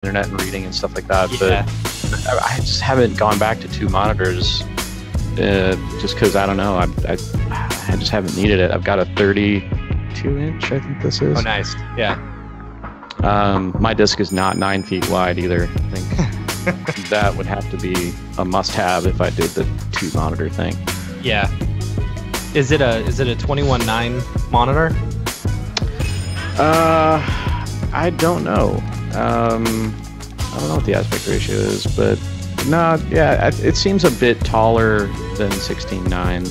internet and reading and stuff like that. Yeah. But I just haven't gone back to 2 monitors just because I don't know. I just haven't needed it. I've got a 32-inch, I think this is. Oh, nice. Yeah. My disc is not 9 feet wide either. I think that would have to be a must-have if I did the 2-monitor thing. Yeah. Is it a 21.9 monitor? I don't know. I don't know what the aspect ratio is, but no, yeah, it seems a bit taller than 16:9.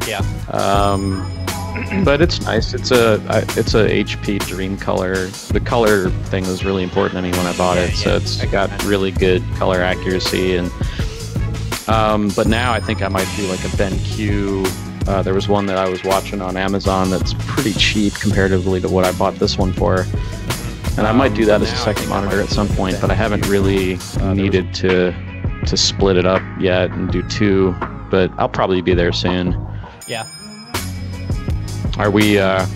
Yeah. But it's nice. It's a HP Dream Color. The color thing was really important to me when I bought it, so it's got really good color accuracy. And but now I think I might do like a BenQ. There was one that I was watching on Amazon that's pretty cheap comparatively to what I bought this one for. And I might do that as a second monitor at some point, but I haven't really needed to split it up yet and do 2. But I'll probably be there soon. Yeah. Are we live?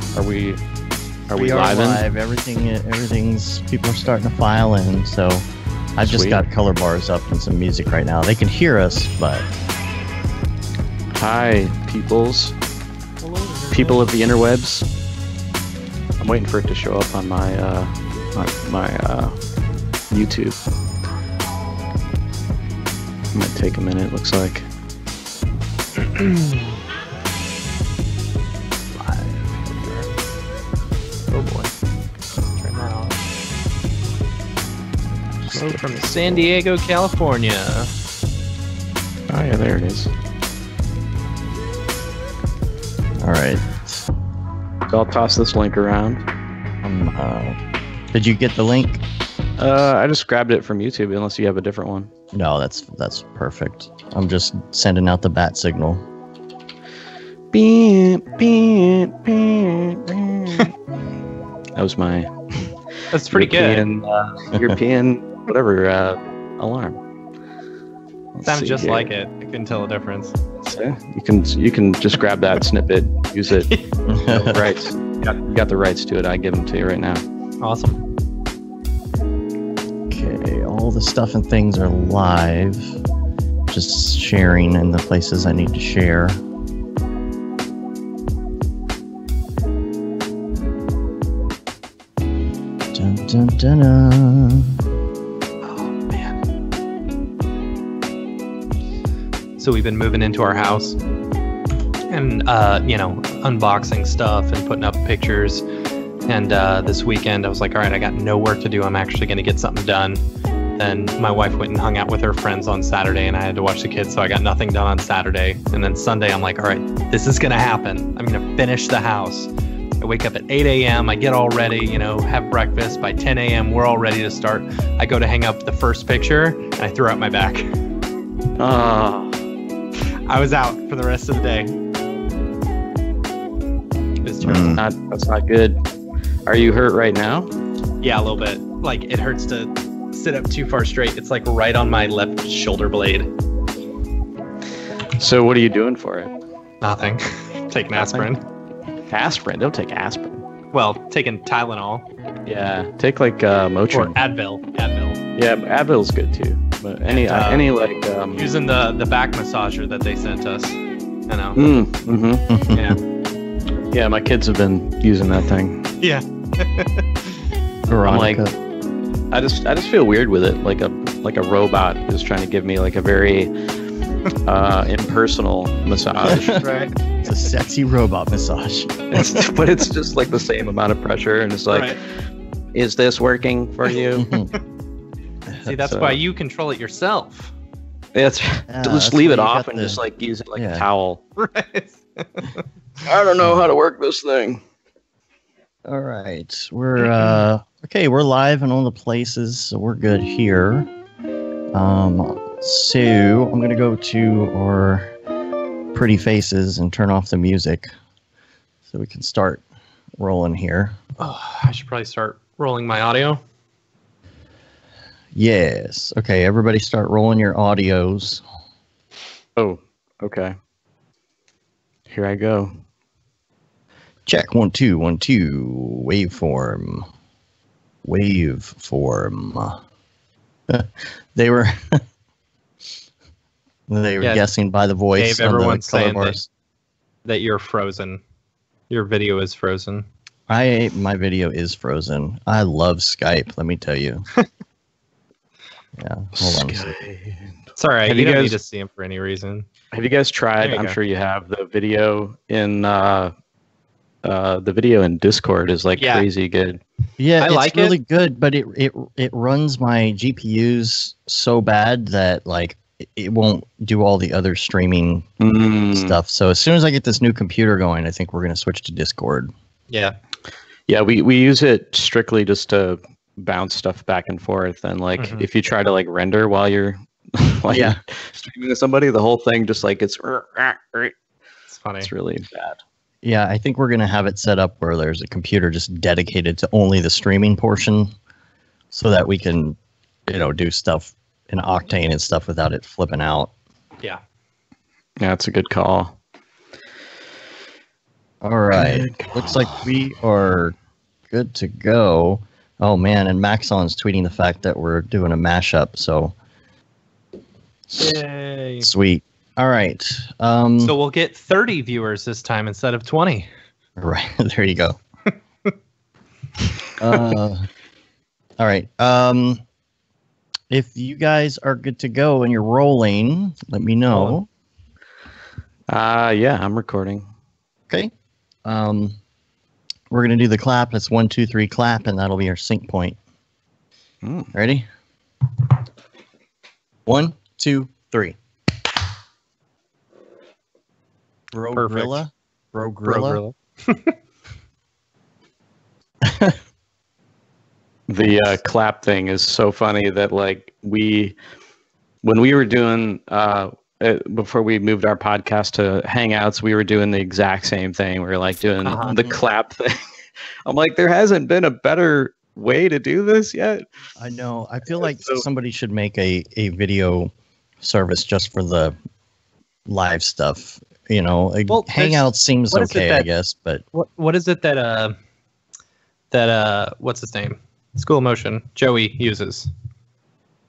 Everything's people are starting to file in. So I've just got color bars up and some music right now. They can hear us, but hi, peoples. Hello, people of the interwebs. I'm waiting for it to show up on my YouTube. It might take a minute, looks like. Oh boy. Turn that on. From San Diego, California. Oh yeah, there it is. Alright. So I'll toss this link around. Did you get the link? I just grabbed it from YouTube, unless you have a different one. No, that's perfect. I'm just sending out the bat signal. Beep, beep, beep, beep. That was my That's pretty European, good. European whatever alarm. Sounded just like it. I couldn't tell the difference. So you can just grab that snippet, use it. Rights. You got the rights to it. I give them to you right now. Awesome. Okay, all the stuff and things are live. Just sharing in the places I need to share. Dun, dun, dun, dun. Oh man. So we've been moving into our house and unboxing stuff and putting up pictures. And this weekend I was like, all right, I got no work to do. I'm actually going to get something done. Then my wife went and hung out with her friends on Saturday, and I had to watch the kids, so I got nothing done on Saturday. And then Sunday, I'm like, all right, this is going to happen. I'm going to finish the house. I wake up at 8 a.m. I get all ready, have breakfast. By 10 a.m., we're all ready to start. I go to hang up the first picture, and I threw out my back. Oh. I was out for the rest of the day. It's terrible. That's not good. Are you hurt right now? Yeah, a little bit. Like, it hurts to sit up too far straight. It's like right on my left shoulder blade. So what are you doing for it? Nothing. Taking aspirin. Aspirin? Don't take aspirin. Well, taking Tylenol. Yeah, take like Motrin. Or Advil. Yeah, Advil's good too. But any using the back massager that they sent us. I know. Yeah. Yeah, my kids have been using that thing. Yeah. I'm like, I just feel weird with it, like a robot is trying to give me like a very impersonal massage. Right. It's a sexy robot massage. But it's just like the same amount of pressure, and it's like, Right. Is this working for you? See, that's why you control it yourself. It's just leave it off and just like use it like a towel. Right. I don't know how to work this thing. All right, we're we're live in all the places, so we're good here. So I'm gonna go to our pretty faces and turn off the music so we can start rolling here. Oh, I should probably start rolling my audio. Yes. Okay, everybody start rolling your audios. Oh, okay. Here I go. Check 1 2 1 2. Waveform. They were guessing by the voice. Dave, everyone's the color saying bars. that you're frozen. Your video is frozen. My video is frozen. I love Skype, let me tell you. Yeah, hold on a second. It's all right. Have You you don't guys- need to see him for any reason. Have you guys tried? There you I'm go. sure you have. The video in Discord is like Yeah. crazy good. Yeah, I it's like really good, but it runs my GPUs so bad that like it won't do all the other streaming stuff. So as soon as I get this new computer going, I think we're going to switch to Discord. Yeah. Yeah, we use it strictly just to bounce stuff back and forth, and like if you try to like render while you're you're streaming to somebody, the whole thing just like it's Funny. it's really bad. Yeah, I think we're going to have it set up where there's a computer just dedicated to only the streaming portion so that we can, do stuff in Octane and stuff without it flipping out. Yeah. Yeah, it's a good call. All right. Looks like we are good to go. Oh, man, and Maxon's tweeting the fact that we're doing a mashup, so Yay. sweet. All right. So we'll get 30 viewers this time instead of 20. Right, there you go. All right. If you guys are good to go and you're rolling, let me know. Yeah, I'm recording. Okay. We're gonna do the clap. That's 1, 2, 3 clap, and that'll be our sync point. Ready? 1, 2, 3. Brogrilla. Brogrilla. The clap thing is so funny that like when we were doing before we moved our podcast to Hangouts, we were doing the exact same thing. We were like doing the clap thing. I'm like, there hasn't been a better way to do this yet. I know. I feel like somebody should make a video service just for the live stuff. Well, Hangouts seems okay, I guess, but What is it that what's his name? School of Motion, Joey uses.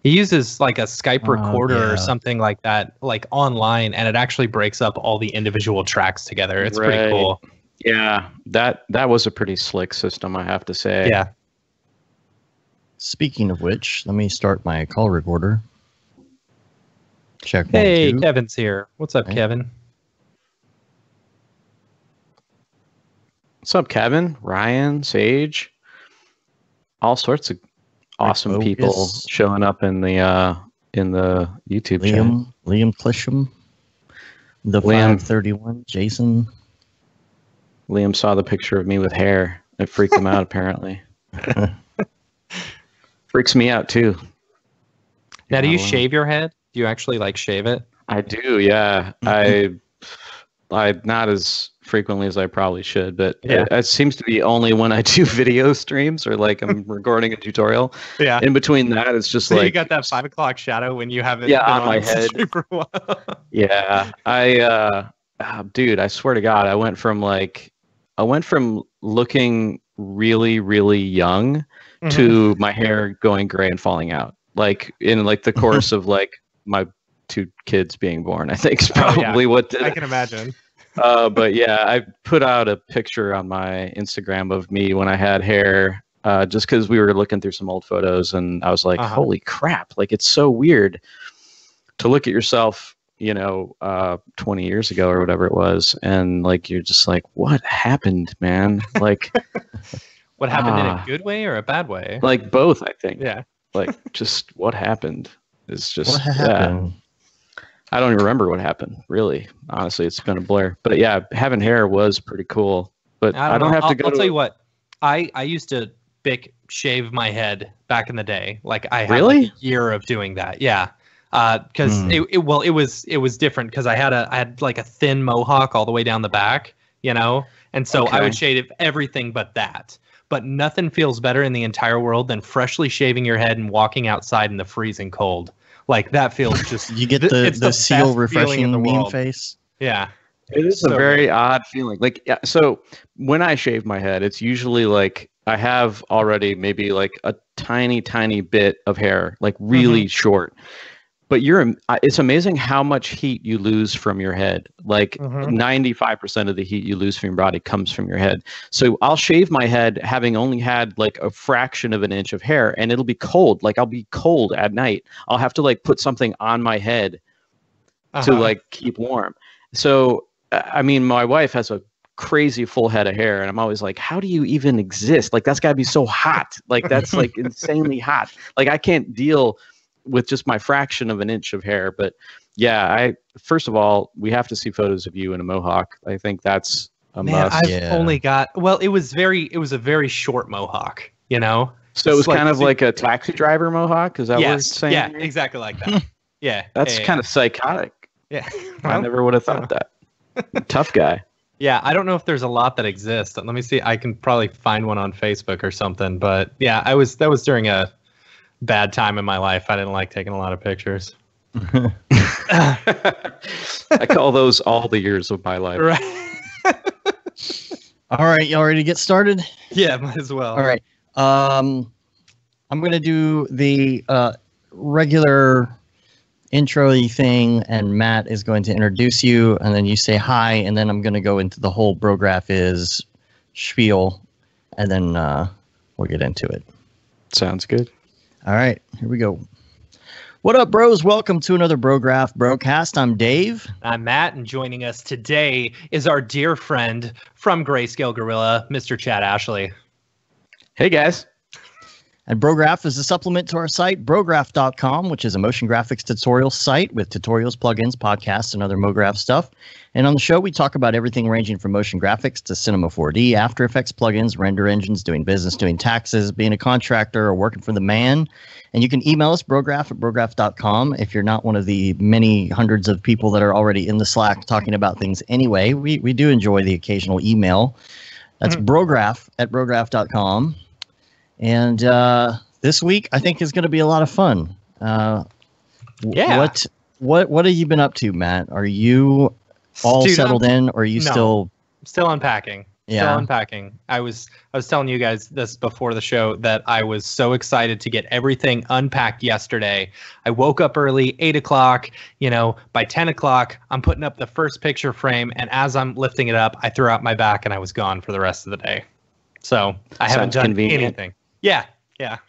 He uses like a Skype recorder or something like that, like online, and it actually breaks up all the individual tracks together. It's pretty cool. Yeah, that was a pretty slick system, I have to say. Yeah. speaking of which, let me start my call recorder. Check 1, Hey, 2. Kevin's here. What's up, Okay. Kevin? What's up, Kevin, Ryan, Sage? All sorts of awesome Focus. people showing up in the YouTube chat. Liam Clisham, the Liam. 531, Jason. Liam saw the picture of me with hair. It freaked him out, apparently. Freaks me out, too. Now, do you Yeah, well. shave your head? Do you actually like shave it? I do, yeah. I not as frequently as I probably should, but Yeah. it seems to be only when I do video streams or like I'm recording a tutorial. Yeah. In between that, it's just So like you got that 5 o'clock shadow when you haven't Yeah, been on my stream head. for a while. Yeah, dude, I swear to God, I went from looking really, really young to my hair going gray and falling out. Like in like the course of like my 2 kids being born, I think is probably what did I it. can imagine. But yeah, I put out a picture on my Instagram of me when I had hair, just because we were looking through some old photos, and I was like, holy crap, like it's so weird to look at yourself, 20 years ago or whatever it was, and like you're just like, what happened, man? Like, What happened in a good way or a bad way? like both, I think. Yeah. Like, just what happened is just What happened? I don't even remember what happened, really. Honestly, it's been a blur. But yeah, having hair was pretty cool. But I don't have to go. I'll tell you what. I used to shave my head back in the day. Like I had Really? like a year of doing that. Yeah. Because it was different because I had like a thin mohawk all the way down the back, and so I would shave everything but that. But nothing feels better in the entire world than freshly shaving your head and walking outside in the freezing cold. Like that feels just You get it's the seal best feeling in refreshing the meme world. face. Yeah. It is a very odd feeling. Like, yeah. So when I shave my head, it's usually like I have already maybe like a tiny, tiny bit of hair, like really short. But it's amazing how much heat you lose from your head. Like 95% of the heat you lose from your body comes from your head. So I'll shave my head having only had like a fraction of an inch of hair, and it'll be cold. Like I'll be cold at night. I'll have to like put something on my head to like keep warm. So, I mean, my wife has a crazy full head of hair, and I'm always like, how do you even exist? Like that's gotta be so hot. Like that's like insanely hot. Like I can't deal with just my fraction of an inch of hair. But yeah, first of all, we have to see photos of you in a mohawk. I think that's a must. I've only got, well, it was a very short mohawk, you know? So it was kind of like a taxi driver mohawk. Is that what you're saying? Yeah, exactly like that. Yeah. That's kind of psychotic. Yeah. I never would have thought that. Tough guy. Yeah, I don't know if there's a lot that exists. Let me see. I can probably find one on Facebook or something. But yeah, that was during a bad time in my life. I didn't like taking a lot of pictures. I call those all the years of my life. Right. All right, y'all ready to get started? Yeah, might as well. All right. I'm going to do the regular intro-y thing, and Matt is going to introduce you, and then you say hi, and then I'm going to go into the whole Brograph is spiel, and then we'll get into it. Sounds good. All right, here we go. What up, bros? Welcome to another Brograph Brocast. I'm Dave. I'm Matt, and joining us today is our dear friend from Grayscale Gorilla, Mr. Chad Ashley. Hey, guys. And Brograph is a supplement to our site, Brograph.com, which is a motion graphics tutorial site with tutorials, plugins, podcasts, and other MoGraph stuff. And on the show, we talk about everything ranging from motion graphics to Cinema 4D, After Effects plugins, render engines, doing business, doing taxes, being a contractor, or working for the man. And you can email us, Brograph at Brograph.com. If you're not one of the many hundreds of people that are already in the Slack talking about things anyway, we do enjoy the occasional email. That's Brograph at Brograph.com. And this week, I think, is going to be a lot of fun. Yeah. What have you been up to, Matt? Are you all settled in, or are you still unpacking? Yeah. Still unpacking. I was telling you guys this before the show that I was so excited to get everything unpacked yesterday. I woke up early, 8 o'clock. You know, by 10 o'clock, I'm putting up the first picture frame, and as I'm lifting it up, I threw out my back, and I was gone for the rest of the day. So I haven't done anything. Yeah. Your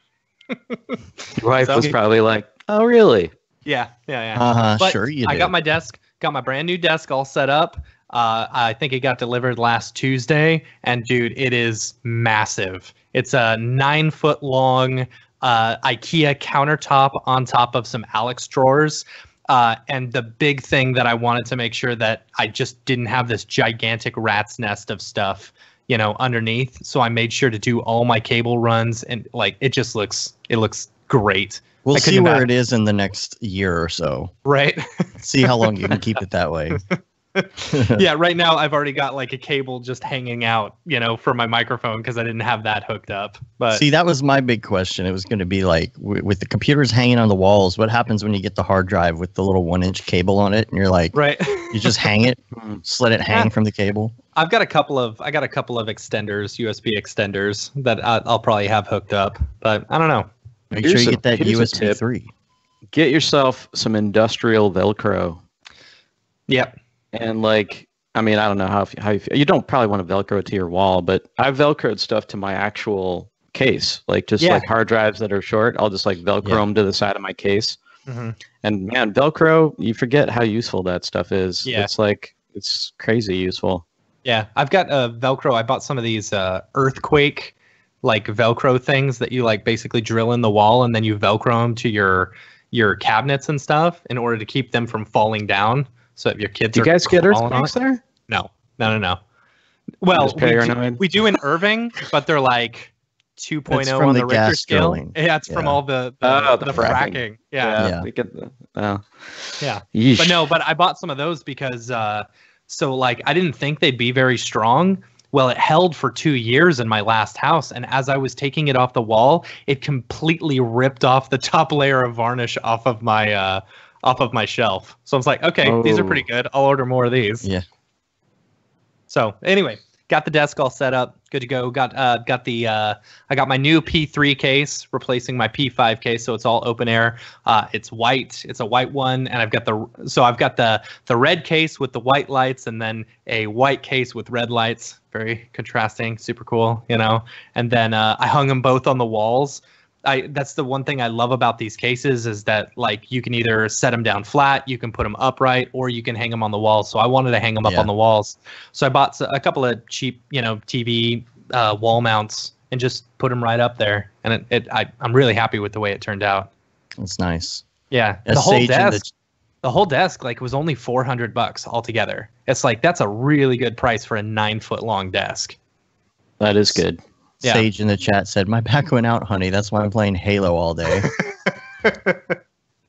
wife was probably like, "Oh, really?" Yeah. But sure, you did. I got my desk, got my brand new desk all set up. I think it got delivered last Tuesday, and dude, it is massive. It's a 9-foot long IKEA countertop on top of some Alex drawers. And the big thing that I wanted to make sure that I just didn't have this gigantic rat's nest of stuff, you know, underneath. So I made sure to do all my cable runs, and like it looks great. We'll see where it is in the next year or so. Right. See how long you can keep it that way. Yeah, right now I've already got like a cable just hanging out, you know, for my microphone because I didn't have that hooked up. But see, that was my big question. It was going to be like with the computers hanging on the walls, what happens when you get the hard drive with the little 1-inch cable on it, and you're like, right, you just hang it, just let it hang from the cable. I've got a couple of extenders, USB extenders that I'll probably have hooked up, but I don't know. Make sure you get that USB 3. Get yourself some industrial Velcro. Yep. And like, I mean, I don't know how you feel. You don't probably want to Velcro it to your wall, but I've Velcroed stuff to my actual case, like just like hard drives that are short. I'll just like Velcro them to the side of my case. And man, Velcro, you forget how useful that stuff is. Yeah. It's like, it's crazy useful. Yeah. I've got a Velcro. I bought some of these earthquake like Velcro things that you like basically drill in the wall, and then you Velcro them to your cabinets and stuff in order to keep them from falling down. So if your kids do you guys get earthquakes there? No. Well, we do in Irving, but they're like 2.0 on the Richter scale. Yeah, it's from all the fracking. Yeah. We get the, Yeesh. But I bought some of those because so like I didn't think they'd be very strong. Well, it held for 2 years in my last house, and as I was taking it off the wall, it completely ripped off the top layer of varnish off of my shelf. So I was like, okay, these are pretty good. I'll order more of these. Yeah. So anyway, got the desk all set up, good to go. I got my new P3 case replacing my P5 case, so it's all open air. It's white. It's a white one, and I've got the red case with the white lights, and then a white case with red lights. Very contrasting, super cool, you know. And then I hung them both on the walls. That's the one thing I love about these cases is that like you can either set them down flat, you can put them upright, or you can hang them on the walls. So I wanted to hang them up on the walls. So I bought a couple of cheap, you know, TV wall mounts and just put them right up there. And I'm really happy with the way it turned out. That's nice. Yeah, the whole desk like was only $400 altogether. It's like that's a really good price for a 9-foot long desk. That is good. Yeah. Sage in the chat said, "My back went out, honey. That's why I'm playing Halo all day."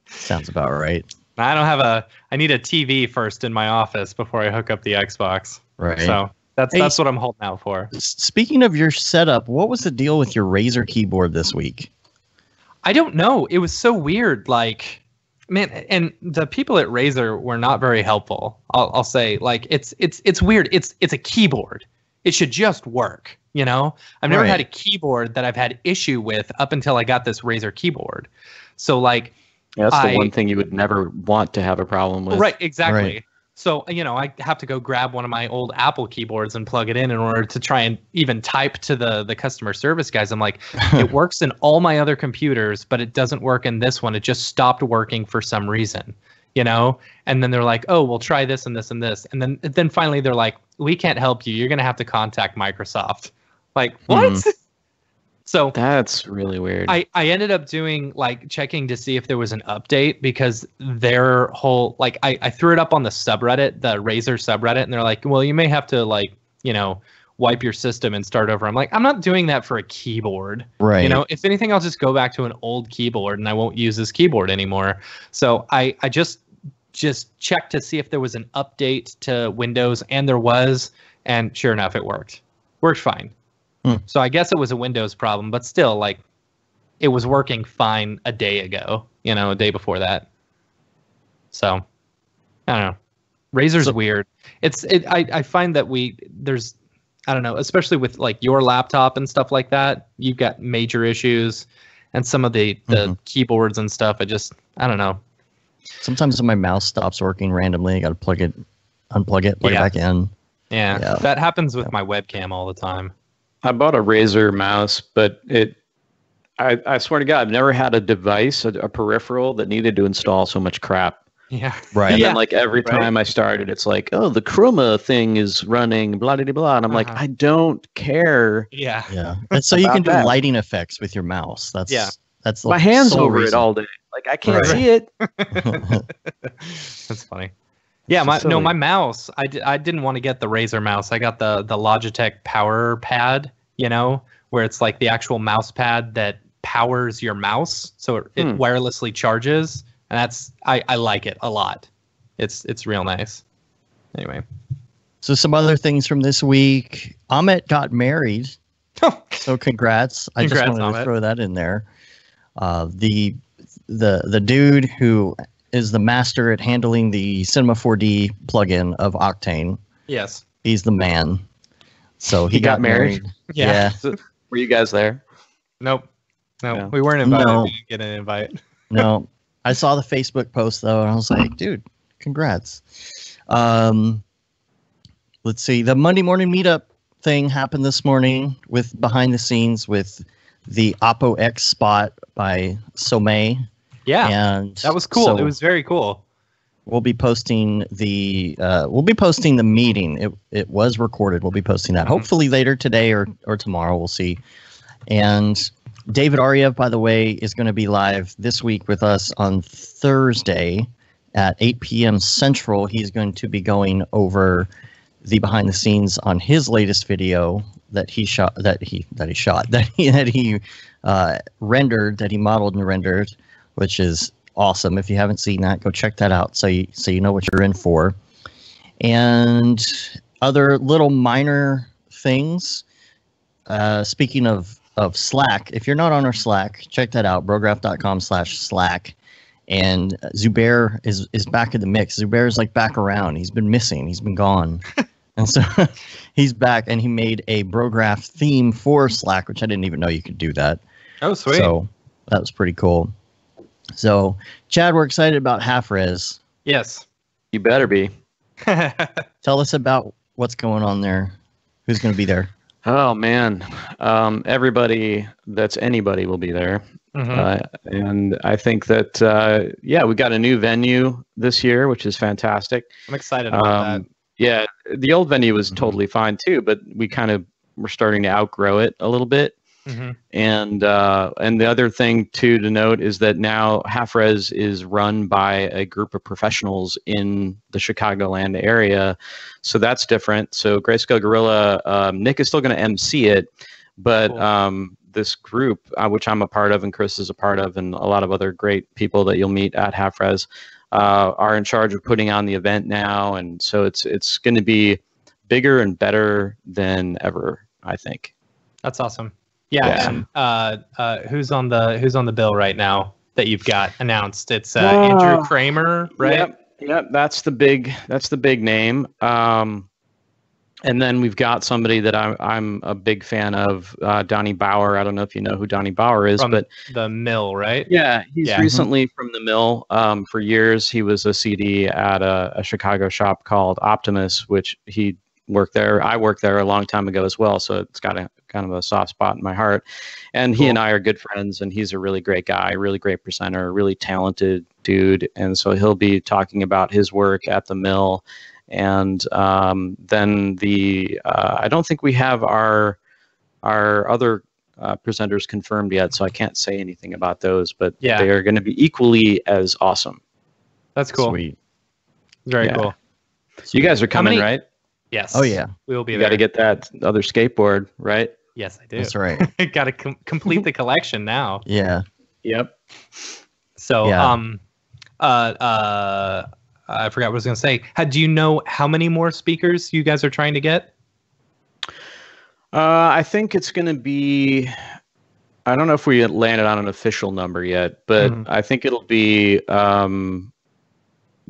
Sounds about right. I need a TV first in my office before I hook up the Xbox. Right. So that's what I'm holding out for. Speaking of your setup, what was the deal with your Razer keyboard this week? I don't know. It was so weird. Like, man, and the people at Razer were not very helpful. I'll say, like, it's weird. It's a keyboard. It should just work. You know, I've never had a keyboard that I've had issue with up until I got this Razer keyboard. So like, that's the one thing you would never want to have a problem with. Right, exactly. Right. So, you know, I have to go grab one of my old Apple keyboards and plug it in order to try and even type to the customer service guys. I'm like, it works in all my other computers, but it doesn't work in this one. It just stopped working for some reason, you know? And then they're like, oh, we'll try this and this and this. And then finally they're like, we can't help you. You're going to have to contact Microsoft. Like, what? So that's really weird. I ended up doing like checking to see if there was an update because their whole like I threw it up on the subreddit, the Razer subreddit, and they're like, well, you may have to like, you know, wipe your system and start over. I'm like, I'm not doing that for a keyboard. Right. You know, if anything, I'll just go back to an old keyboard and I won't use this keyboard anymore. So I just checked to see if there was an update to Windows, and there was, and sure enough, it worked. Worked fine. So I guess it was a Windows problem, but still, like, it was working fine a day ago, you know, a day before that. So, I don't know. Razer's weird. I find that there's, I don't know, especially with, like, your laptop and stuff like that, you've got major issues, and some of the keyboards and stuff, I don't know. Sometimes when my mouse stops working randomly, I got to unplug it, plug it back in. Yeah, that happens with my webcam all the time. I bought a Razer mouse, but I swear to God, I've never had a device, a peripheral that needed to install so much crap. Yeah. Right. And then like every time I started, it's like, oh, the Chroma thing is running, blah, blah, blah. And I'm like, I don't care. Yeah. Yeah. And so you can do lighting effects with your mouse. That's my hands over it all day. Like I can't see it. That's funny. Yeah, my mouse. I didn't want to get the Razer mouse. I got the Logitech Power Pad, you know, where it's like the actual mouse pad that powers your mouse, so it wirelessly charges, and I like it a lot. It's real nice. Anyway, so some other things from this week. Amit got married, so congrats! I just wanted to throw that in there. The dude who is the master at handling the Cinema 4D plugin of Octane. Yes. He's the man. So he got married. Yeah. So, were you guys there? Nope. No, we weren't invited. No. We didn't get an invite. No. I saw the Facebook post, though, and I was like, dude, congrats. Let's see. The Monday morning meetup thing happened this morning with behind the scenes with the Oppo X spot by Somei. Yeah, and that was cool. So it was very cool. We'll be posting the meeting. It was recorded. We'll be posting that hopefully later today or tomorrow. We'll see. And David Ariev, by the way, is going to be live this week with us on Thursday at 8 p.m. Central. He's going to be going over the behind the scenes on his latest video that he rendered, that he modeled and rendered, which is awesome. If you haven't seen that, go check that out so you know what you're in for. And other little minor things. Speaking of Slack, if you're not on our Slack, check that out, brograph.com/Slack. And Zubair is back in the mix. Zubair is like back around. He's been missing. He's been gone. And so he's back, and he made a Brograph theme for Slack, which I didn't even know you could do that. Oh, sweet. So that was pretty cool. So, Chad, we're excited about Half Res. Yes. You better be. Tell us about what's going on there. Who's going to be there? Oh, man. Everybody that's anybody will be there. And I think that, we got a new venue this year, which is fantastic. I'm excited about that. Yeah, the old venue was totally fine too, but we kind of were starting to outgrow it a little bit. And the other thing too to note is that now Half Res is run by a group of professionals in the Chicagoland area, so that's different. So Grayscale Gorilla, Nick is still going to MC it, but cool. This group, which I'm a part of, and Chris is a part of, and a lot of other great people that you'll meet at Half Res, are in charge of putting on the event now, and so it's going to be bigger and better than ever, I think. That's awesome. Yeah. And who's on the bill right now that you've got announced? It's Andrew Kramer, right? Yep. That's the big name. And then we've got somebody that I'm a big fan of, Donnie Bauer. I don't know if you know who Donnie Bauer is, from but the Mill, right? Yeah, he's recently from the Mill. For years, he was a CD at a Chicago shop called Optimus, which he worked there. I worked there a long time ago as well, so it's got a kind of a soft spot in my heart. And he and I are good friends, and he's a really great guy, really great presenter, really talented dude. And so he'll be talking about his work at the Mill. And then I don't think we have our other presenters confirmed yet, so I can't say anything about those, but they are going to be equally as awesome. That's cool. Sweet. Very cool. You guys are coming, right? Yes. Oh, yeah. We will be there. You got to get that other skateboard, right? Yes, I do. That's right. Got to complete the collection now. Yeah. Yep. So, I forgot what I was going to say. Do you know how many more speakers you guys are trying to get? I think it's going to be, I don't know if we landed on an official number yet, but I think it'll be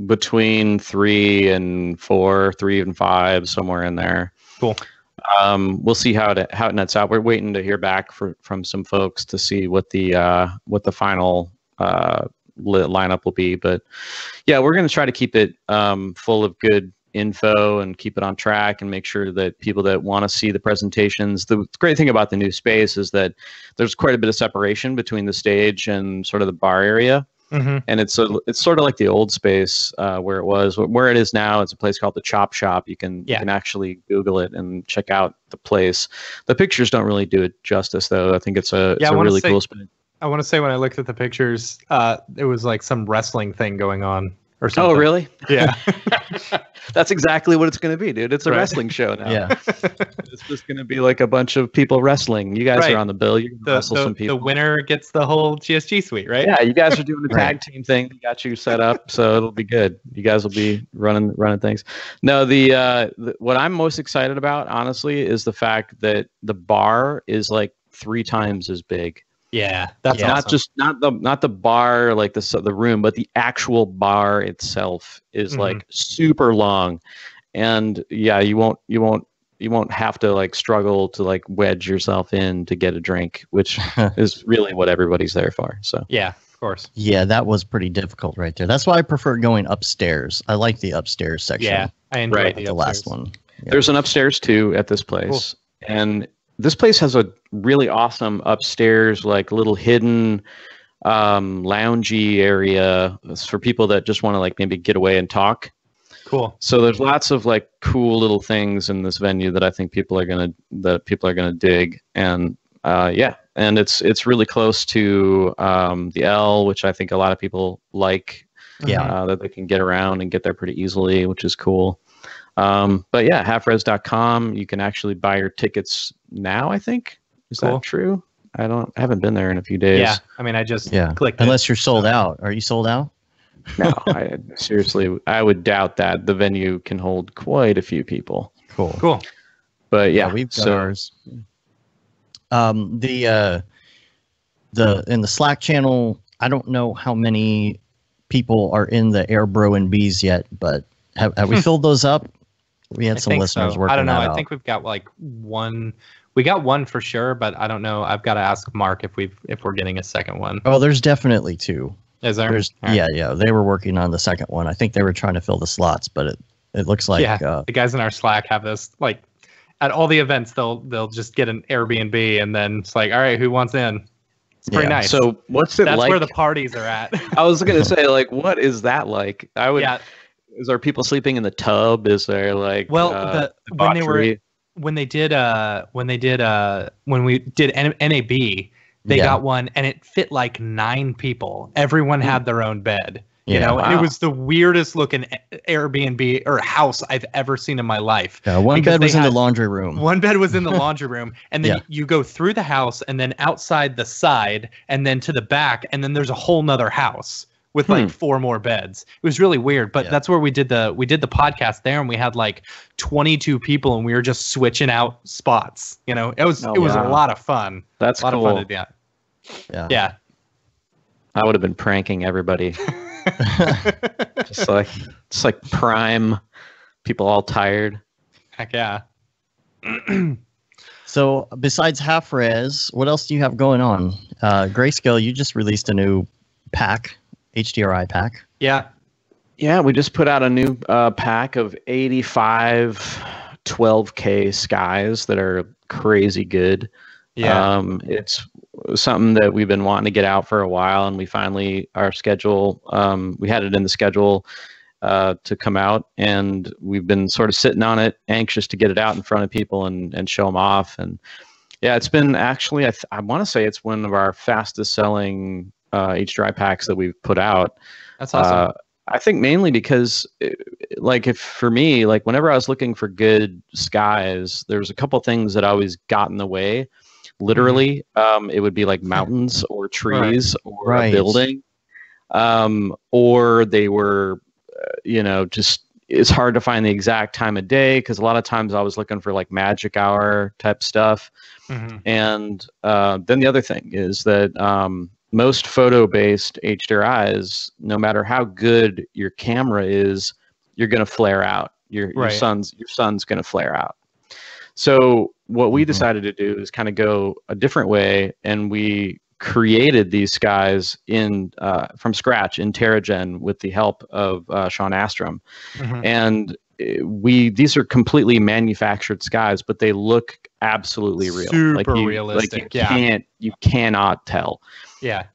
between 3 and 4, 3 and 5, somewhere in there. Cool. We'll see how it nets out. We're waiting to hear back from some folks to see what the final lineup will be, but yeah, we're going to try to keep it full of good info and keep it on track and make sure that people that want to see the presentations. The great thing about the new space is that there's quite a bit of separation between the stage and sort of the bar area. And it's sort of like the old space where it is now. It's a place called the Chop Shop. You can actually Google it and check out the place. The pictures don't really do it justice, though. I think it's a really cool space. I want to say when I looked at the pictures, it was like some wrestling thing going on or something. Oh, really? Yeah. That's exactly what it's going to be, dude. It's a wrestling show now. Yeah. It's just going to be like a bunch of people wrestling. You guys are on the bill. You're going to wrestle some people. The winner gets the whole GSG suite, right? Yeah, you guys are doing the tag team thing. We got you set up, so it'll be good. You guys will be running things. No, what I'm most excited about, honestly, is the fact that the bar is like 3 times as big. Yeah, that's awesome. not the bar, like the room, but the actual bar itself is like super long, and you won't have to like struggle to like wedge yourself in to get a drink, which is really what everybody's there for. So yeah, of course. Yeah, that was pretty difficult right there. That's why I prefer going upstairs. I like the upstairs section. Yeah, I enjoyed the last one. Yeah. There's an upstairs too at this place, and this place has a really awesome upstairs, like little hidden loungy area for people that just want to like maybe get away and talk. Cool. So there's lots of like cool little things in this venue that I think people are gonna dig, and and it's really close to the L, which I think a lot of people like. Yeah, that they can get around and get there pretty easily, which is cool. But yeah, halfres.com. You can actually buy your tickets now, I think. Is that true? I haven't been there in a few days. Yeah, I mean, I just clicked. Unless you're sold out. Are you sold out? No, seriously, I would doubt that. The venue can hold quite a few people. Cool. But yeah, we've got ours. In the Slack channel, I don't know how many people are in the Air Bro and Bees yet, but have we filled those up? We had some listeners working. I don't know. I think we've got like one. We got one for sure, but I don't know. I've got to ask Mark if we're getting a second one. Oh, there's definitely two. Is there? Yeah. They were working on the second one. I think they were trying to fill the slots, but it looks like the guys in our Slack have this like at all the events they'll just get an Airbnb and then it's like, all right, who wants in? It's pretty nice. So what's it That's like? where the parties are at. I was gonna say, like, what is that like? Is there people sleeping in the tub? Is there like when we did NAB, they got one and it fit like 9 people. Everyone had their own bed. You know, and it was the weirdest looking Airbnb or house I've ever seen in my life. Yeah, one bed was in the laundry room. One bed was in the laundry room, and then you go through the house, and then outside the side, and then to the back, and then there's a whole nother house with like 4 more beds. It was really weird, but that's where we did the podcast there, and we had like 22 people, and we were just switching out spots. You know, it was a lot of fun. That's a lot cool. of fun to do. Yeah. I would have been pranking everybody. just like prime people all tired. Heck yeah. So besides half res, what else do you have going on? Grayscale, you just released a new pack, HDRI pack. Yeah, we just put out a new pack of 85 12K skies that are crazy good. It's something that we've been wanting to get out for a while, and we finally we had it in the schedule to come out, and we've been sort of sitting on it, anxious to get it out in front of people and show them off. And it's been actually I want to say it's one of our fastest selling HDRI packs that we've put out. That's awesome. I think mainly because for me, whenever I was looking for good skies, there was a couple things that always got in the way. Literally, it would be like mountains or trees or a building, or they were, just it's hard to find the exact time of day because a lot of times I was looking for like magic hour type stuff. And then the other thing is that most photo-based HDRIs, no matter how good your camera is, you're going to flare out. Your sun's going to flare out. So what we decided to do is kind of go a different way, and we created these skies from scratch in TerraGen with the help of Sean Astrom. And these are completely manufactured skies, but they look absolutely real. Super realistic. You cannot tell. Yeah.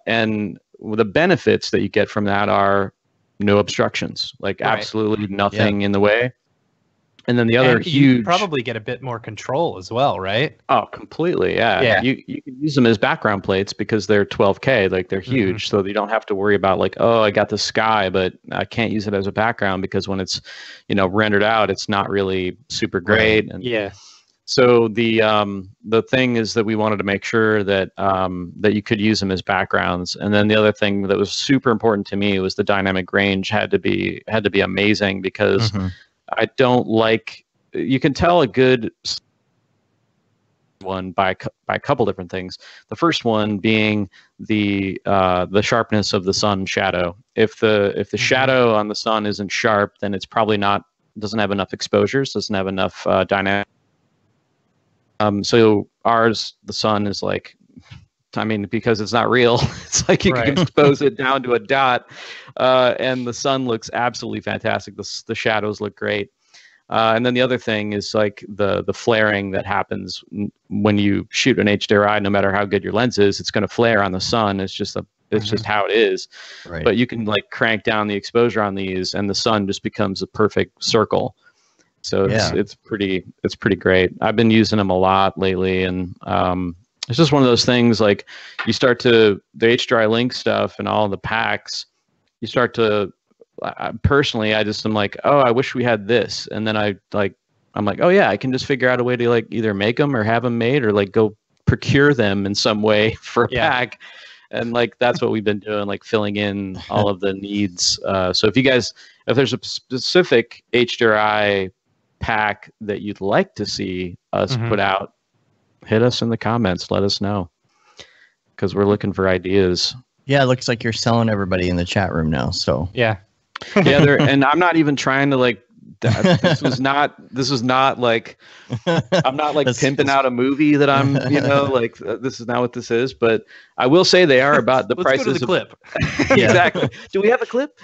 And the benefits that you get from that are no obstructions, absolutely nothing in the way. And then the other huge... You probably get a bit more control as well, right? Oh, completely, yeah. You can use them as background plates because they're 12K, they're huge, so you don't have to worry about I got the sky, but I can't use it as a background because when it's, rendered out, it's not really super great. And so the thing is that we wanted to make sure that that you could use them as backgrounds. And then the other thing that was super important to me was the dynamic range had to be amazing because I don't you can tell a good one by a couple different things. The first one being the sharpness of the sun shadow. If the shadow on the sun isn't sharp, then it's probably doesn't have enough exposures, doesn't have enough dynamic. So ours, the sun is because it's not real, it's like you can expose it down to a dot, and the sun looks absolutely fantastic. The shadows look great. And then the other thing is the flaring that happens when you shoot an HDRI. No matter how good your lens is, it's going to flare on the sun. It's just just how it is. Right. But you can crank down the exposure on these, and the sun just becomes a perfect circle. So it's pretty great. I've been using them a lot lately, and it's just one of those things. You start to the HDRI Link stuff and all the packs. You start to personally, I just am oh, I wish we had this, and then I'm oh yeah, I can just figure out a way to either make them or have them made or go procure them in some way for a pack. And that's what we've been doing, filling in all of the needs. So if there's a specific HDRI pack that you'd like to see us put out, hit us in the comments. Let us know, because we're looking for ideas. Yeah, it looks like you're selling everybody in the chat room now. So yeah, and I'm not even trying to This was not like I'm not like pimping out a movie that I'm like this is not what this is, but I will say they are about the prices. Go to the clip. Exactly. Do we have a clip?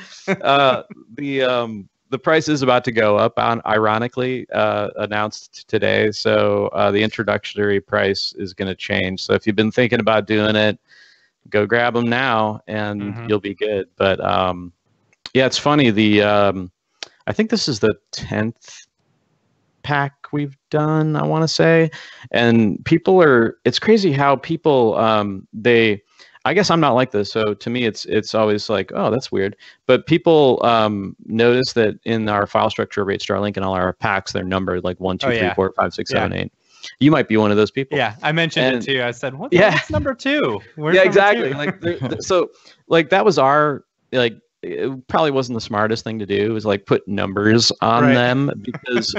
The price is about to go up, ironically, announced today. So the introductory price is going to change. So if you've been thinking about doing it, go grab them now and you'll be good. But yeah, it's funny. I think this is the 10th pack we've done, I want to say. And it's crazy how people, I guess I'm not like this, so to me it's always like, oh, that's weird. But people notice that in our file structure, RateStar Link, and all our packs, they're numbered like 1, 2, 3, 4, 5, 6, 7, 8. You might be one of those people. Yeah, I mentioned it too. I said, what's number 2? Where's yeah, number exactly. 2? So like that was our like. It probably wasn't the smartest thing to do. It was like put numbers on them because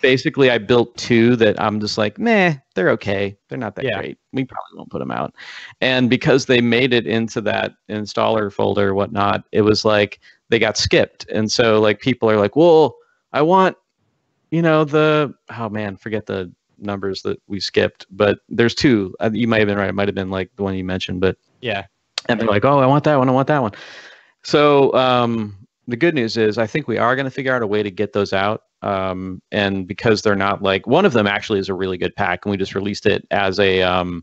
basically I built 2 that I'm just like, meh, they're okay. They're not that great. We probably won't put them out. And because they made it into that installer folder or whatnot, it was like they got skipped. And so like people are like, well, I want, forget the numbers that we skipped, but there's 2. You might have been right. It might have been like the one you mentioned, but yeah. And they're like, oh, I want that one. I want that one. So the good news is I think we are going to figure out a way to get those out. And because they're not like, one of them actually is a really good pack, and we just released it as a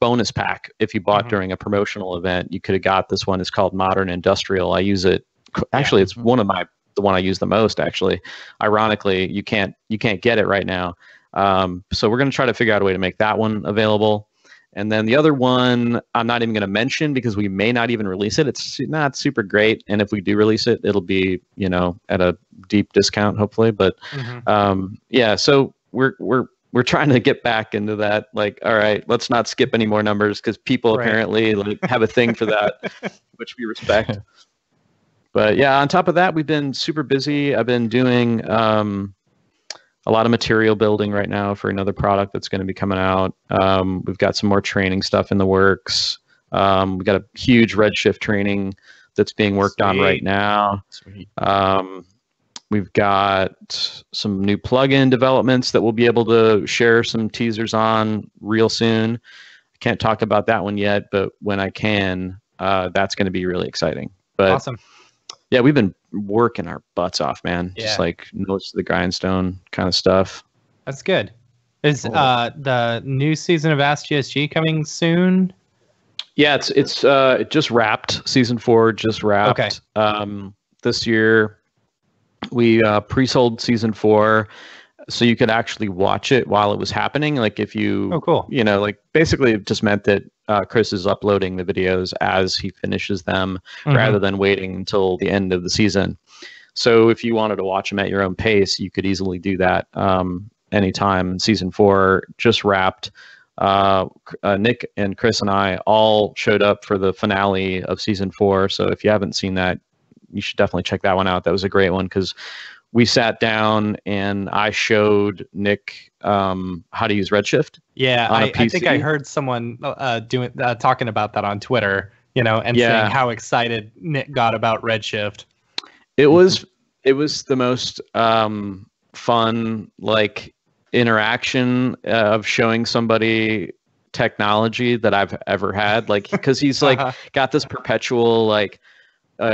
bonus pack. If you bought during a promotional event, you could have got this one. It's called Modern Industrial. I use it. Actually, it's the one I use the most, actually. Ironically, you can't get it right now. So we're going to try to figure out a way to make that one available. And then the other one, I'm not even going to mention because we may not even release it. It's not super great. And if we do release it, it'll be, at a deep discount, hopefully. But yeah, so we're trying to get back into that. Like, all right, let's not skip any more numbers because people apparently like have a thing for that, which we respect. But yeah, on top of that, we've been super busy. I've been doing a lot of material building right now for another product that's going to be coming out. We've got some more training stuff in the works. We've got a huge Redshift training that's being worked on right now. We've got some new plugin developments that we'll be able to share some teasers on real soon. I can't talk about that one yet, but when I can, that's going to be really exciting. But awesome. Yeah, we've been working our butts off, man. Yeah. Just like nose to the grindstone kind of stuff. That's good. Is the new season of Ask GSG coming soon? Yeah, it just wrapped. Season 4 just wrapped. Okay. This year we pre-sold season 4, so you could actually watch it while it was happening. Like if you, cool. Like basically it just meant that Chris is uploading the videos as he finishes them rather than waiting until the end of the season. So if you wanted to watch them at your own pace, you could easily do that anytime. Season 4 just wrapped. Nick and Chris and I all showed up for the finale of season 4. So if you haven't seen that, you should definitely check that one out. That was a great one because we sat down and I showed Nick how to use Redshift. Yeah, I think I heard someone talking about that on Twitter, and saying how excited Nick got about Redshift. It was the most fun like interaction of showing somebody technology that I've ever had. Like because he's like got this perpetual like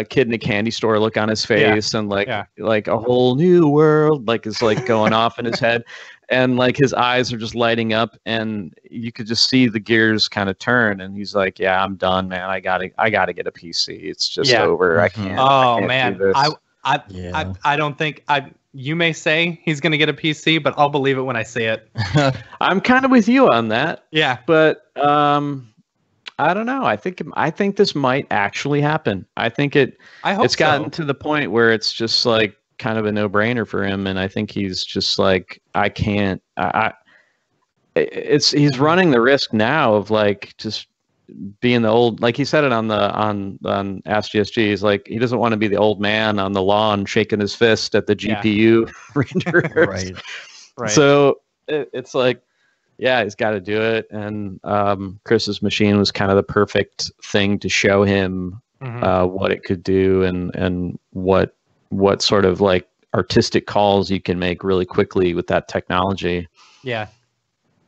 kid in a candy store look on his face and like a whole new world like is like going off in his head, and like his eyes are just lighting up and you could just see the gears kind of turn, and he's like, yeah, I'm done, man. I gotta get a PC. It's just over. I can't. Oh, I can't man. do this. I don't think you may say he's going to get a PC, but I'll believe it when I see it. I'm kind of with you on that. Yeah. But I don't know. I think this might actually happen. I think it's gotten to the point where it's just like kind of a no-brainer for him, and I think he's just like, I can't. He's running the risk now of like just being the old, like he said it on Ask GSG. He's like, he doesn't want to be the old man on the lawn shaking his fist at the GPU renderers. Right. So it's like, yeah, he's got to do it. And Chris's machine was kind of the perfect thing to show him what it could do and what sort of like artistic calls you can make really quickly with that technology. Yeah.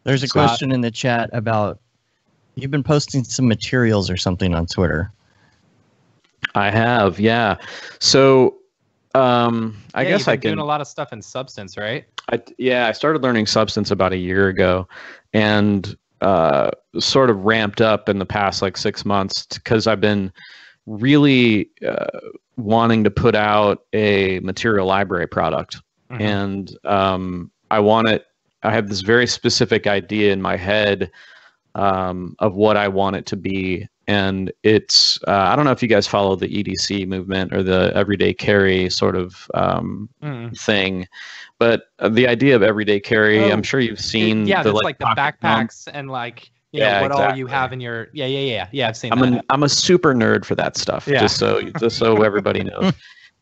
There's a question in the chat about, you've been posting some materials or something on Twitter. I have, yeah. So I guess I can doing a lot of stuff in Substance, right? I started learning Substance about a year ago, and sort of ramped up in the past like 6 months because I've been really wanting to put out a material library product. And I have this very specific idea in my head of what I want it to be. And it's, I don't know if you guys follow the EDC movement or the everyday carry sort of thing, but the idea of everyday carry, I'm sure you've seen. That's like the backpacks and like, you know, what all you have in your, I've seen that. I'm a super nerd for that stuff, just so everybody knows.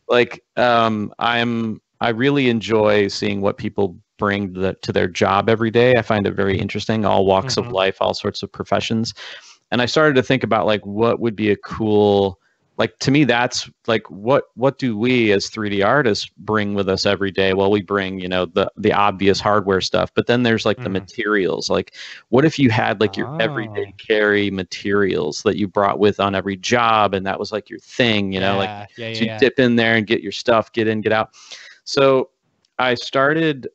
Like, I really enjoy seeing what people bring to their job every day. I find it very interesting, all walks of life, all sorts of professions. And I started to think about like what would be a cool, like, to me, that's like what do we as 3D artists bring with us every day? Well, we bring, you know, the obvious hardware stuff, but then there's like the materials. Like, what if you had like your everyday carry materials that you brought with on every job, and that was like your thing, you know, you dip in there and get your stuff, get in, get out. So I started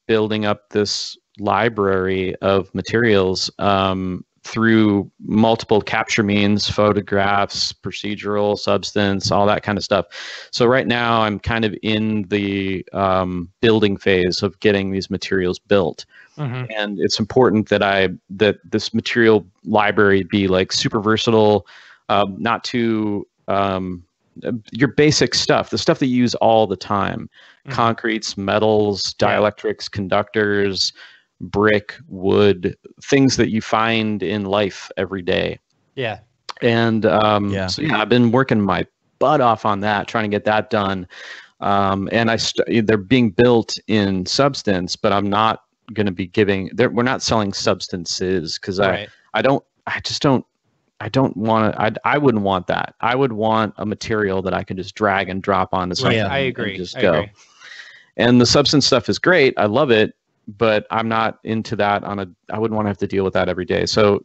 building up this library of materials through multiple capture means, photographs, procedural, Substance, all that kind of stuff. So right now I'm kind of in the building phase of getting these materials built. And it's important that this material library be like super versatile, not too your basic stuff, the stuff that you use all the time, concretes, metals, dielectrics, conductors, brick, wood, things that you find in life every day. And so I've been working my butt off on that, trying to get that done. And they're being built in Substance, but I'm not going to be we're not selling substances because I wouldn't want that. I would want a material that I can just drag and drop onto something. I agree. And just go. And the Substance stuff is great. I love it, but I'm not into that I wouldn't want to have to deal with that every day. So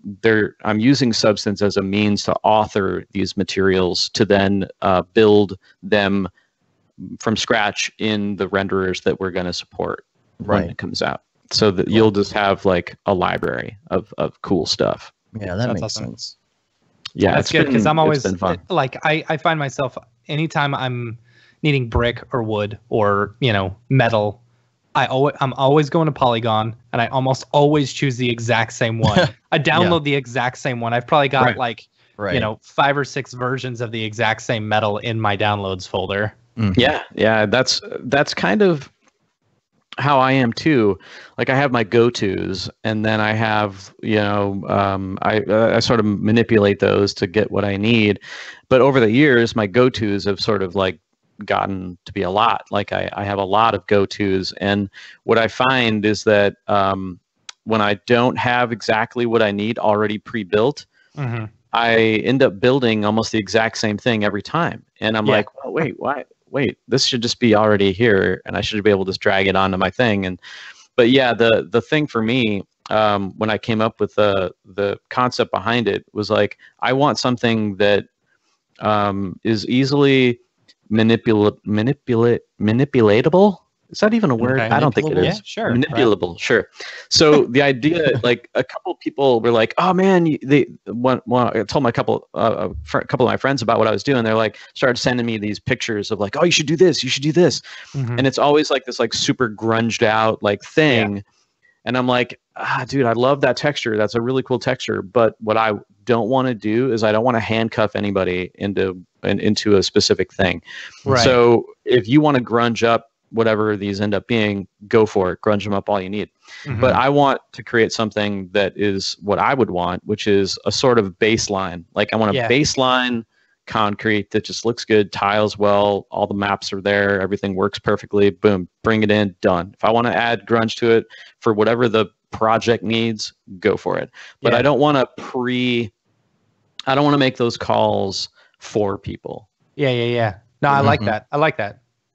I'm using Substance as a means to author these materials to then build them from scratch in the renderers that we're going to support when it comes out. So that you'll just have like a library of cool stuff. Yeah, that makes sense. Yeah, that's good because I'm always like I find myself anytime I'm needing brick or wood or, you know, metal, I'm always going to Polygon, and I almost always choose the exact same one. I download the exact same one. I've probably got you know, 5 or 6 versions of the exact same metal in my downloads folder. Yeah, that's kind of how I am too. Like, I have my go-tos, and then I have, you know, I sort of manipulate those to get what I need. But over the years, my go-tos have sort of like gotten to be a lot. Like I have a lot of go-tos, and what I find is that when I don't have exactly what I need already pre-built, I end up building almost the exact same thing every time. And I'm like, well, wait, this should just be already here, and I should be able to just drag it onto my thing. But yeah, the thing for me, when I came up with the concept behind it, was like, I want something that is easily manipulatable. Is that even a word? I don't think it is. Yeah, sure. Manipulable, sure. So the idea, like, a couple people were like, "Oh man," I told my couple of my friends about what I was doing. They're like, started sending me these pictures of like, "Oh, you should do this. You should do this," and it's always like this, like, super grunged out like thing. And I'm like, dude, I love that texture. That's a really cool texture. But what I don't want to do is I don't want to handcuff anybody into a specific thing. So if you want to grunge up whatever these end up being, go for it. Grunge them up all you need. But I want to create something that is what I would want, which is a sort of baseline. Like, I want a baseline concrete that just looks good, tiles well, all the maps are there, everything works perfectly. Boom, bring it in, done. If I want to add grunge to it for whatever the project needs, go for it. But I don't want to make those calls for people. No, I like that.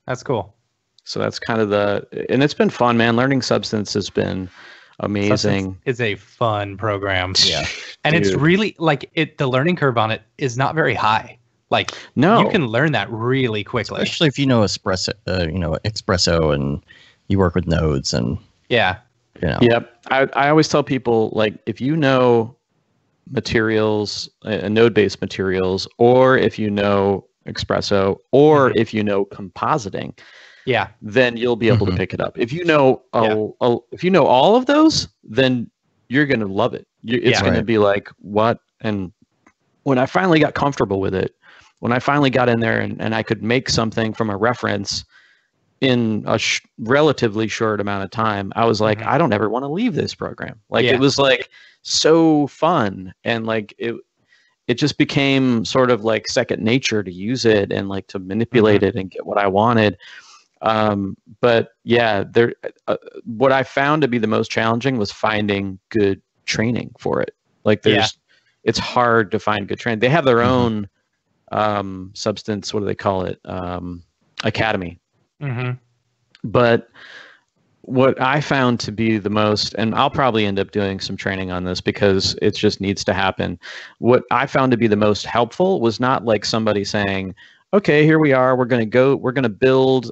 That's cool. So that's kind of and it's been fun, man. Learning Substance has been amazing. Substance is a fun program. Yeah. And it's really like the learning curve on it is not very high. Like No. you can learn that really quickly. Especially if you know Espresso and you work with nodes and Yeah. Yep. I always tell people, like, if you know materials, node-based materials, or if you know Espresso, or if you know compositing, then you'll be able to pick it up. If you know if you know all of those, then you're going to love it. It's going to be like, what? And when I finally got comfortable with it, when I finally got in there and I could make something from a reference in a relatively short amount of time, I was like, I don't ever want to leave this program. Like, it was like so fun. And like, it just became sort of like second nature to use it and like to manipulate it and get what I wanted. But yeah, what I found to be the most challenging was finding good training for it. Like it's hard to find good training. They have their own Substance, what do they call it? Academy. But what I found to be the most, and I'll probably end up doing some training on this because it just needs to happen. What I found to be the most helpful was not like somebody saying, okay, here we are, we're going to build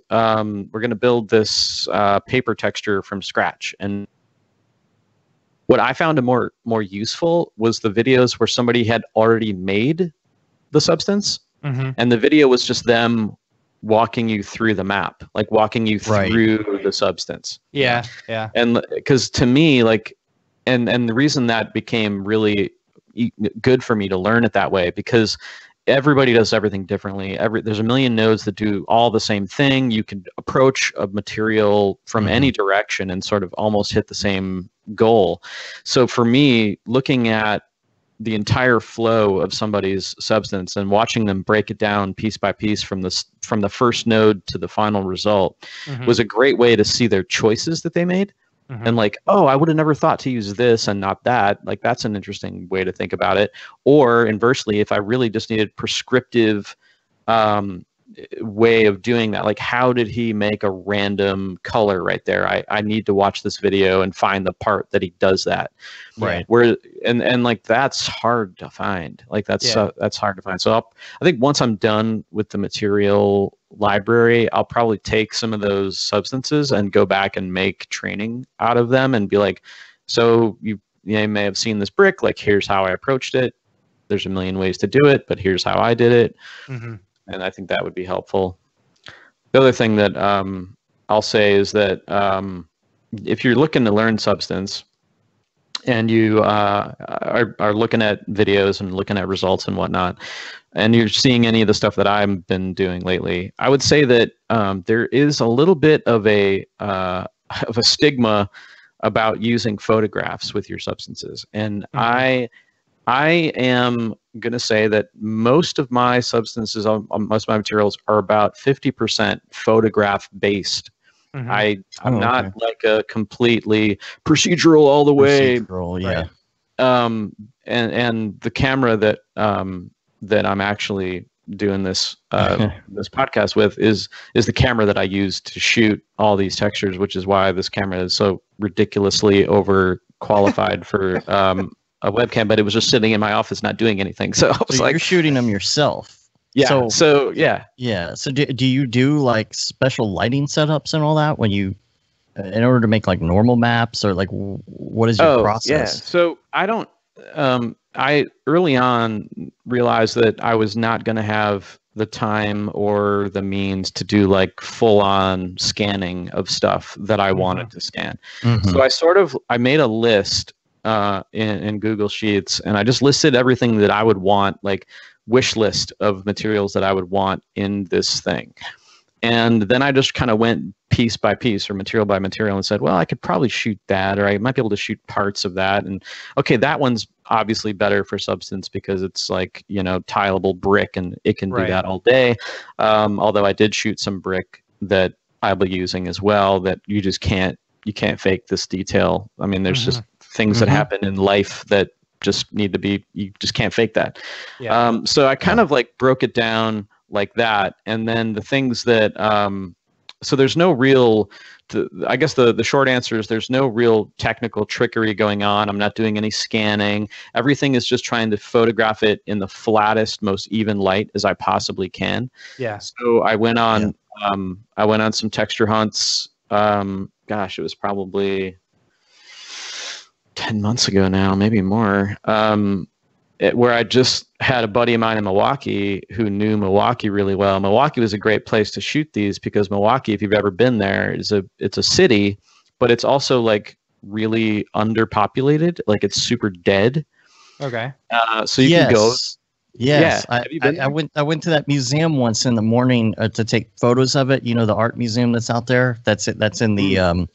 this paper texture from scratch. And what I found more useful was the videos where somebody had already made the substance, and the video was just them walking you through the map, like walking you through the substance. Yeah. And because to me, like, and the reason that became really good for me to learn it that way, because everybody does everything differently. There's a million nodes that do all the same thing. You can approach a material from any direction and sort of almost hit the same goal. So for me, looking at the entire flow of somebody's substance and watching them break it down piece by piece from the first node to the final result was a great way to see their choices that they made. And like, oh, I would have never thought to use this and not that. Like, that's an interesting way to think about it. Or inversely, if I really just needed prescriptive way of doing that, like, how did he make a random color right there? I need to watch this video and find the part that he does that. Right. Where and like, that's hard to find. Like, that's hard to find. So I think once I'm done with the material library, I'll probably take some of those substances and go back and make training out of them and be like, so you may have seen this brick, like, here's how I approached it. There's a million ways to do it, but here's how I did it. And I think that would be helpful. The other thing that I'll say is that if you're looking to learn Substance and you are looking at videos and looking at results and whatnot, and you're seeing any of the stuff that I've been doing lately, I would say that there is a little bit of a stigma about using photographs with your substances. And I am going to say that most of my substances, most of my materials are about 50% photograph based. I'm not like a completely procedural all the way. Yeah. And the camera that I'm actually doing this this podcast with is the camera that I use to shoot all these textures, which is why this camera is so ridiculously overqualified for a webcam, but it was just sitting in my office not doing anything. So I was like, you're shooting them yourself. Yeah. So yeah. So do you do like special lighting setups and all that when you, in order to make like normal maps, or like what is your process? Yeah. So I don't, I early on realized that I was not going to have the time or the means to do like full on scanning of stuff that I wanted to scan. So I made a list in Google Sheets, and I just listed everything that I would want, like wish list of materials that I would want in this thing. And then I just kind of went piece by piece or material by material and said, well, I could probably shoot that, or I might be able to shoot parts of that. And okay, that one's obviously better for Substance because it's like, tileable brick and it can do that all day. Although I did shoot some brick that I'll be using as well that you can't fake this detail. I mean, there's just things that happen in life that just need to be, you just can't fake that. So I kind of like broke it down like that. And then the things that so there's no real, I guess the short answer is there's no real technical trickery going on. I'm not doing any scanning. Everything is just trying to photograph it in the flattest, most even light as I possibly can. Yeah. So I went on some texture hunts. Gosh, it was probably 10 months ago now, maybe more. Where I just had a buddy of mine in Milwaukee who knew Milwaukee really well. Milwaukee was a great place to shoot these because Milwaukee, if you've ever been there, it's a city, but it's also like really underpopulated. Like it's super dead. Okay. So you can go. Yes, Yeah. I went to that museum once in the morning to take photos of it. You know, the art museum that's out there. That's it. That's in the 3rd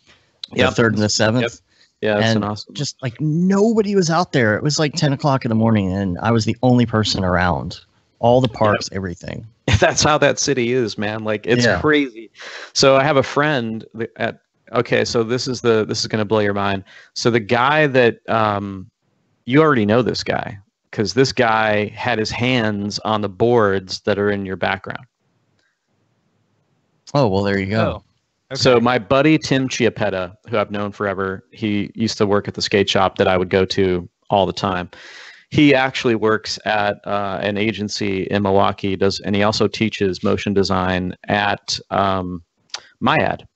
and the 7th. Yep. Yeah, that's and awesome. Just like nobody was out there. It was like 10 o'clock in the morning, and I was the only person around. All the parks, everything. That's how that city is, man. Like it's crazy. So I have a friend at. Okay, so this is going to blow your mind. So the guy that you already know this guy because this guy had his hands on the boards that are in your background. Oh well, there you go. Oh. Okay. So my buddy Tim Chiappetta, who I've known forever, he used to work at the skate shop that I would go to all the time. He actually works at an agency in Milwaukee, and he also teaches motion design at MyAd.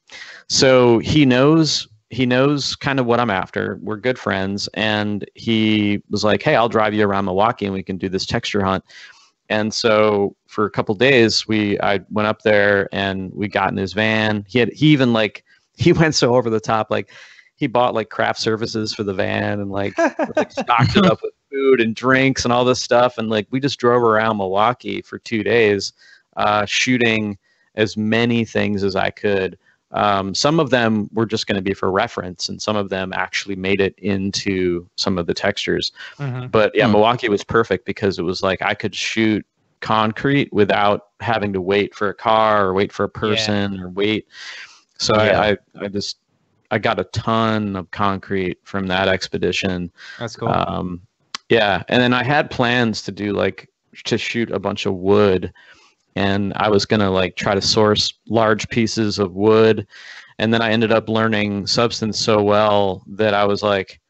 So he knows kind of what I'm after. We're good friends, and he was like, "Hey, I'll drive you around Milwaukee, and we can do this texture hunt." And so for a couple of days, I went up there and we got in his van. He went so over the top, like he bought like craft services for the van and like stocked it up with food and drinks and all this stuff. And like we just drove around Milwaukee for 2 days, shooting as many things as I could. Some of them were just going to be for reference, and some of them actually made it into some of the textures. Mm-hmm. But yeah, Milwaukee was perfect because it was like I could shoot concrete without having to wait for a car or wait for a person or wait. So I got a ton of concrete from that expedition. That's cool. Yeah, and then I had plans to shoot a bunch of wood. And I was going to like try to source large pieces of wood. And then I ended up learning Substance so well that I was like,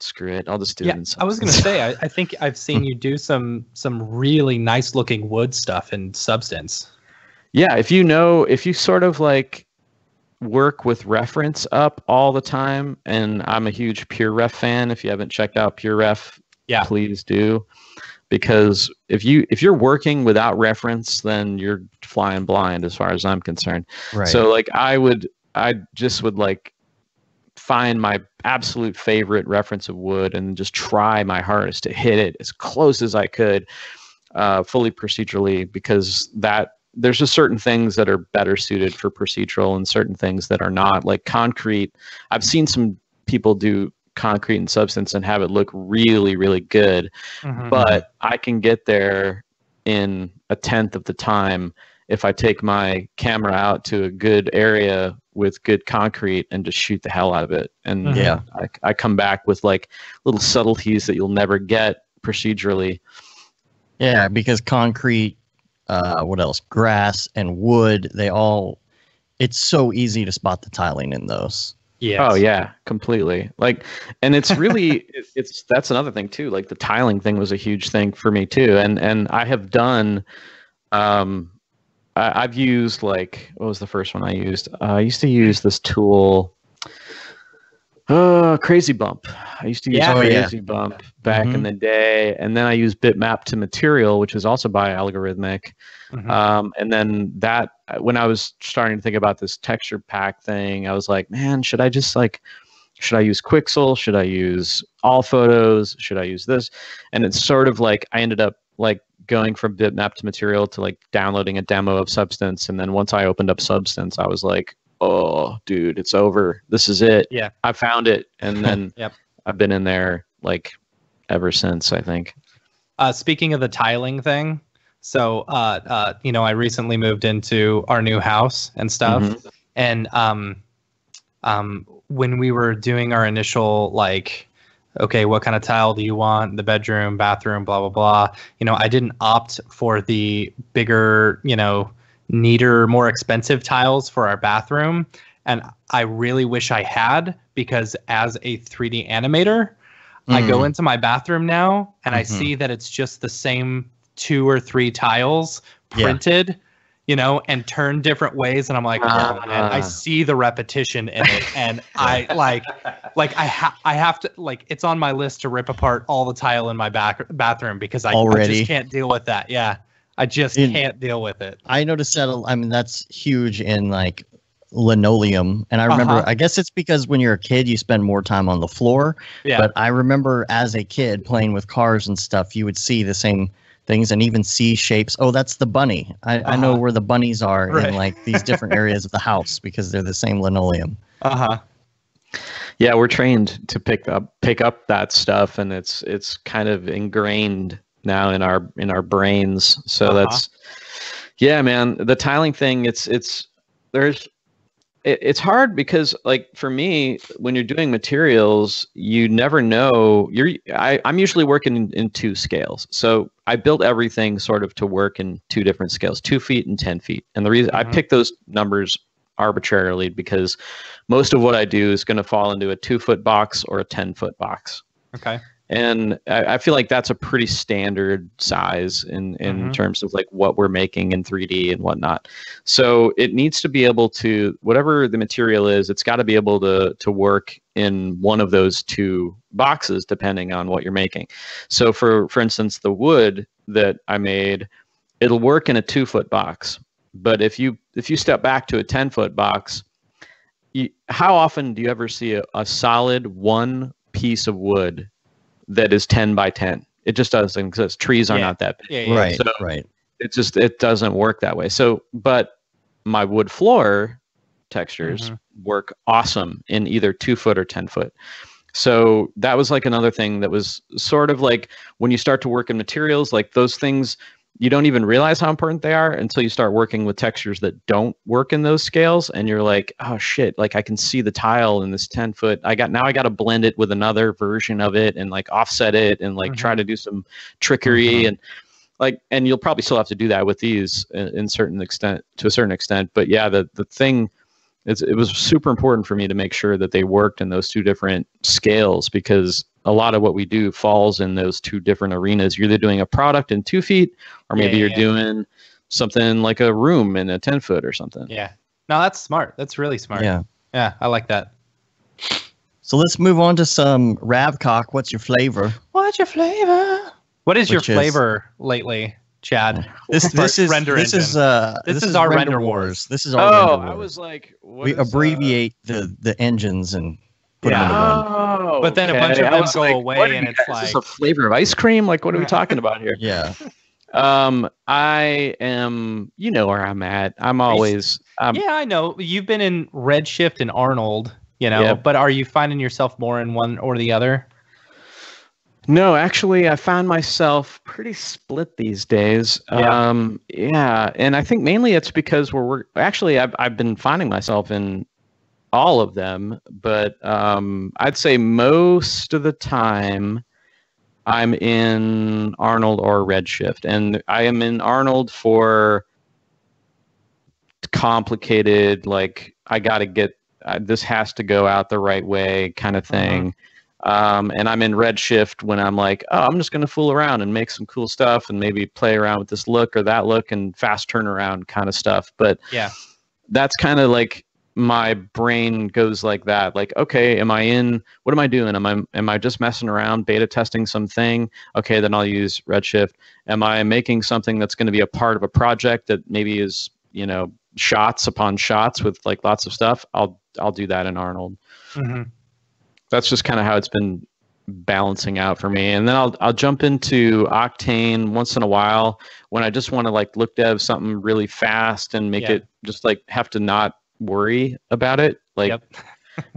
screw it. I'll just do it in Substance. I was going to say, I think I've seen you do some really nice looking wood stuff in Substance. Yeah. If you sort of like work with reference up all the time, and I'm a huge PureRef fan. If you haven't checked out PureRef, please do. Because if you're working without reference, then you're flying blind as far as I'm concerned. Right. So like I just would like find my absolute favorite reference of wood and just try my hardest to hit it as close as I could, fully procedurally, because there's just certain things that are better suited for procedural and certain things that are not. Like concrete, I've seen some people do concrete and Substance and have it look really, really good. Mm-hmm. But I can get there in a 1/10 of the time if I take my camera out to a good area with good concrete and just shoot the hell out of it. And I come back with like little subtleties that you'll never get procedurally. Yeah, because concrete, what else? Grass and wood, it's so easy to spot the tiling in those. Yes. Oh yeah, completely. Like, and it's really, that's another thing too. Like the tiling thing was a huge thing for me too. And I have done, I've used like, what was the first one I used? I used to use this tool, Crazy Bump. I used to use Crazy Bump back in the day. And then I used Bitmap to Material, which is also by Algorithmic. Mm-hmm. And then when I was starting to think about this texture pack thing, I was like, man, should I use Quixel? Should I use All Photos? Should I use this? And it's sort of like, I ended up like going from Bitmap to Material to like downloading a demo of Substance. And then once I opened up Substance, I was like, oh, dude, it's over. This is it. Yeah. I found it. And then Yep. I've been in there like ever since, I think. Speaking of the tiling thing, so, I recently moved into our new house and stuff. Mm-hmm. And when we were doing our initial, like, okay, what kind of tile do you want? The bedroom, bathroom, blah, blah, blah. I didn't opt for the bigger, neater, more expensive tiles for our bathroom. And I really wish I had, because as a 3D animator, I go into my bathroom now and I see that it's just the same 2 or 3 tiles printed, you know, and turned different ways. And I'm like, oh man, I see the repetition in it. And I I have to, like, it's on my list to rip apart all the tile in my bathroom, because I just can't deal with that. Yeah. I just can't deal with it. I noticed that. I mean, that's huge in like linoleum. And I remember, I guess it's because when you're a kid, you spend more time on the floor. Yeah. But I remember as a kid playing with cars and stuff, you would see the same things and even see shapes. Oh, that's the bunny. I know where the bunnies are in like these different areas of the house because they're the same linoleum. Yeah, we're trained to pick up that stuff, and it's kind of ingrained now in our brains. So that's, yeah, man, the tiling thing, it's hard because, like, for me, when you're doing materials, you never know. I'm usually working in 2 scales. So I built everything sort of to work in 2 different scales, 2 feet and 10 feet. And the reason I picked those numbers arbitrarily, because most of what I do is going to fall into a 2-foot box or a 10-foot box. Okay. And I feel like that's a pretty standard size in terms of like what we're making in 3D and whatnot. So it needs to be able to, whatever the material is, it's got to be able to work in one of those 2 boxes, depending on what you're making. So for instance, the wood that I made, it'll work in a 2-foot box. But if you step back to a 10-foot box, how often do you ever see a solid 1 piece of wood that is 10 by 10? It just doesn't exist. Trees are not that big. Right, so right. It doesn't work that way. So, but my wood floor textures work awesome in either 2-foot or 10-foot. So that was like another thing that was sort of like, when you start to work in materials, like those things, you don't even realize how important they are until you start working with textures that don't work in those scales. And you're like, oh shit, like I can see the tile in this 10-foot. I got to blend it with another version of it and like offset it and like try to do some trickery and like, and you'll probably still have to do that with these to a certain extent. But yeah, the thing is, it was super important for me to make sure that they worked in those 2 different scales, because a lot of what we do falls in those 2 different arenas. You're either doing a product in 2 feet, or maybe you're doing something like a room in a 10-foot or something. Yeah. No, that's smart. That's really smart. Yeah. Yeah, I like that. So let's move on to some Ravcock. What's your flavor? What's your flavor? What is your flavor lately, Chad? This is our Render Wars. This is our Render Wars. I was like, we abbreviate the engines and put them into one. But then a bunch of them go away, and it's like, is this a flavor of ice cream? Like, what are we talking about here? Yeah. I am, you know where I'm at. I'm always. Yeah, I know. You've been in Redshift and Arnold, you know, but are you finding yourself more in one or the other? No, actually, I found myself pretty split these days. Yeah, and I think mainly it's because I've been finding myself in all of them, but I'd say most of the time I'm in Arnold or Redshift, and I am in Arnold for complicated, like I got to get this has to go out the right way kind of thing. And I'm in Redshift when I'm like, oh, I'm just going to fool around and make some cool stuff and maybe play around with this look or that look and fast turnaround kind of stuff. But yeah, that's kind of like my brain goes like that. Like, okay, what am I doing? Am I just messing around, beta testing something? Okay, then I'll use Redshift. Am I making something that's going to be a part of a project that maybe is, you know, shots upon shots with like lots of stuff? I'll do that in Arnold. That's just kind of how it's been balancing out for me. And then I'll jump into Octane once in a while when I just want to like look dev something really fast and make it just like have to not worry about it. Like,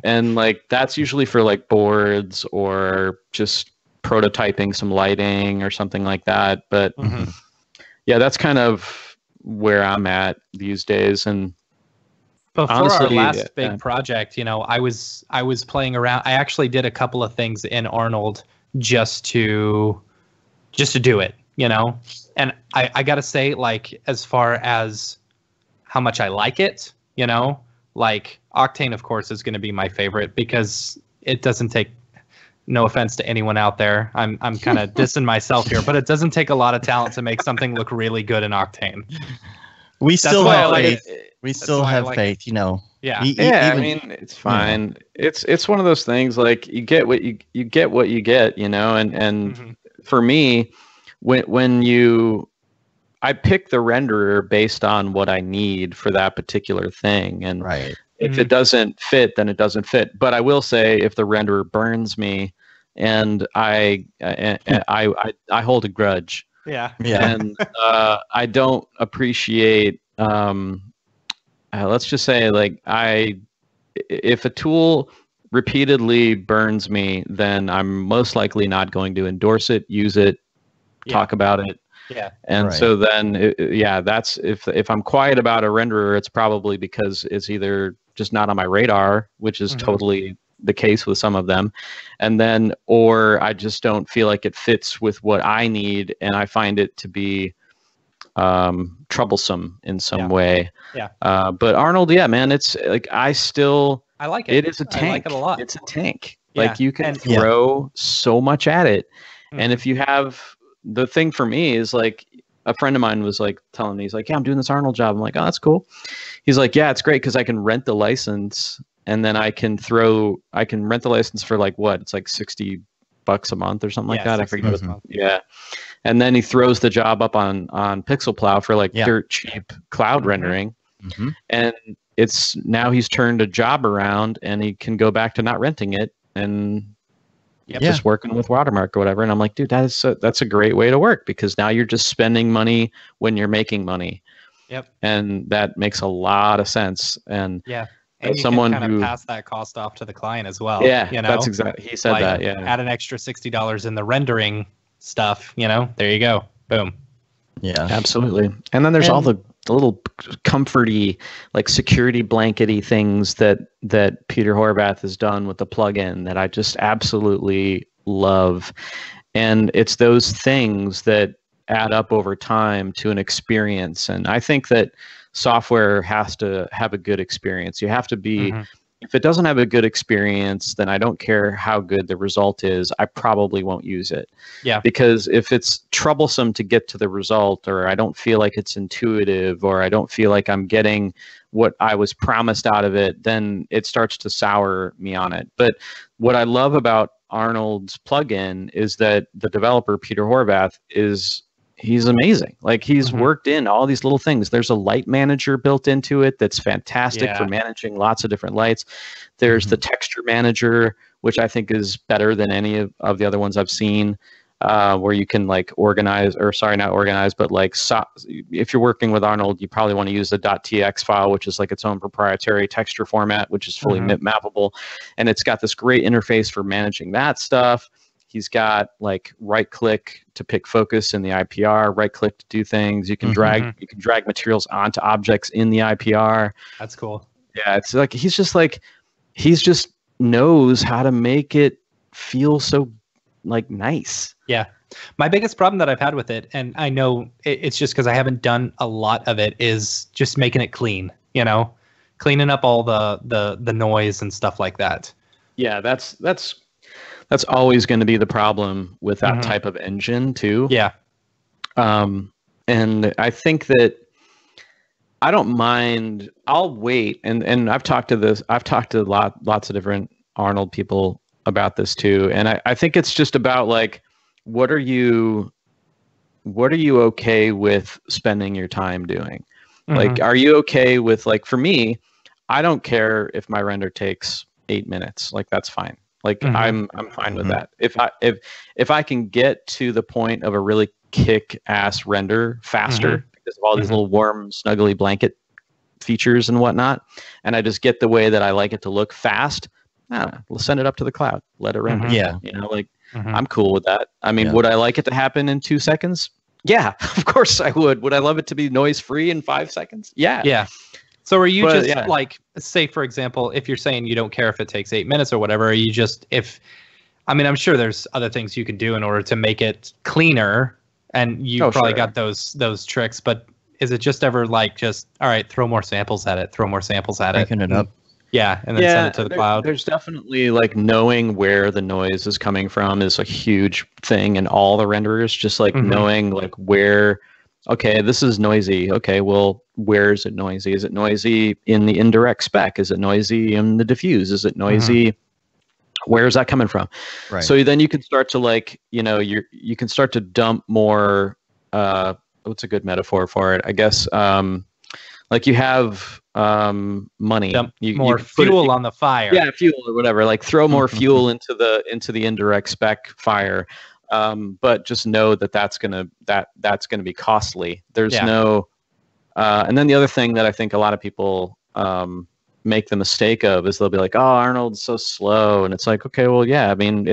and like that's usually for like boards or just prototyping some lighting or something like that. But yeah, that's kind of where I'm at these days. And before honestly, our last big project, you know, I was playing around. I actually did a couple of things in Arnold just to do it, you know. And I gotta say, like, as far as how much I like it. You know, like Octane, of course, is going to be my favorite because it doesn't take. No offense to anyone out there, I'm kind of dissing myself here, but it doesn't take a lot of talent to make something look really good in Octane. We still have like faith. We still have faith, you know. Yeah. Yeah, I mean, it's fine. It's one of those things, like you get what you get, you know, and for me, I pick the renderer based on what I need for that particular thing, and if it doesn't fit, then it doesn't fit. But I will say, if the renderer burns me, and I hold a grudge. Yeah. And I don't appreciate. Let's just say, like, if a tool repeatedly burns me, then I'm most likely not going to endorse it, use it, talk about it. Yeah. And so then, that's if I'm quiet about a renderer, it's probably because it's either just not on my radar, which is totally the case with some of them, and then, or I just don't feel like it fits with what I need, and I find it to be troublesome in some way. Yeah. But Arnold, man, it's like I like it. It is a tank. I like it a lot. It's a tank. Like you can throw so much at it, and if you have the thing for me is like a friend of mine was like telling me, he's like, yeah, I'm doing this Arnold job. I'm like, oh, that's cool. He's like, yeah, it's great because I can rent the license. And then I can rent the license for like what? It's like $60 a month or something like that. I forget what month. Yeah. And then he throws the job up on Pixelplow for like dirt cheap cloud rendering. And now he's turned a job around and he can go back to not renting it and just working with Watermark or whatever. And I'm like, dude, that's a great way to work, because now you're just spending money when you're making money. Yep. And that makes a lot of sense. And and you someone can kind of pass that cost off to the client as well. Yeah, you know? That's exactly. He said that. Yeah, add an extra $60 in the rendering stuff. You know, there you go. Boom. Yeah, absolutely. And then there's all the little comforty, like security blankety things that Peter Horvath has done with the plugin that I just absolutely love. And it's those things that add up over time to an experience. And I think that software has to have a good experience. You have to be, if it doesn't have a good experience, then I don't care how good the result is, I probably won't use it. Yeah. Because if it's troublesome to get to the result, or I don't feel like it's intuitive, or I don't feel like I'm getting what I was promised out of it, then it starts to sour me on it. But what I love about Arnold's plugin is that the developer, Peter Horvath, he's amazing. Like he's worked in all these little things. There's a light manager built into it that's fantastic for managing lots of different lights. There's the texture manager, which I think is better than any of the other ones I've seen, where you can like organize, or sorry, not organize, but like if you're working with Arnold, you probably want to use the .tx file, which is like its own proprietary texture format, which is fully mappable. And it's got this great interface for managing that stuff. He's got like right click to pick focus in the IPR, right click to do things. You can drag materials onto objects in the IPR. That's cool. Yeah, it's like he's just knows how to make it feel so like nice. Yeah. My biggest problem that I've had with it, and I know it's just because I haven't done a lot of it, is just making it clean, you know, cleaning up all the noise and stuff like that. Yeah, that's always going to be the problem with that type of engine too. Yeah. And I think that I don't mind. I'll wait. And I've talked to lots of different Arnold people about this too. And I think it's just about like, what are you okay with spending your time doing? Like, are you okay with, like, for me, I don't care if my render takes 8 minutes. Like, that's fine. Like I'm fine with that. If I can get to the point of a really kick-ass render faster because of all these little warm, snuggly blanket features and whatnot, and I just get the way that I like it to look fast, we'll send it up to the cloud, let it render. Yeah, you know, like I'm cool with that. I mean, would I like it to happen in 2 seconds? Yeah, of course I would. Would I love it to be noise-free in 5 seconds? Yeah. Yeah. So are you like, say, for example, if you're saying you don't care if it takes 8 minutes or whatever, are you just, I'm sure there's other things you can do in order to make it cleaner, and you probably got those tricks, but is it just ever like just all right, throw more samples at it, Cranking it up. Yeah, and then send it to the cloud. There's definitely like knowing where the noise is coming from is a huge thing in all the renderers. Just like knowing like where, okay, this is noisy. Okay, well, where is it noisy? Is it noisy in the indirect spec? Is it noisy in the diffuse? Is it noisy? Where is that coming from? Right. So then you can start to like, you can start to dump more. What's a good metaphor for it? I guess like you have money. Dump you more fuel on the fire. Yeah, fuel or whatever. Like throw more fuel into the indirect spec fire, but just know that that's gonna be costly. There's no, and then the other thing that I think a lot of people make the mistake of is they'll be like, "Oh, Arnold's so slow," and it's like, okay, well, yeah, I mean,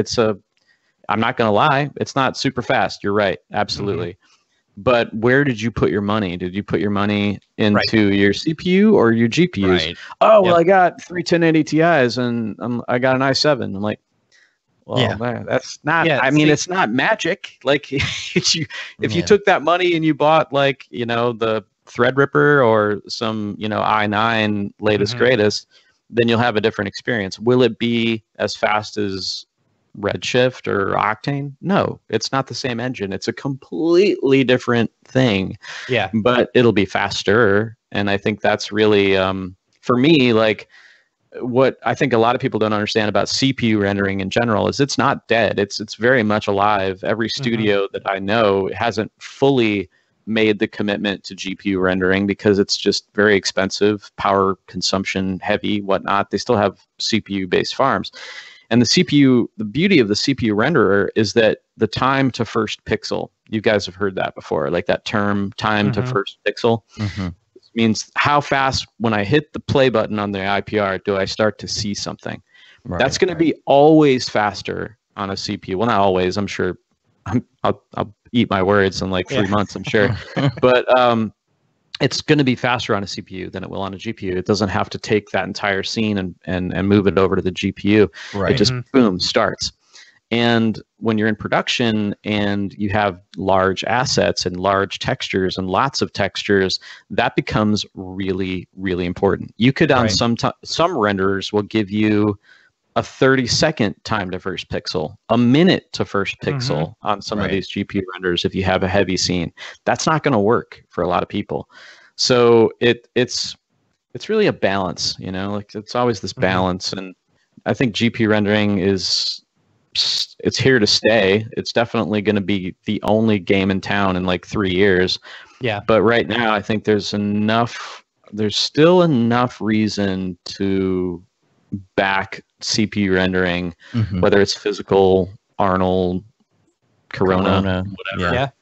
I'm not gonna lie, it's not super fast. You're right, absolutely. But where did you put your money? Did you put your money into your CPU or your GPUs? Right. Oh, well, I got 3 1080 Ti's and I got an i7. I'm like, well, man, that's not, I mean, it's not magic. Like if you took that money and you bought like, the Threadripper or some, i9 latest greatest, then you'll have a different experience. Will it be as fast as Redshift or Octane? No, it's not the same engine. It's a completely different thing. Yeah. But it'll be faster. And I think that's really, for me, like what I think a lot of people don't understand about CPU rendering in general is it's not dead. It's very much alive. Every studio that I know hasn't fully made the commitment to GPU rendering because it's just very expensive, power consumption heavy, whatnot. They still have CPU based farms. And the beauty of the CPU renderer is that the time to first pixel, you guys have heard that before, like that term, time to first pixel. This means how fast when I hit the play button on the IPR do I start to see something. Right, that's going to be always faster on a CPU. Well, not always, I'm sure. I'll eat my words in like 3 months, I'm sure. But it's going to be faster on a CPU than it will on a GPU. It doesn't have to take that entire scene and move it over to the GPU. Right. It just, boom, starts. And when you're in production and you have large assets and large textures and lots of textures, that becomes really, really important. You could, on some renderers will give you a 30-second time to first pixel, a minute to first pixel on some of these GPU renders if you have a heavy scene. That's not going to work for a lot of people. So it's really a balance, like it's always this balance. And I think GPU rendering it's here to stay. It's definitely going to be the only game in town in like 3 years. Yeah. But right now, I think there's still enough reason to back CPU rendering, whether it's physical, Arnold, Corona, whatever.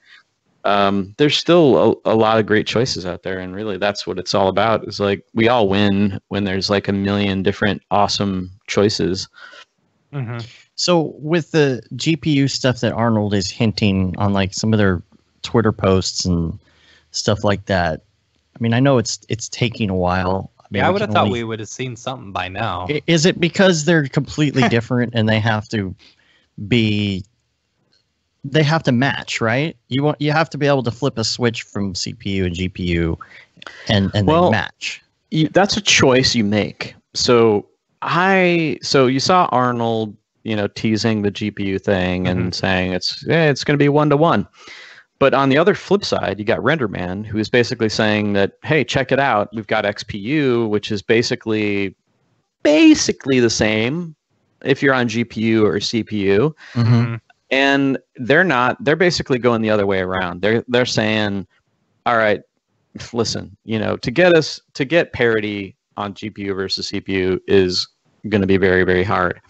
There's still a lot of great choices out there, and really that's what it's all about, is like we all win when there's like a million different awesome choices. So with the GPU stuff that Arnold is hinting on, like some of their Twitter posts and stuff like that, I mean, I know it's taking a while. I would have thought we would have seen something by now. Is it because they're completely different and they have to match, right? You have to be able to flip a switch from CPU and GPU and they match. That's a choice you make. So you saw Arnold, teasing the GPU thing and saying it's going to be 1-to-1. But on the other flip side, you got RenderMan, who is basically saying that, hey, check it out. We've got XPU, which is basically the same if you're on GPU or CPU. And they're basically going the other way around. They're saying, all right, listen, to get parity on GPU versus CPU is going to be very, very hard.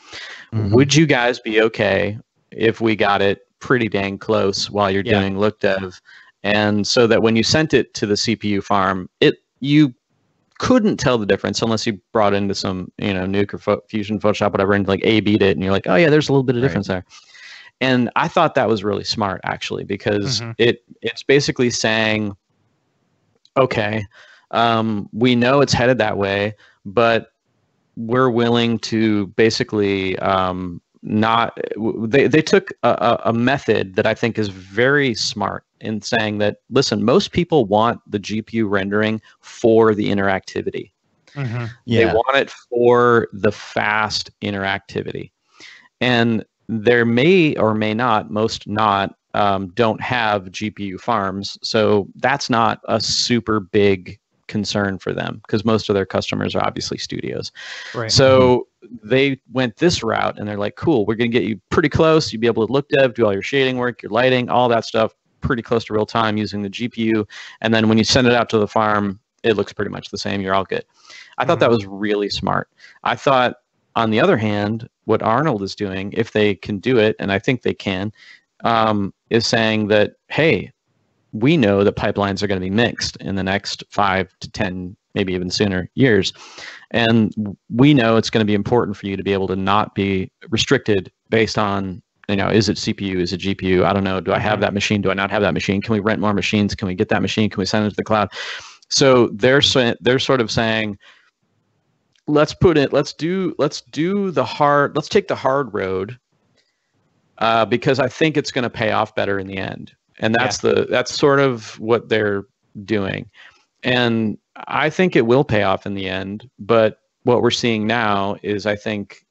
Would you guys be okay if we got it pretty dang close while you're doing look dev, and so that when you sent it to the CPU farm, you couldn't tell the difference unless you brought into some Nuke or Fusion, Photoshop, whatever, and like A/B'd it, and you're like, oh yeah, there's a little bit of difference there. And I thought that was really smart, actually, because it's basically saying, okay, we know it's headed that way, but we're willing to basically they took a method that I think is very smart in saying that, listen, most people want the GPU rendering for the interactivity. Mm-hmm. They want it for the fast interactivity. And there may or may not, most not, don't have GPU farms. So that's not a super big concern for them because most of their customers are obviously studios. Right. So they went this route and they're like, cool, we're going to get you pretty close. You'll be able to look dev, do all your shading work, your lighting, all that stuff pretty close to real time using the GPU. And then when you send it out to the farm, it looks pretty much the same. You're all good. I thought that was really smart. I thought, on the other hand, what Arnold is doing, if they can do it, and I think they can, is saying that, hey, we know that pipelines are going to be mixed in the next 5 to 10, maybe even sooner, years. And we know it's going to be important for you to be able to not be restricted based on, is it CPU, is it GPU? I don't know. Do I have that machine? Do I not have that machine? Can we rent more machines? Can we get that machine? Can we send it to the cloud? So they're sort of saying, let's take the hard road because I think it's going to pay off better in the end. And that's sort of what they're doing. And I think it will pay off in the end. But what we're seeing now is, I think,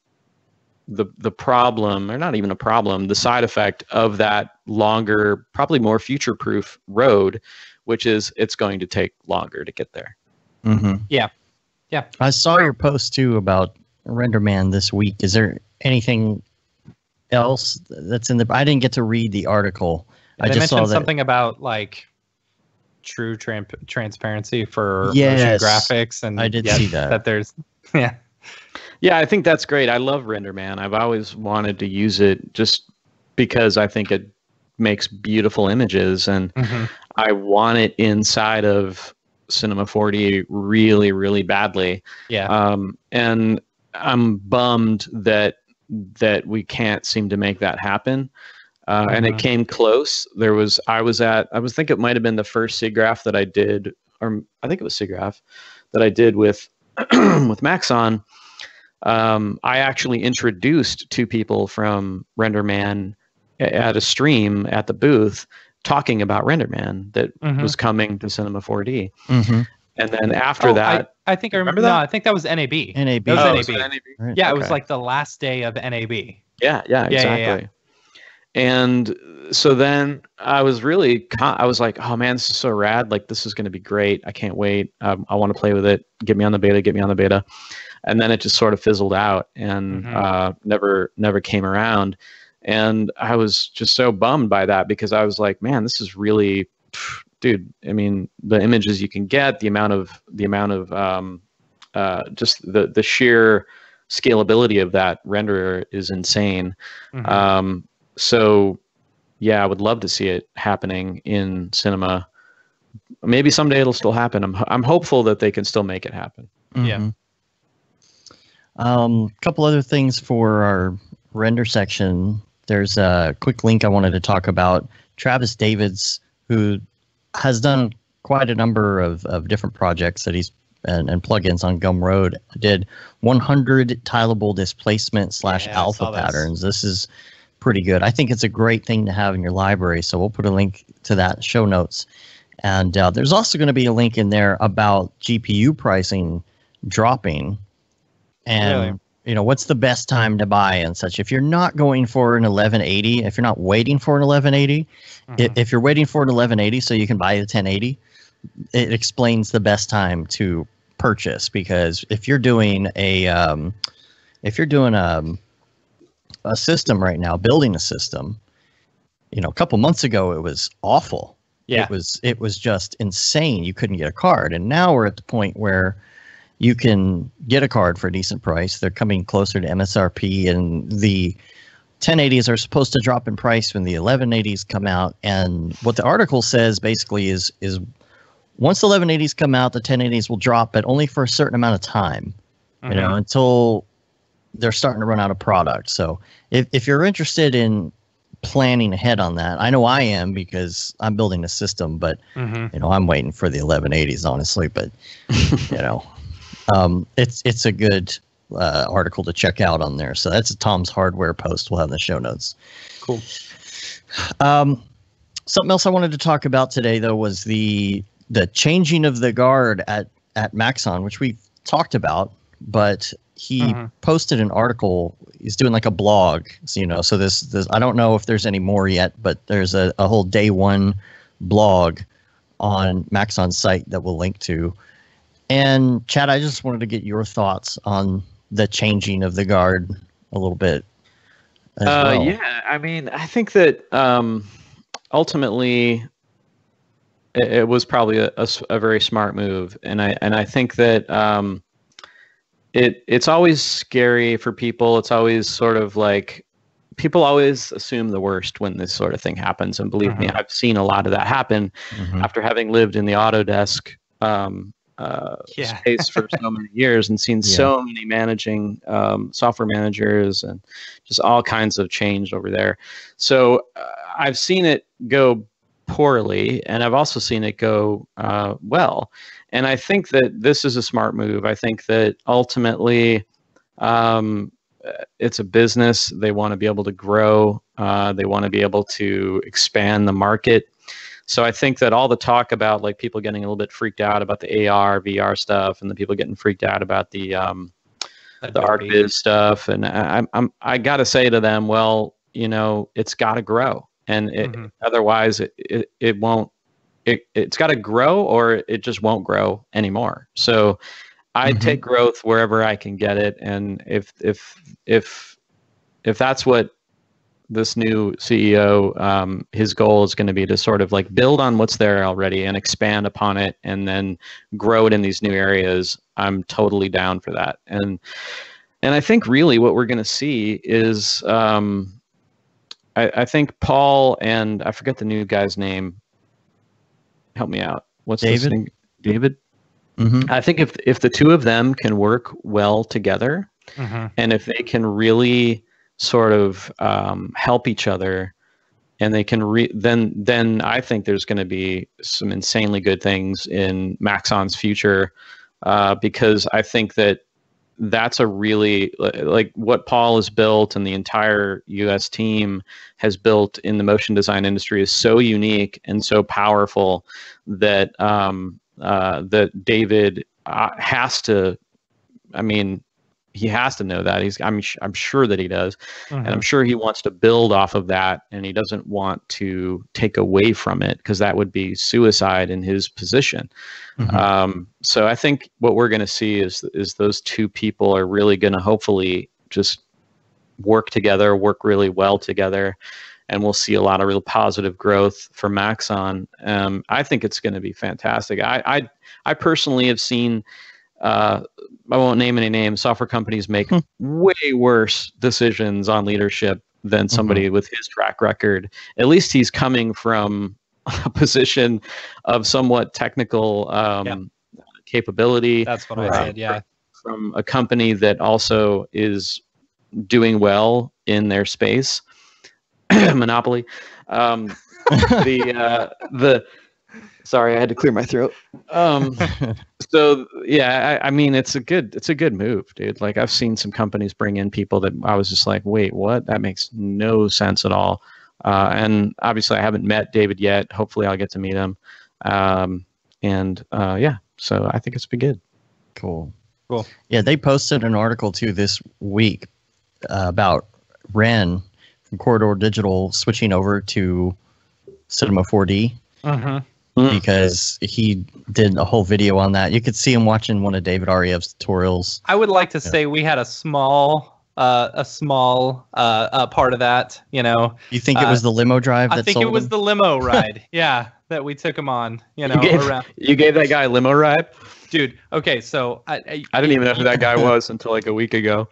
the problem, or not even a problem, the side effect of that longer, probably more future-proof road, which is it's going to take longer to get there. Mm-hmm. Yeah. I saw your post too about RenderMan this week. Is there anything else that's in the? I didn't get to read the article. I just mentioned something about like true transparency for motion graphics, and I did see that. That there's yeah, I think that's great. I love RenderMan. I've always wanted to use it just because I think it makes beautiful images, and I want it inside of Cinema 4D really, really badly. Yeah. And I'm bummed that we can't seem to make that happen. And it came close. I think it might have been the first SIGGRAPH that I did, or I think it was SIGGRAPH that I did with with Maxon. I actually introduced 2 people from RenderMan at a stream at the booth, talking about RenderMan that was coming to Cinema 4D. And then after that, I think I remember that. No, I think that was NAB. NAB. That was NAB. NAB. Right. Yeah, it was like the last day of NAB. Yeah, exactly. Yeah. And so then I was like, oh man, this is so rad. Like, this is going to be great. I can't wait. I want to play with it. Get me on the beta. And then it just sort of fizzled out and never came around. And I was just so bummed by that because I was like, man, this is really, dude. I mean, the images you can get, the amount of just the sheer scalability of that renderer is insane. So yeah, I would love to see it happening in cinema. Maybe someday it'll still happen. I'm hopeful that they can still make it happen. Yeah. Couple other things for our render section. There's a quick link I wanted to talk about. Travis Davids, who has done quite a number of different projects that and plugins on Gumroad, did 100 tileable displacement / alpha patterns. This is pretty good. I think it's a great thing to have in your library, so we'll put a link to that in show notes. And there's also going to be a link in there about GPU pricing dropping, and what's the best time to buy and such. If you're not going for an 1180, if you're not waiting for an 1180, if you're waiting for an 1180 so you can buy a 1080, it explains the best time to purchase. Because if you're doing a system right now, building a system, a couple months ago it was awful. Yeah. It was just insane. You couldn't get a card, and now we're at the point where you can get a card for a decent price. They're coming closer to MSRP, and the 1080s are supposed to drop in price when the 1180s come out. And what the article says basically is once the 1180s come out, the 1080s will drop, but only for a certain amount of time, until they're starting to run out of product. So if you're interested in planning ahead on that, I know I am because I'm building a system, but I'm waiting for the 1180s, honestly. But it's a good article to check out on there. So that's a Tom's Hardware post. We'll have in the show notes. Cool. Something else I wanted to talk about today, though, was the changing of the guard at Maxon, which we talked about, but he posted an article. He's doing like a blog, so this I don't know if there's any more yet, but there's a whole day one blog on Maxon's site that we'll link to. And Chad, I just wanted to get your thoughts on the changing of the guard a little bit as well. Yeah, I mean, I think that ultimately it was probably a very smart move, and I think that it's always scary for people. It's always sort of like people always assume the worst when this sort of thing happens, and believe me, I've seen a lot of that happen after having lived in the Autodesk space for so many years and seen so many managing software managers and just all kinds of change over there. So I've seen it go poorly, and I've also seen it go well. And I think that this is a smart move. I think that ultimately it's a business. They want to be able to grow. They want to be able to expand the market. So I think that all the talk about like people getting a little bit freaked out about the AR, VR stuff, and the people getting freaked out about the ArcViz stuff, and I got to say to them, well, it's got to grow, and otherwise it won't. It's got to grow, or it just won't grow anymore. So I take growth wherever I can get it, and if that's what this new CEO, his goal is going to be to sort of like build on what's there already and expand upon it, and then grow it in these new areas, I'm totally down for that. And I think really what we're going to see is, I think Paul and I forget the new guy's name. Help me out. What's David? This name? David. I think if the two of them can work well together, and if they can really sort of help each other, and they can then I think there's going to be some insanely good things in Maxon's future, because I think that's a really, like what Paul has built and the entire US team has built in the motion design industry is so unique and so powerful that that David has to, he has to know that. I'm sure that he does, and I'm sure he wants to build off of that, and he doesn't want to take away from it, because that would be suicide in his position. So I think what we're going to see is those two people are really going to hopefully just work together, work really well together, and we'll see a lot of real positive growth for Maxon. I think it's going to be fantastic. I personally have seen. I won't name any names. Software companies make way worse decisions on leadership than somebody with his track record. At least he's coming from a position of somewhat technical capability. That's what I said. Yeah, from a company that also is doing well in their space, Monopoly. Sorry, I had to clear my throat. So yeah, I mean, it's a good move, dude. Like I've seen some companies bring in people that I was just like, wait, what? That makes no sense at all. And obviously I haven't met David yet. Hopefully I'll get to meet him. Yeah, so I think it's been good. Cool. Yeah, they posted an article too this week about Ren from Corridor Digital switching over to Cinema 4D. Because he did a whole video on that. You could see him watching one of David Ariev's tutorials. I would like to say we had a small part of that. You think it was the limo drive? I think it was the limo ride. Yeah, that we took him on. You gave that guy a limo ride, dude. Okay, so I didn't even know who that guy was until like a week ago.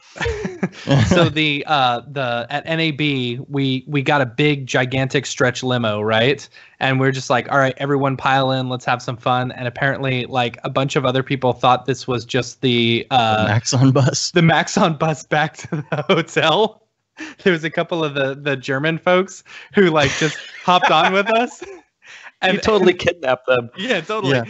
So the at NAB we got a big gigantic stretch limo, right? And we're just like, all right, everyone pile in, let's have some fun. And apparently, like a bunch of other people thought this was just the Maxon bus. The Maxon bus back to the hotel. There was a couple of the German folks who like just hopped on with us. And you totally kidnapped them. Yeah, totally. Yeah.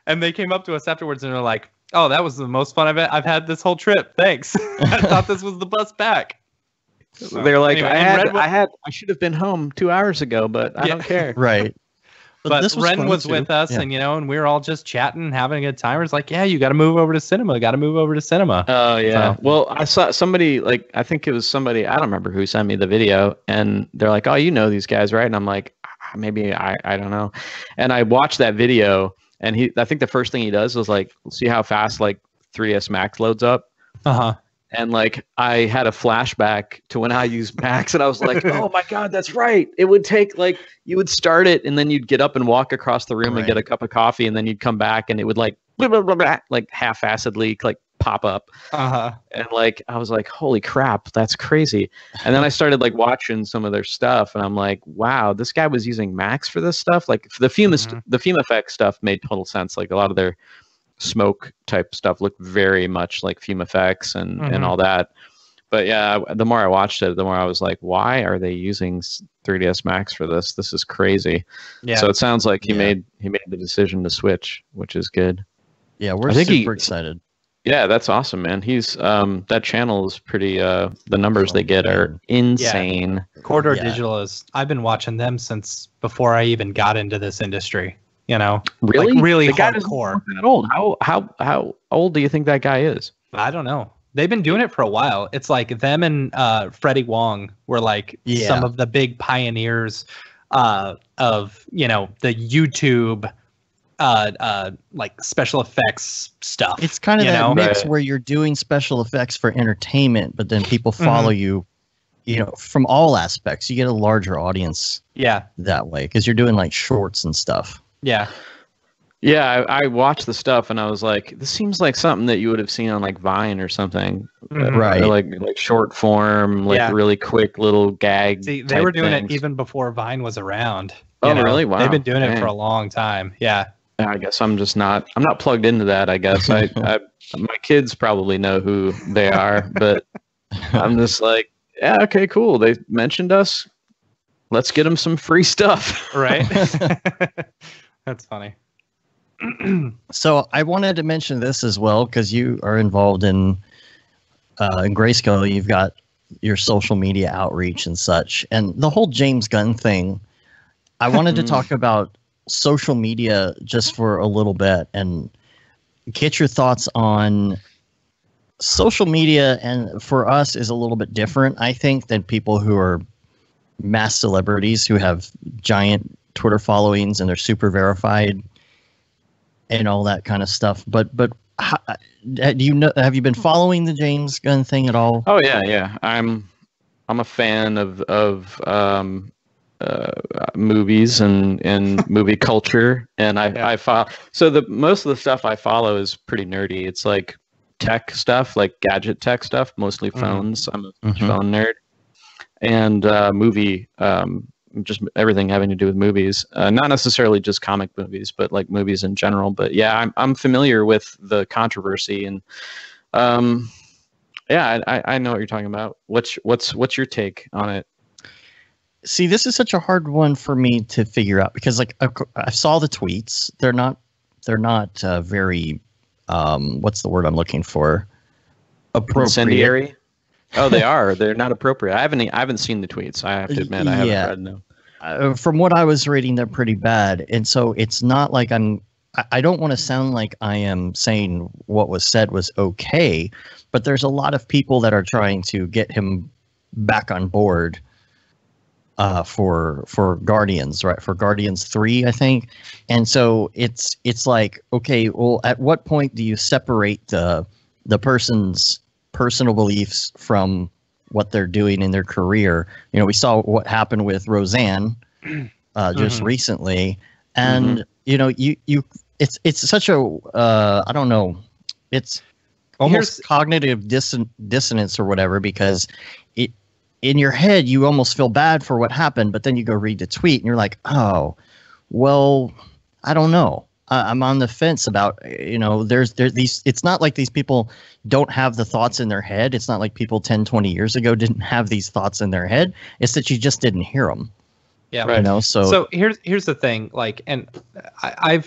And they came up to us afterwards and they're like, Oh, that was the most fun I've had this whole trip. Thanks. I thought this was the bus back. They're like, Anyway, I should have been home 2 hours ago, but I don't care. Right. But this was Ren fun, was too. with us, Yeah. and we were all just chatting, having a good time. It's like, yeah, you got to move over to cinema. Got to move over to cinema. Oh yeah. So- Well, I saw somebody, like, I think it was somebody, I don't remember who sent me the video, and they're like, "Oh, you know these guys, right?" And I'm like, maybe I don't know. And I watched that video, and I think the first thing he does was like, see how fast like 3ds Max loads up. Uh-huh. And like I had a flashback to when I used Max, and I was like, "Oh my god, that's right! It would take like you would start it, and then you'd get up and walk across the room and get a cup of coffee, and then you'd come back, and it would like blah, blah, blah, blah, like half-assedly like pop up." Uh-huh. And like I was like, "Holy crap, that's crazy!" And then I started like watching some of their stuff, and I'm like, "Wow, this guy was using Max for this stuff." Like the Fume effect stuff made total sense. Like a lot of their smoke type stuff looked very much like Fume effects and all that. But yeah, the more I watched it, the more I was like, why are they using 3ds Max for this? This is crazy. Yeah. So it sounds like he made the decision to switch, which is good. Yeah, we're super excited. Yeah, that's awesome, man. He's that channel is pretty the numbers they get are insane. Yeah. Corridor Digital I've been watching them since before I even got into this industry. You know, really, like really the guy hardcore. That old? How old do you think that guy is? I don't know. They've been doing it for a while. It's like them and Freddie Wong were like some of the big pioneers of the YouTube like special effects stuff. It's kind of that mix where you're doing special effects for entertainment, but then people follow you. From all aspects, you get a larger audience. Yeah, that way because you're doing like shorts and stuff. Yeah. Yeah, I watched the stuff and I was like, this seems like something that you would have seen on like Vine or something. Right. Like short form, like really quick little gag. See, they were doing it even before Vine was around. Really? Wow. They've been doing it for a long time. Yeah. I guess I'm not plugged into that, I guess. I my kids probably know who they are, but I'm just like, yeah, okay, cool. They mentioned us. Let's get them some free stuff. Right. That's funny. So I wanted to mention this as well because you are involved in Grayscale. You've got your social media outreach and such, and the whole James Gunn thing. I wanted to talk about social media just for a little bit and get your thoughts on social media. And for us, is a little bit different, I think, than people who are mass celebrities who have giant Twitter followings and they're super verified and all that kind of stuff. But how, do you know? Have you been following the James Gunn thing at all? Oh yeah. I'm a fan of movies and movie culture, and I follow. So most of the stuff I follow is pretty nerdy. It's like tech stuff, like gadget tech stuff, mostly phones. I'm a phone nerd, and movie. Just everything having to do with movies, not necessarily just comic movies, but like movies in general. But yeah, I'm familiar with the controversy, and yeah, I know what you're talking about. What's your take on it? See, this is such a hard one for me to figure out because, like, I saw the tweets. They're not very what's the word I'm looking for? Appropriate. Incendiary. Oh, they are. They're not appropriate. I haven't seen the tweets. I have to admit, I haven't read them. From what I was reading, they're pretty bad, and so it's not like I don't want to sound like I am saying what was said was okay, but there's a lot of people that are trying to get him back on board for Guardians, right? For Guardians 3, I think. And so it's like, okay, well, at what point do you separate the person's personal beliefs from what they're doing in their career? We saw what happened with Roseanne just recently, and it's such a I don't know, it's almost cognitive dissonance or whatever, because in your head you almost feel bad for what happened, but then you go read the tweet and you're like, oh, well, I don't know. I'm on the fence about, there's these, it's not like these people don't have the thoughts in their head. It's not like people 10, 20 years ago didn't have these thoughts in their head. It's that you just didn't hear them. Yeah. Right. So here's the thing, like, and I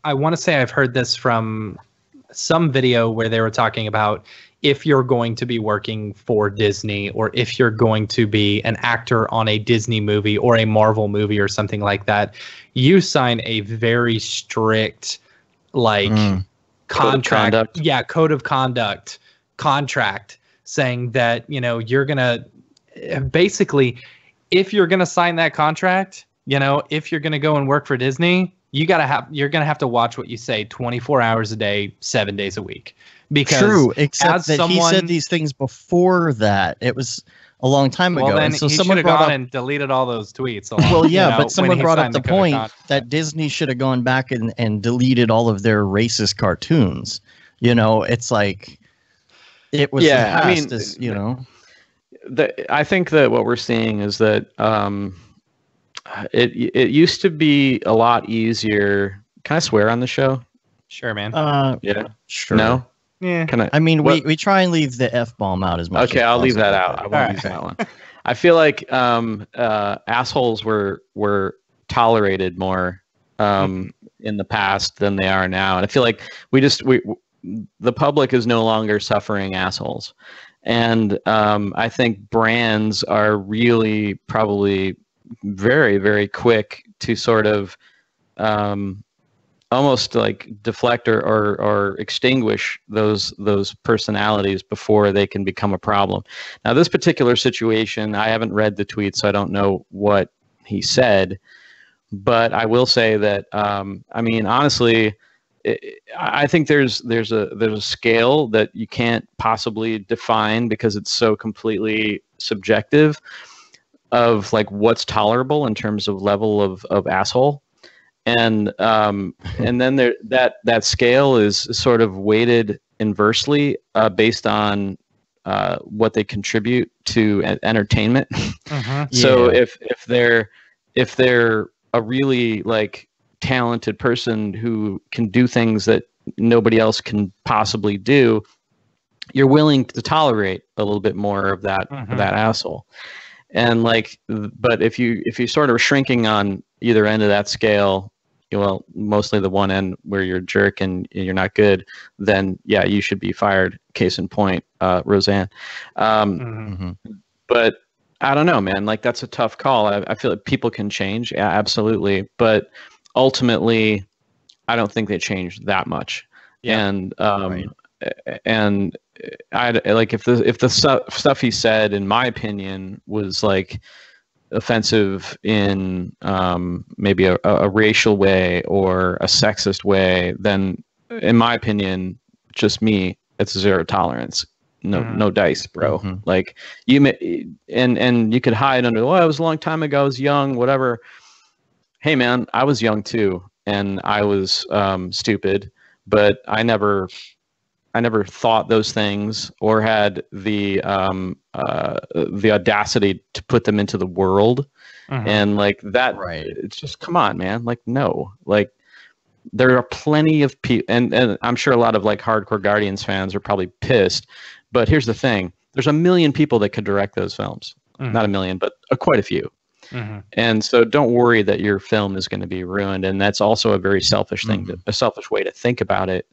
want to say I've heard this from some video where they were talking about if you're going to be working for Disney or if you're going to be an actor on a Disney movie or a Marvel movie or something like that, you sign a very strict contract. Code of conduct contract saying that, you're going to basically, if you're going to sign that contract, if you're going to go and work for Disney, you're going to have to watch what you say 24 hours a day, 7 days a week. Because true, except that he said these things before that. It was a long time ago. Then and so he someone should have gone and deleted all those tweets. Well, yeah, but someone brought up the point that Disney should have gone back and deleted all of their racist cartoons. It's like it was. Yeah, I mean, I think that what we're seeing is that it used to be a lot easier. Can I swear on the show? Sure, man. Yeah, sure. No. Yeah. Can I? I mean, we try and leave the F-bomb out as much. Okay, I'll leave that out. I won't use that one. I feel like assholes were tolerated more in the past than they are now, and I feel like the public is no longer suffering assholes, and I think brands are really probably very, very quick to sort of almost like deflect or extinguish those personalities before they can become a problem. Now, this particular situation, I haven't read the tweet, so I don't know what he said, but I will say that I mean, honestly, I think there's a scale that you can't possibly define because it's so completely subjective of like what's tolerable in terms of level of asshole. And then that scale is sort of weighted inversely based on what they contribute to entertainment. So if they're a really like talented person who can do things that nobody else can possibly do, you're willing to tolerate a little bit more of that asshole. And like, but if you sort of shrinking on either end of that scale, well, mostly the one end where you're a jerk and you're not good, then yeah, you should be fired. Case in point, Roseanne. But I don't know, man. Like that's a tough call. I feel like people can change, yeah, absolutely, but ultimately, I don't think they changed that much. Yeah. And and I like if the stuff he said, in my opinion, was like offensive in maybe a racial way or a sexist way, then in my opinion, just me, it's zero tolerance. No dice, bro. Like you may, and you could hide under, it was a long time ago, I was young, whatever. Hey man, I was young too, and I was stupid, but I never thought those things or had the audacity to put them into the world. And like that, it's just, come on, man. Like, no, like there are plenty of people, and I'm sure a lot of like hardcore Guardians fans are probably pissed, but here's the thing. There's a million people that could direct those films. Not a million, but quite a few. And so don't worry that your film is going to be ruined. And that's also a very selfish thing, a selfish way to think about it.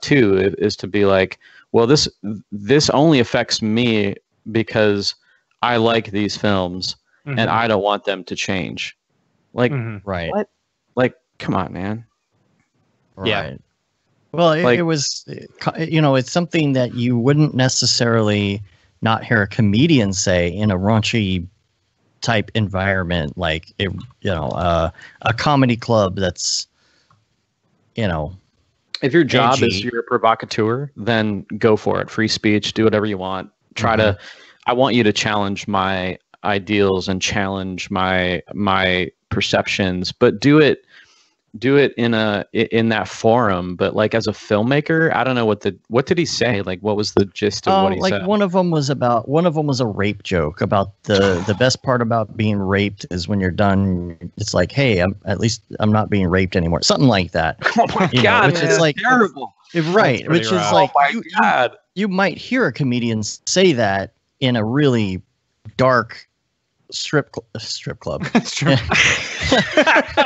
Too, is to be like, well, this only affects me because I like these films and I don't want them to change. Like, what? Like, come on, man. Yeah. Well, it was, it's something that you wouldn't necessarily not hear a comedian say in a raunchy type environment, like a comedy club that's, if your job is you're a provocateur, then go for it. Free speech, do whatever you want. I want you to challenge my ideals and challenge my perceptions, but do it in that forum. But like as a filmmaker, I don't know what did he say? Like what was the gist of what he said? One of them was a rape joke about the best part about being raped is when you're done, it's like, hey, at least I'm not being raped anymore. Something like that. Oh my God, which is like terrible. Right. Which is like, oh my God. You might hear a comedian say that in a really dark strip club. Strip-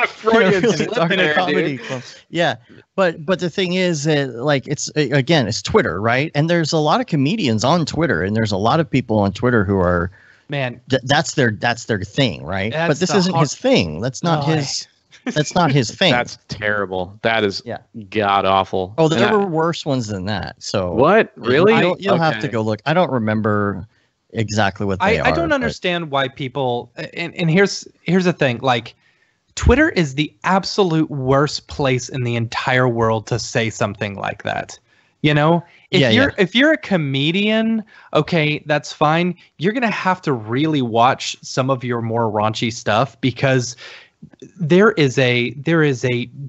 Freudian Really slip dark there, comedy dude. club. Yeah, but the thing is that like it's Twitter, right? And there's a lot of comedians on Twitter, and there's a lot of people on Twitter who are Man, that's their thing, right? That's But this the isn't his thing. That's not Oh, his. That's not his thing. That's terrible. That is Yeah. god awful. Oh, there And were worse ones than that. So what? Really? You'll have to Okay. go look. I don't remember exactly what they are. I don't but- understand why people and here's the thing, like Twitter is the absolute worst place in the entire world to say something like that. You know, if you're a comedian, okay, that's fine. You're gonna have to really watch some of your more raunchy stuff because there is a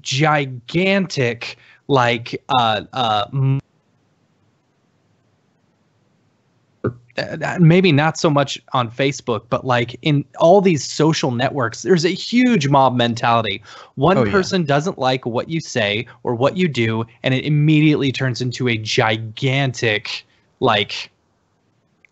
gigantic like maybe not so much on Facebook, but like in all these social networks, there's a huge mob mentality. One person doesn't like what you say or what you do, and it immediately turns into a gigantic, like,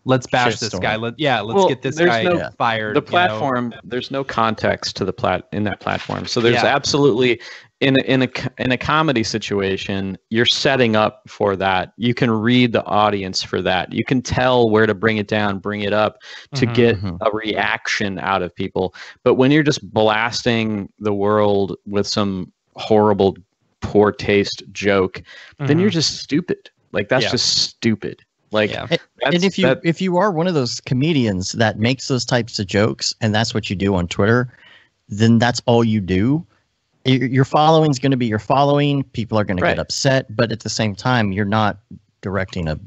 let's bash this guy. Let's get this guy fired. The platform, there's no context to in that platform. So there's absolutely in a comedy situation, you're setting up for that. You can read the audience for that. You can tell where to bring it down, bring it up to get a reaction out of people. But when you're just blasting the world with some horrible, poor taste joke, then you're just stupid. Like that's just stupid. Like, and if you are one of those comedians that makes those types of jokes and that's what you do on Twitter, then that's all you do. Your following is going to be your following. People are going to get upset, but at the same time, you're not directing a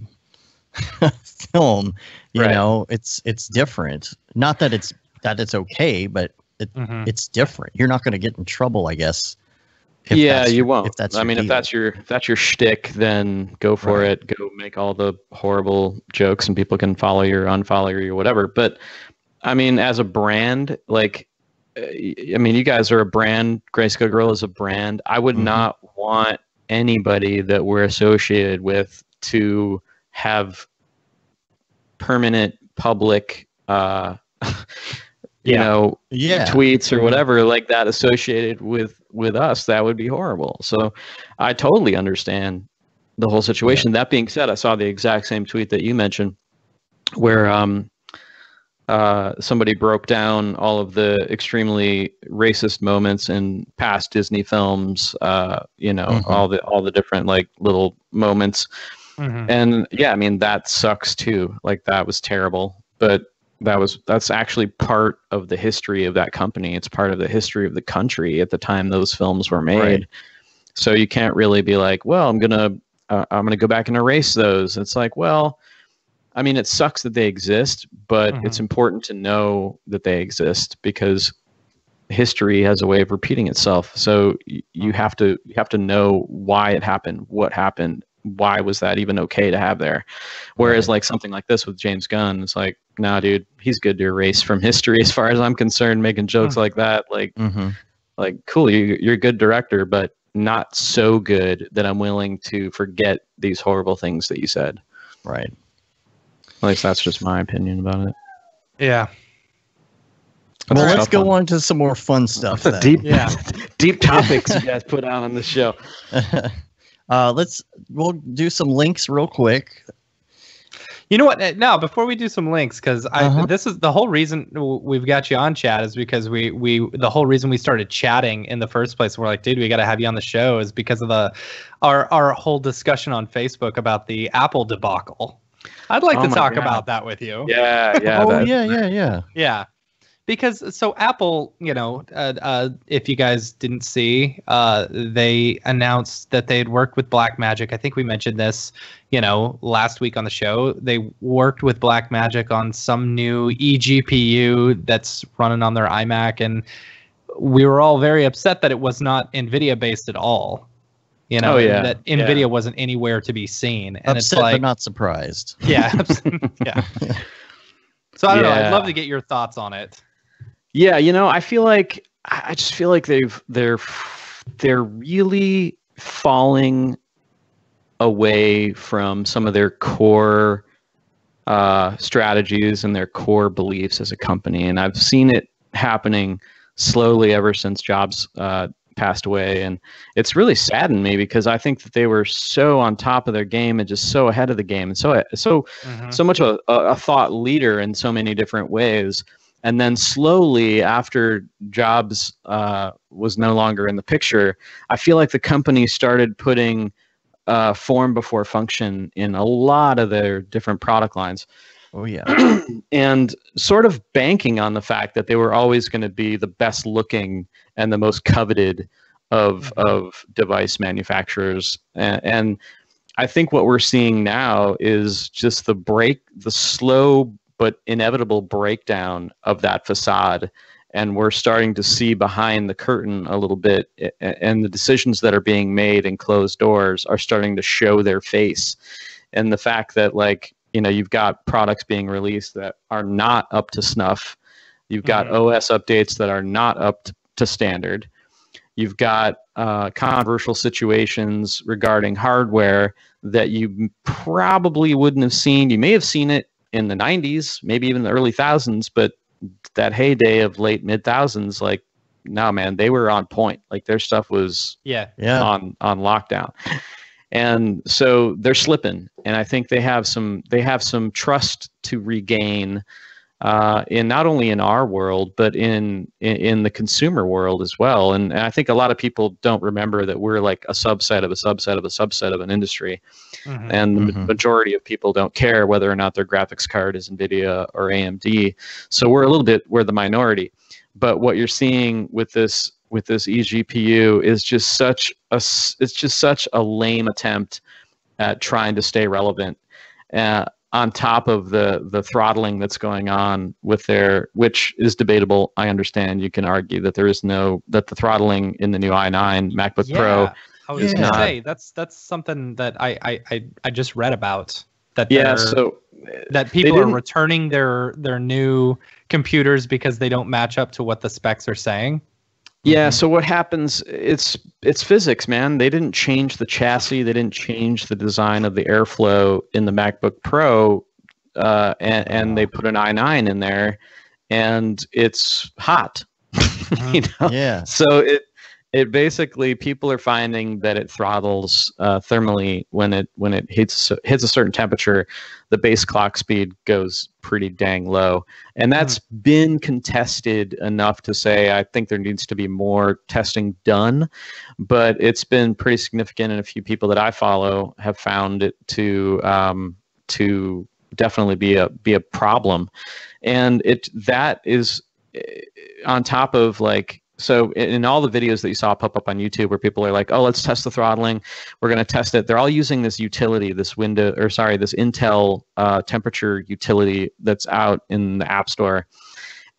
film. You know, it's different. Not that it's okay, but it's different. You're not going to get in trouble, I guess. You won't. If that's if that's your shtick, then go for it. Go make all the horrible jokes, and people can follow you or unfollow you or whatever. But I mean, as a brand, like, I mean, you guys are a brand. Grayscale Grill is a brand. I would not want anybody that we're associated with to have permanent public, tweets or whatever like that associated with us. That would be horrible. So I totally understand the whole situation. That being said, I saw the exact same tweet that you mentioned where somebody broke down all of the extremely racist moments in past Disney films, all the different like little moments. And yeah, I mean, that sucks too. Like that was terrible, but that's actually part of the history of that company. It's part of the history of the country at the time those films were made. Right. So you can't really be like, well, I'm gonna go back and erase those. It's like, well, I mean, it sucks that they exist, but it's important to know that they exist because history has a way of repeating itself. So you have to know why it happened, what happened, why was that even okay to have there? Whereas like something like this with James Gunn, it's like, nah, dude, he's good to erase from history as far as I'm concerned, making jokes like that. Like, like cool, you're a good director, but not so good that I'm willing to forget these horrible things that you said. Right. At least that's just my opinion about it. Yeah. Well, let's go on to some more fun stuff. Then. Deep topics you guys put out on the show. We'll do some links real quick. You know what? Now, before we do some links, because this is the whole reason we've got you on, Chad, is because the whole reason we started chatting in the first place. We're like, dude, we got to have you on the show, is because of our whole discussion on Facebook about the Apple debacle. I'd like to talk about that with you. Yeah. Yeah. Because so Apple, if you guys didn't see, they announced that they had worked with Blackmagic. I think we mentioned this, last week on the show. They worked with Blackmagic on some new eGPU that's running on their iMac, and we were all very upset that it was not NVIDIA based at all. That NVIDIA wasn't anywhere to be seen. And upset, it's like, but not surprised. Yeah. Yeah. So I don't know. I'd love to get your thoughts on it. Yeah, I just feel like they're really falling away from some of their core strategies and their core beliefs as a company. And I've seen it happening slowly ever since Jobs passed away. And it's really saddened me because I think that they were so on top of their game and just so ahead of the game and so much of a thought leader in so many different ways. And then slowly after Jobs was no longer in the picture, I feel like the company started putting form before function in a lot of their different product lines. Oh yeah. And sort of banking on the fact that they were always going to be the best looking and the most coveted of device manufacturers. And I think what we're seeing now is just the slow but inevitable breakdown of that facade. And we're starting to see behind the curtain a little bit, and the decisions that are being made in closed doors are starting to show their face. And the fact that, like, you know, you've got products being released that are not up to snuff. You've got OS updates that are not up to standard. You've got controversial situations regarding hardware that you probably wouldn't have seen. You may have seen it in the 90s, maybe even the early thousands, but that heyday of late mid thousands, like, no, man, they were on point. Like, their stuff was on lockdown. And so they're slipping, and I think they have some trust to regain in not only in our world, but in the consumer world as well. And I think a lot of people don't remember that we're like a subset of a subset of a subset of an industry. And the majority of people don't care whether or not their graphics card is NVIDIA or AMD. So we're the minority. But what you're seeing with this eGPU is just such a lame attempt at trying to stay relevant, on top of the throttling that's going on with which is debatable. I understand you can argue that that the throttling in the new i9 MacBook Pro. I was going to say that's something that I just read about, that that people are returning their new computers because they don't match up to what the specs are saying. Yeah, so what happens, it's physics, man. They didn't change the chassis, they didn't change the design of the airflow in the MacBook Pro, and they put an i9 in there, and it's hot. You know? Yeah. So it basically, people are finding that it throttles thermally when it hits a certain temperature. The base clock speed goes pretty dang low, and that's been contested enough to say I think there needs to be more testing done. But it's been pretty significant, and a few people that I follow have found it to definitely be a problem, and that is on top of, like. So in all the videos that you saw pop up on YouTube where people are like, oh, let's test the throttling, we're going to test it. They're all using this utility, this Intel temperature utility that's out in the App Store.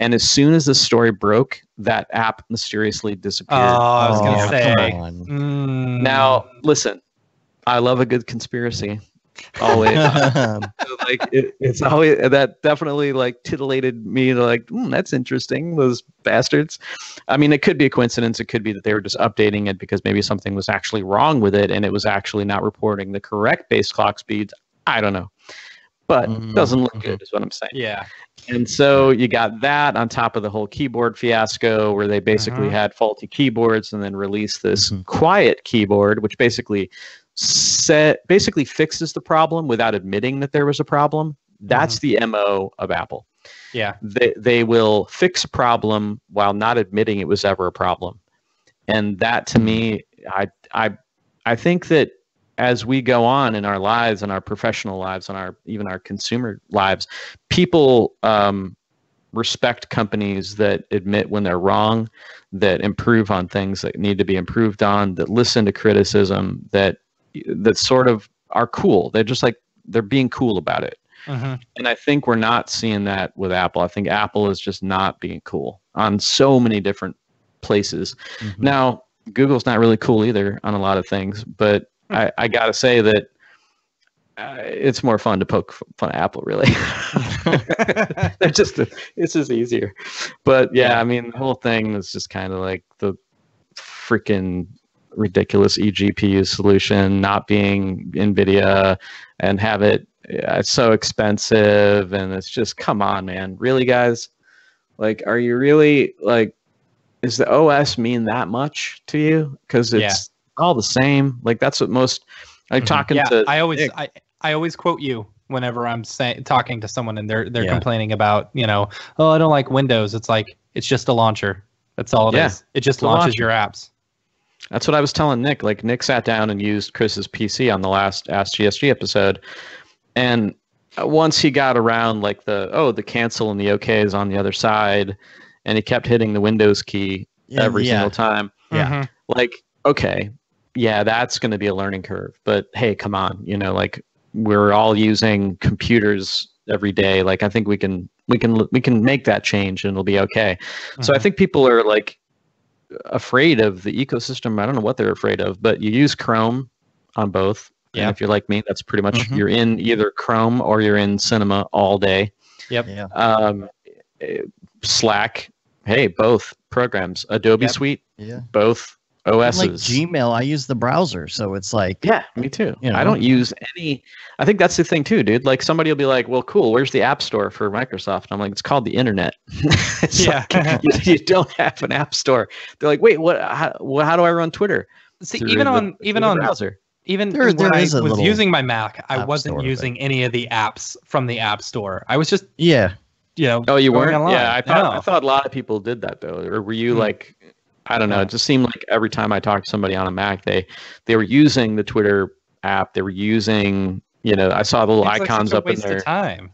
And as soon as this story broke, that app mysteriously disappeared. Oh, I was going to say. Now, listen, I love a good conspiracy. Always. So, like, it's always, that definitely like titillated me to like, that's interesting, those bastards. I mean, it could be a coincidence. It could be that they were just updating it because maybe something was actually wrong with it and it was actually not reporting the correct base clock speeds. I don't know, but it doesn't look good is what I'm saying. Yeah. And so you got that on top of the whole keyboard fiasco where they basically had faulty keyboards and then released this quiet keyboard, which basically fixes the problem without admitting that there was a problem. That's the MO of Apple. Yeah. They will fix a problem while not admitting it was ever a problem. And that, to me, I think that as we go on in our lives, in our professional lives, in even our consumer lives, people respect companies that admit when they're wrong, that improve on things that need to be improved on, that listen to criticism, that sort of are cool. They're just like, they're being cool about it. And I think we're not seeing that with Apple. I think Apple is just not being cool on so many different places. Now, Google's not really cool either on a lot of things, but I got to say that it's more fun to poke fun at Apple, really. It's just easier. But yeah, I mean, the whole thing is just kind of like the freaking ridiculous eGPU solution not being NVIDIA, and have it yeah, it's so expensive, and it's just, come on, man, really, guys? Like, are you really like? Does the OS mean that much to you? Because it's all the same. Like, that's what most. Like talking to. I always quote you whenever I'm talking to someone and they're complaining about, oh, I don't like Windows. It's like, it's just a launcher. That's all it is. It just launches your apps. That's what I was telling Nick. Like, Nick sat down and used Chris's PC on the last Ask GSG episode, and once he got around like the cancel and the OK is on the other side, and he kept hitting the Windows key every single time. Yeah. Like, okay, yeah, that's going to be a learning curve. But hey, come on, like, we're all using computers every day. Like, I think we can make that change and it'll be okay. So I think people are like afraid of the ecosystem. I don't know what they're afraid of, but you use Chrome on both. And if you're like me, that's pretty much you're in either Chrome or you're in Cinema all day. Yep. Yeah. Slack, hey, both programs. Adobe Suite, both OSs. Like Gmail, I use the browser, so it's like, yeah, me too. I don't use any. I think that's the thing too, dude. Like, somebody will be like, well, cool, where's the app store for Microsoft? And I'm like, it's called the internet. Like, you don't have an app store. They're like, wait, what? How do I run Twitter? See, even on browser. Even when I was using my Mac, I wasn't using any of the apps from the App Store. I was just Oh, you weren't? online. Yeah, I thought a lot of people did that though. Or were you like, I don't know. It just seemed like every time I talked to somebody on a Mac, they were using the Twitter app. They were using, I saw the little icons up in there. Waste of time.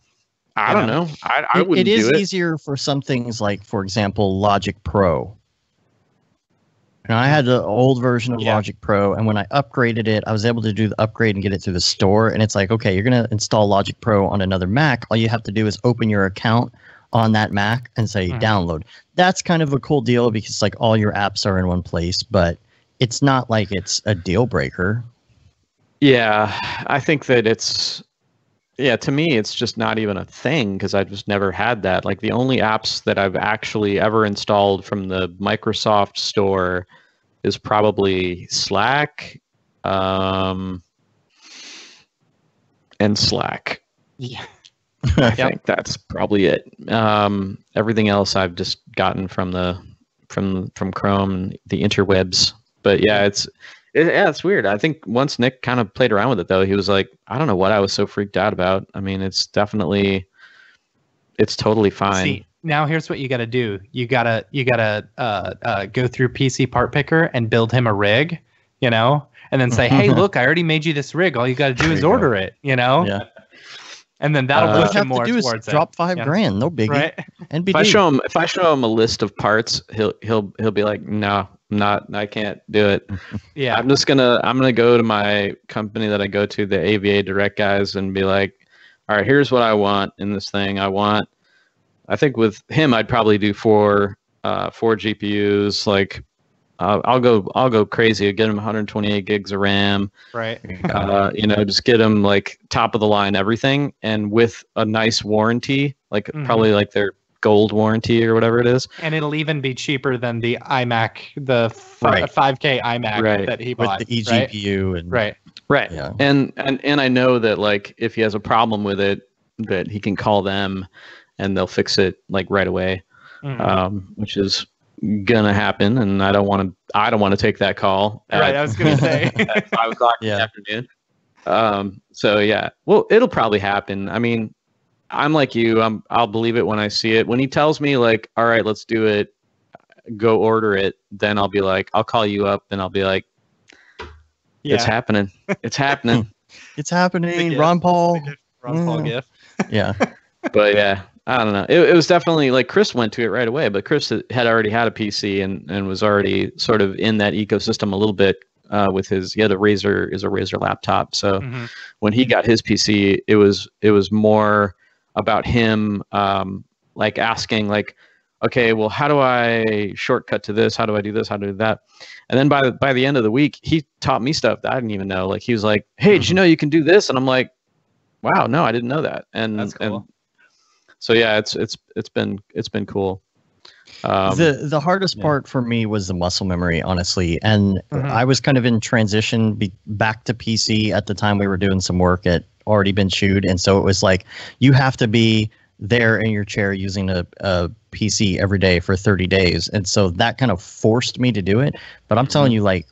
I don't know. I wouldn't do it. It is easier for some things like, for example, Logic Pro. And I had the old version of Logic Pro, and when I upgraded it, I was able to do the upgrade and get it through the store. And it's like, okay, you're going to install Logic Pro on another Mac. All you have to do is open your account on that Mac and say download. That's kind of a cool deal because like all your apps are in one place, but it's not like it's a deal breaker. Yeah, I think that to me, it's just not even a thing because I just never had that. Like, the only apps that I've actually ever installed from the Microsoft Store is probably Slack and Slack. Yeah. I think that's probably it. Everything else I've just gotten from from Chrome and the interwebs. But yeah, it's weird. I think once Nick kind of played around with it, though, he was like, I don't know what I was so freaked out about. I mean, it's totally fine. See, now here's what you got to do. You gotta go through PC Part Picker and build him a rig, and then say, hey, look, I already made you this rig. All you got to do is order it, Yeah. And then that'll push him more towards it. Drop $5,000, no biggie. Right. NBD. If I show him a list of parts, he'll be like, no. I can't do it. Yeah. I'm gonna go to my company that I go to, the AVA Direct guys, and be like, all right, here's what I want in this thing. I think with him, I'd probably do four GPUs. Like, I'll go crazy. I'll get him 128 gigs of RAM. Right. Just get him like top of the line everything, and with a nice warranty, like probably like their gold warranty or whatever it is. And it'll even be cheaper than the iMac, the 5K iMac that he bought. With the eGPU. And Right. Yeah. And I know that, like, if he has a problem with it, that he can call them and they'll fix it like right away, which is gonna happen. And I don't want to take that call. I was gonna say at 5 o'clock in the afternoon. So yeah, well, it'll probably happen. I mean, I'm like you. I'll believe it when I see it. When he tells me like, all right, let's do it, go order it, then I'll be like, I'll call you up and I'll be like, it's happening. It's happening. It's happening. Ron Paul. Ron Paul gift. Yeah. But yeah, I don't know. It was definitely like Chris went to it right away, but Chris had already had a PC and was already sort of in that ecosystem a little bit with his, he had a Razer laptop. So when he got his PC, it was more about him like asking like, okay, well, how do I shortcut to this? How do I do this? How do I do that? And then by the end of the week, he taught me stuff that I didn't even know. Like, he was like, hey, did you know you can do this? And I'm like, wow, no, I didn't know that. And that's cool. And so yeah, it's been cool. The hardest part for me was the muscle memory, honestly. And I was kind of in transition back to PC at the time. We were doing some work at already been chewed, and so it was like you have to be there in your chair using a PC every day for 30 days, and so that kind of forced me to do it. But I'm telling you, like,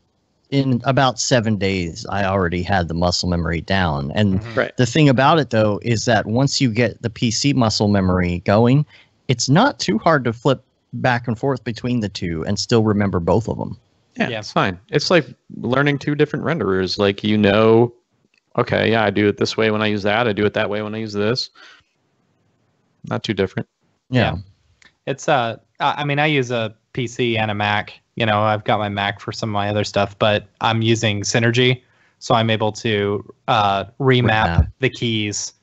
in about 7 days, I already had the muscle memory down. And the thing about it, though, is that once you get the PC muscle memory going, it's not too hard to flip back and forth between the two and still remember both of them. Yeah, it's fine. It's like learning two different renderers. Like, okay, yeah, I do it this way when I use that. I do it that way when I use this. Not too different. Yeah. It's I mean, I use a PC and a Mac. You know, I've got my Mac for some of my other stuff, but I'm using Synergy, so I'm able to remap the keys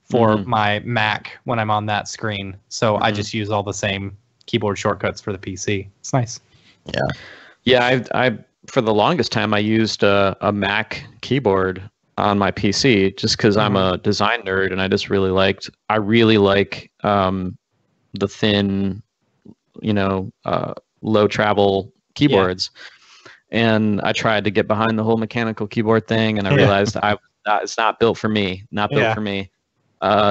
for my Mac when I'm on that screen. So I just use all the same keyboard shortcuts for the PC. It's nice. Yeah. Yeah, I for the longest time I used a Mac keyboard on my PC just because I'm a design nerd, and I really like the thin, low travel keyboards. And I tried to get behind the whole mechanical keyboard thing, and I realized it's not built for me. Not built for me.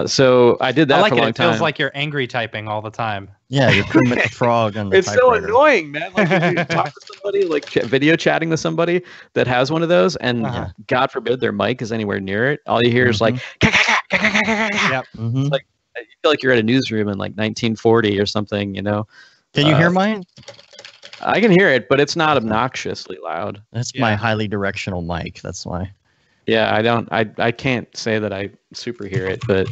So I did that for a long time. It feels like you're angry typing all the time. Yeah, you're Kermit the Frog on the It's so annoying, man. Like, if you talk to somebody, like video chatting to somebody that has one of those, and God forbid their mic is anywhere near it, all you hear is like, Yep. It's like, you feel like you're at a newsroom in like 1940 or something, Can you hear mine? I can hear it, but it's not obnoxiously loud. That's my highly directional mic. That's why. Yeah, I can't say that I super hear it, but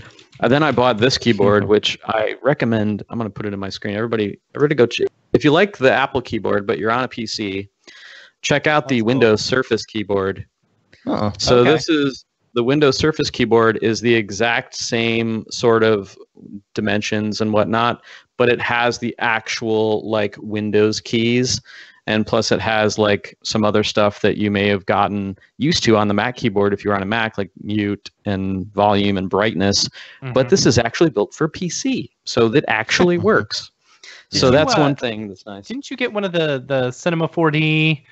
then I bought this keyboard, which I recommend. I'm going to put it in my screen. Everybody go if you like the Apple keyboard, but you're on a PC, check out the Windows Surface keyboard. So this is the Windows Surface keyboard is the exact same sort of dimensions and whatnot, but it has the actual like Windows keys. And plus it has like some other stuff that you may have gotten used to on the Mac keyboard if you're on a Mac, like mute and volume and brightness. But this is actually built for PC, so that actually works. So that's one thing that's nice. Didn't you get one of the Cinema 4D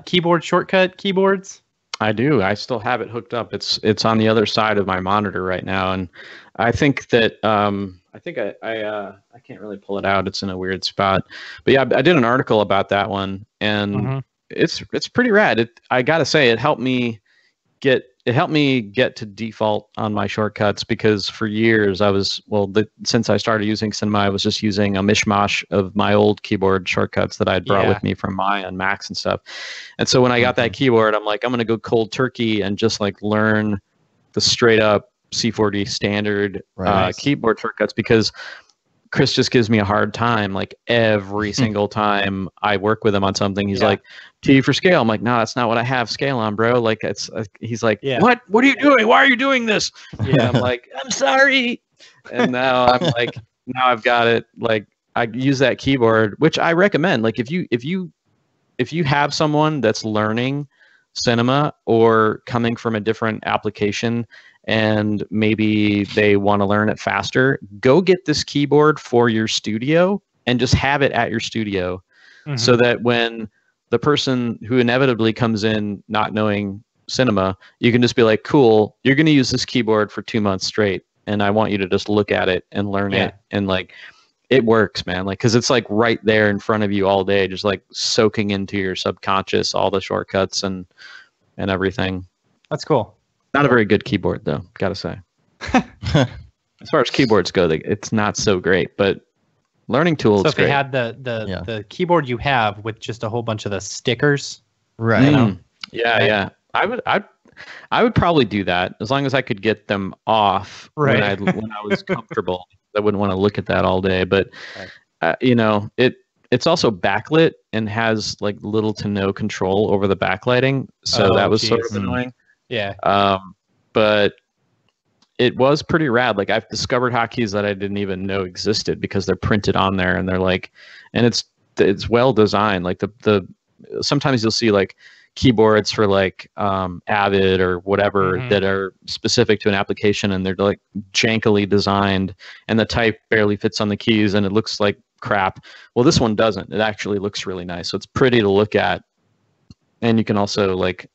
keyboard shortcut keyboards? I do. I still have it hooked up. It's on the other side of my monitor right now, and I think that I can't really pull it out. It's in a weird spot. But yeah, I did an article about that one, and it's pretty rad. I gotta say, it helped me get to default on my shortcuts, because for years since I started using Cinema, I was just using a mishmash of my old keyboard shortcuts that I had brought with me from on Macs and stuff. And so when I got that keyboard, I'm like, I'm gonna go cold turkey and just like learn the straight up C4D standard keyboard shortcuts, because Chris just gives me a hard time like every single time I work with him on something. He's like, T for scale. I'm like, no, that's not what I have scale on, bro. Like he's like, what are you doing? Why are you doing this? Yeah, I'm like, I'm sorry. And now I'm like, now I've got it. Like, I use that keyboard, which I recommend. Like, if you have someone that's learning Cinema or coming from a different application, and maybe they want to learn it faster, go get this keyboard for your studio and just have it at your studio, so that when the person who inevitably comes in not knowing Cinema, you can just be like, cool, you're going to use this keyboard for 2 months straight, and I want you to just look at it and learn it. And like, it works, man. Like, because it's like right there in front of you all day, just like soaking into your subconscious all the shortcuts and everything. That's cool. Not a very good keyboard, though, gotta say. As far as keyboards go, it's not so great, but learning tools. So if great. you had the keyboard you have with just a whole bunch of the stickers, right? Yeah. I would probably do that as long as I could get them off when I was comfortable. I wouldn't want to look at that all day, but it's also backlit and has like little to no control over the backlighting, so that was sort of annoying. Yeah. But it was pretty rad. Like, I've discovered hotkeys that I didn't even know existed because they're printed on there, and they're like, and it's well designed. Like the sometimes you'll see like keyboards for like Avid or whatever that are specific to an application, and they're like jankily designed, and the type barely fits on the keys, and it looks like crap. Well, this one doesn't. It actually looks really nice. So it's pretty to look at. And you can also, like,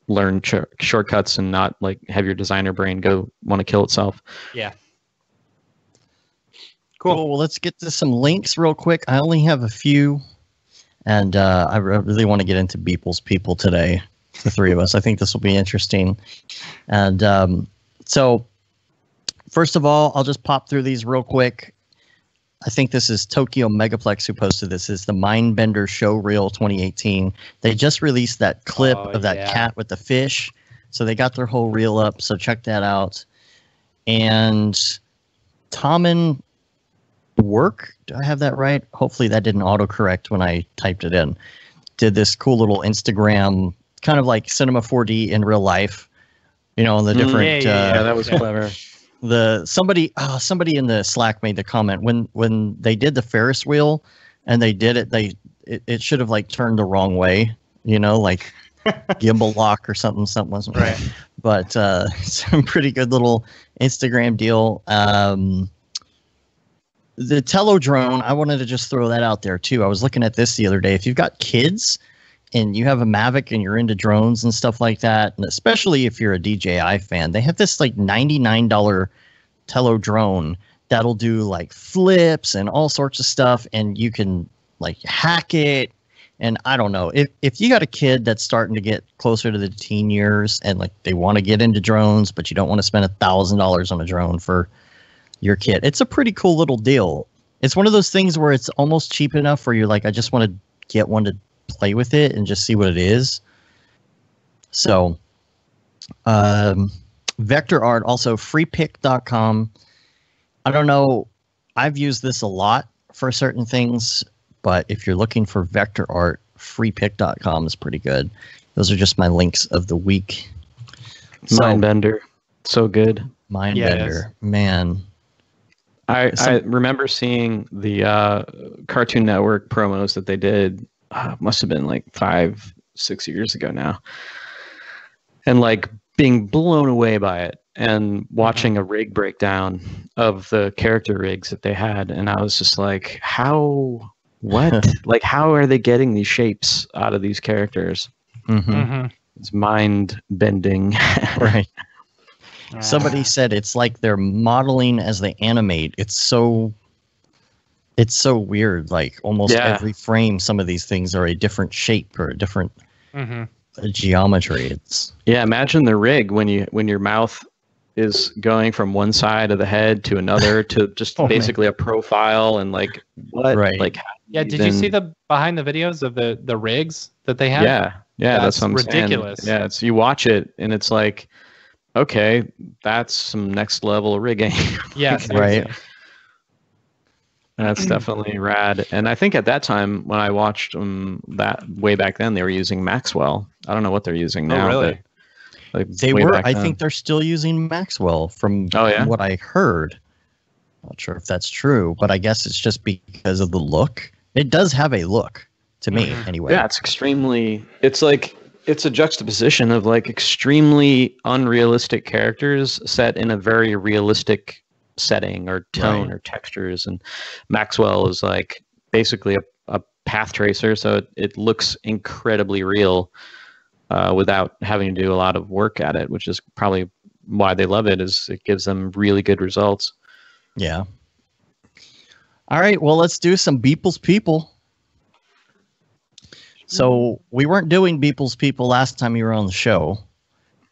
learn shortcuts and not like have your designer brain go want to kill itself. Yeah. Cool. Well, let's get to some links real quick. I only have a few, and I really want to get into Beeple's people today, the three of us. I think this will be interesting. And so, first of all, I'll just pop through these real quick. I think this is Tokyo Megaplex who posted this. Is the Mindbender Show Reel 2018. They just released that clip of that cat with the fish. So they got their whole reel up. So check that out. And Tommen Work, do I have that right? Hopefully that didn't autocorrect when I typed it in. Did this cool little Instagram, kind of like Cinema 4D in real life. You know, the different... yeah, that was clever. Somebody in the Slack made the comment when they did the Ferris wheel and they did it, it should have like turned the wrong way, you know, like gimbal lock or something wasn't right. But some pretty good little Instagram deal. The Tello drone, I wanted to just throw that out there too. I was looking at this the other day. If you've got kids and you have a Mavic and you're into drones and stuff like that, and especially if you're a DJI fan, they have this like $99 Tello drone that'll do like flips and all sorts of stuff, and you can like hack it. And I don't know, if you got a kid that's starting to get closer to the teen years and like they want to get into drones, but you don't want to spend $1,000 on a drone for your kid, it's a pretty cool little deal. It's one of those things where it's almost cheap enough where you're like, I just want to get one to play with it and just see what it is. So vector art, also freepic.com. I don't know, I've used this a lot for certain things, but if you're looking for vector art, freepic.com is pretty good. Those are just my links of the week. Mindbender, so good. Mindbender, man. I remember seeing the Cartoon Network promos that they did. Must have been like 5-6 years ago now, and like being blown away by it and watching a rig breakdown of the character rigs that they had, and I was just like, what like how are they getting these shapes out of these characters? It's mind bending. Right. Somebody said it's like they're modeling as they animate. It's so weird. Like almost every frame, some of these things are a different shape or a different geometry. Imagine the rig when your mouth is going from one side of the head to another to just basically a profile and like what? Right. Like did you see the behind the videos of the rigs that they have? Yeah, that's what I'm ridiculous. Saying. Yeah, you watch it and it's like, okay, that's some next level rigging. Yes, right. That's definitely rad. And I think at that time when I watched that way back then, they were using Maxwell. I don't know what they're using now. Oh, really? Like they were. I think they're still using Maxwell from what I heard. Not sure if that's true, but I guess it's just because of the look. It does have a look to me, anyway. Yeah, it's extremely. It's like. It's a juxtaposition of like extremely unrealistic characters set in a very realistic setting or tone or textures. And Maxwell is like basically a path tracer. So it looks incredibly real without having to do a lot of work at it, which is probably why they love it, is it gives them really good results. Yeah. All right. Well, let's do some Beeple's People. So we weren't doing Beeple's People last time you were on the show.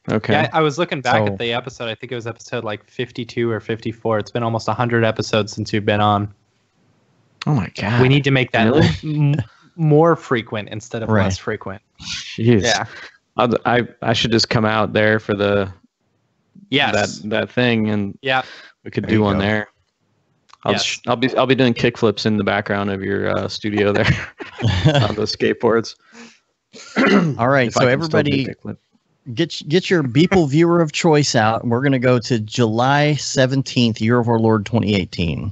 Okay. Yeah, I was looking back at the episode. I think it was episode like 52 or 54. It's been almost 100 episodes since you've been on. Oh my God. We need to make that more frequent instead of less frequent. Jeez. Yeah. I should just come out there for the that thing, and we could do one there. I'll be doing kickflips in the background of your studio there on the skateboards. All right, so everybody get your Beeple viewer of choice out, and we're going to go to July 17th, Year of Our Lord 2018,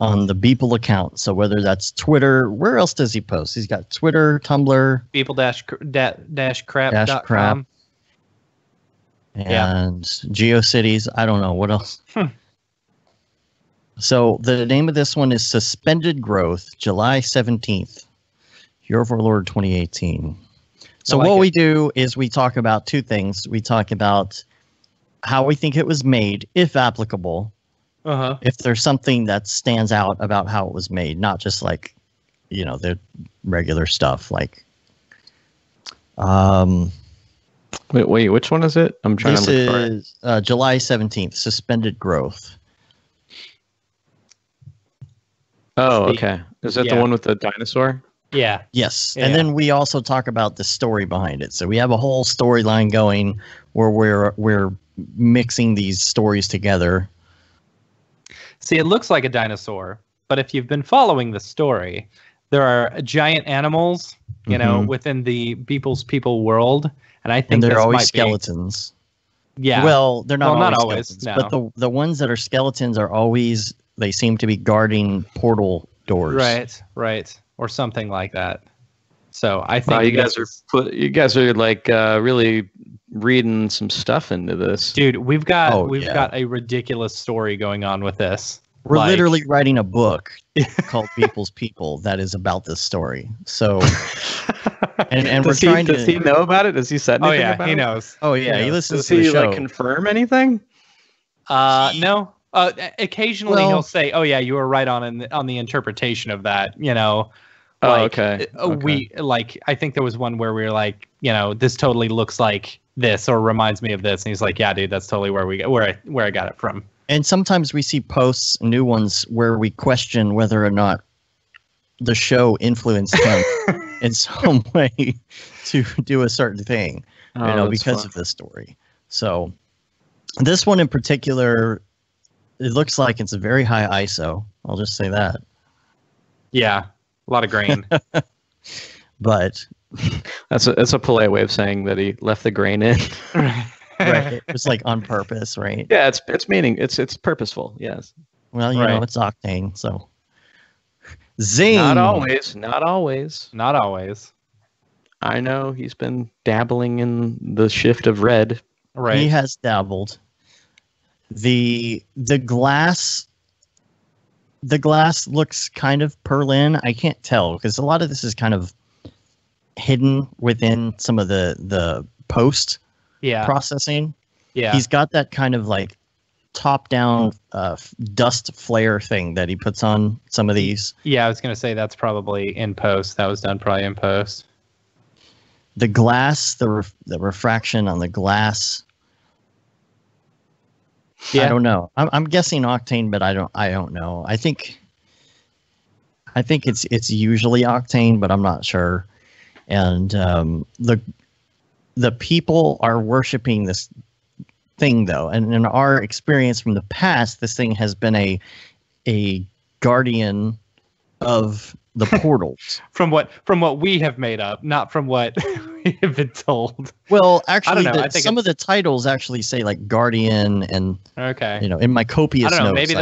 on the Beeple account. So whether that's Twitter, where else does he post? He's got Twitter, Tumblr, Beeple-crap.com. And GeoCities. I don't know what else. So the name of this one is Suspended Growth, July 17th, Year of Our Lord 2018. So what we do is we talk about two things. We talk about how we think it was made, if applicable. If there's something that stands out about how it was made, not just like, the regular stuff. Like, wait, which one is it? I'm trying to look for it. This is July 17th, suspended growth. Oh, okay. Is that the one with the dinosaur? Yeah. Yes. Yeah. And then we also talk about the story behind it. So we have a whole storyline going where we're mixing these stories together. See, it looks like a dinosaur, but if you've been following the story, there are giant animals, within the Beeple's People world, and I think they're always skeletons. Yeah. Well, they're not always skeletons, no. but the ones that are skeletons are always, they seem to be guarding portal doors. Right, or something like that. So I think you guys are like really reading some stuff into this, dude. We've got a ridiculous story going on with this. We're literally writing a book called Beeple's People that is about this story. So, and does he know about it? Does he said anything about it? He knows. Oh yeah, he listens does to the he show. Like confirm anything? No. Occasionally he'll say, "Oh yeah, you were right on the interpretation of that." Okay. We I think there was one where we were like, this totally looks like this or reminds me of this, and he's like, "Yeah, dude, that's totally where I got it from." And sometimes we see posts, new ones, where we question whether or not the show influenced him in some way to do a certain thing, because of this story. So this one in particular, it looks like it's a very high ISO. I'll just say that. Yeah, a lot of grain. But that's a polite way of saying that he left the grain in. Right, it was like on purpose, right? Yeah, it's purposeful. Yes. Well, it's Octane, so zing. Not always. Not always. I know he's been dabbling in the shift of red. Right. He has dabbled. The glass looks kind of pearlin. I can't tell because a lot of this is kind of hidden within some of the post processing. Yeah. He's got that kind of like top down dust flare thing that he puts on some of these. Yeah, I was going to say that's probably in post. That was done probably in post. The glass, the refraction on the glass. Yeah. I don't know. I'm guessing Octane, but I don't know. I think it's usually Octane, but I'm not sure. And the people are worshiping this thing though, and in our experience from the past, this thing has been a guardian of the portals. from what we have made up, not from what we have been told. Well, actually, some of the titles actually say like guardian, and in my copious I don't know. Notes,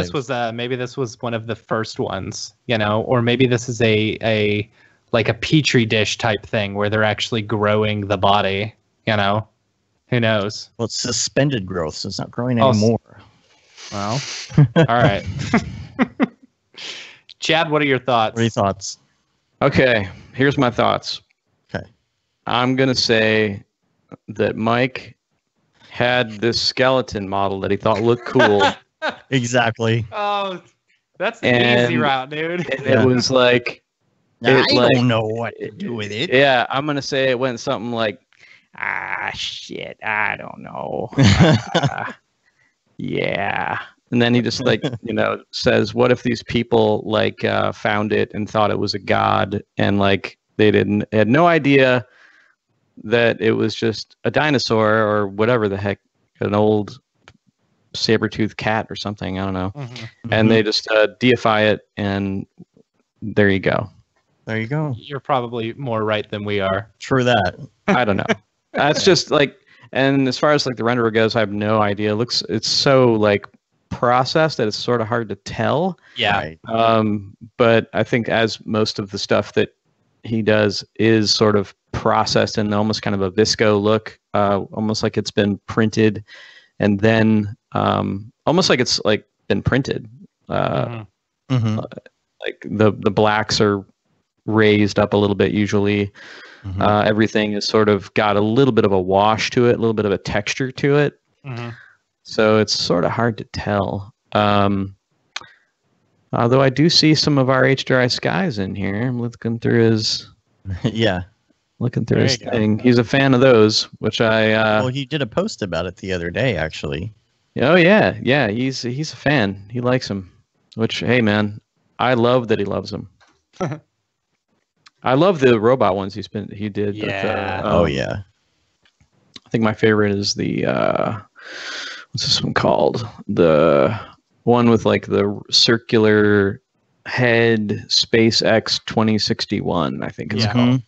maybe this was one of the first ones, or maybe this is a like a petri dish type thing where they're actually growing the body. Who knows? Well, it's suspended growth, so it's not growing anymore. Well, all right. Chad, what are your thoughts? What are your thoughts? Okay, here's my thoughts. Okay. I'm going to say that Mike had this skeleton model that he thought looked cool. Exactly. Oh, that's the easy route, dude. And it was like... I don't know what to do with it. Yeah, I'm going to say it went something like, shit, I don't know. Yeah. And then he just says, what if these people found it and thought it was a god, and they had no idea that it was just a dinosaur or whatever the heck, an old saber-toothed cat or something, I don't know. Mm-hmm. And they just deify it, and there you go. There you go. You're probably more right than we are. True that. I don't know. That's just and as far as the renderer goes, I have no idea. It's so processed that it's sort of hard to tell. Yeah. Right. But I think as most of the stuff that he does is sort of processed in almost kind of a visco look, almost like it's been printed, and then almost like it's been printed. The blacks are raised up a little bit usually. Everything is sort of got a little bit of a wash to it, a little bit of a texture to it. So it's sort of hard to tell. Although I do see some of our HDRI skies in here. I'm looking through his looking through his thing. He's a fan of those, which I well, he did a post about it the other day, actually. Oh yeah, he's a fan. He likes them. Which, hey man, I love that he loves them. I love the robot ones he did. Yeah. I think my favorite is the what's this one called? The one with like the circular head, SpaceX 2061. I think it's called.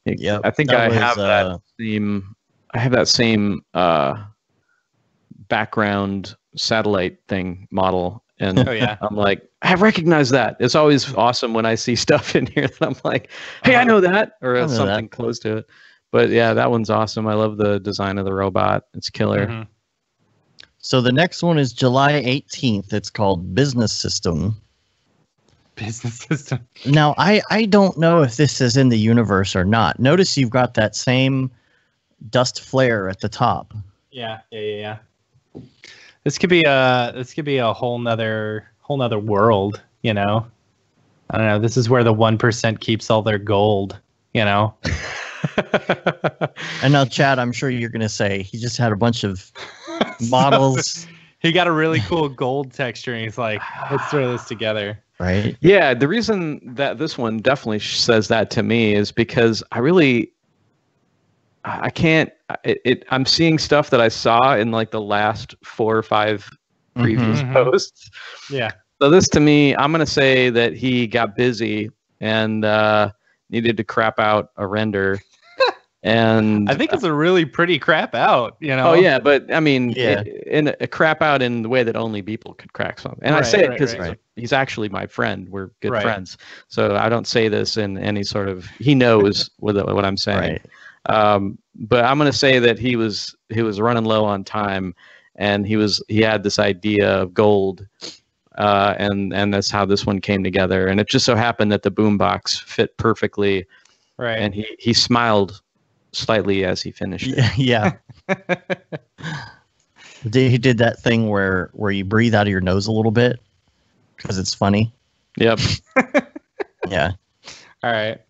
Yeah, I think I have that same. I have that same background satellite thing model, and I'm like, I recognize that. It's always awesome when I see stuff in here that I'm like, hey, I know that, or something close to it. But yeah, that one's awesome. I love the design of the robot. It's killer. So the next one is July 18th. It's called Business System. Business System. Now, I don't know if this is in the universe or not. Notice you've got that same dust flare at the top. Yeah. This could be a whole nother world, you know. I don't know. This is where the 1% keeps all their gold, you know. And now, Chad, I'm sure you're going to say he just had a bunch of models. He got a really cool gold texture, and he's like, let's throw this together. Right. Yeah, the reason that this one definitely says that to me is because I can't. I'm seeing stuff that I saw in like the last 4 or 5 previous posts. Yeah. So this to me, I'm gonna say that he got busy and needed to crap out a render. And I think it's a really pretty crap out, you know. Oh yeah, but I mean, in a crap out in the way that only people could crack something. And I say it because he's actually my friend. We're good friends, so I don't say this in any sort of. He knows what I'm saying. But I'm going to say that he was running low on time, and he had this idea of gold, and that's how this one came together. And it just so happened that the boombox fit perfectly, and he smiled slightly as he finished it. Yeah. He did that thing where you breathe out of your nose a little bit because it's funny. Yep. Yeah. All right.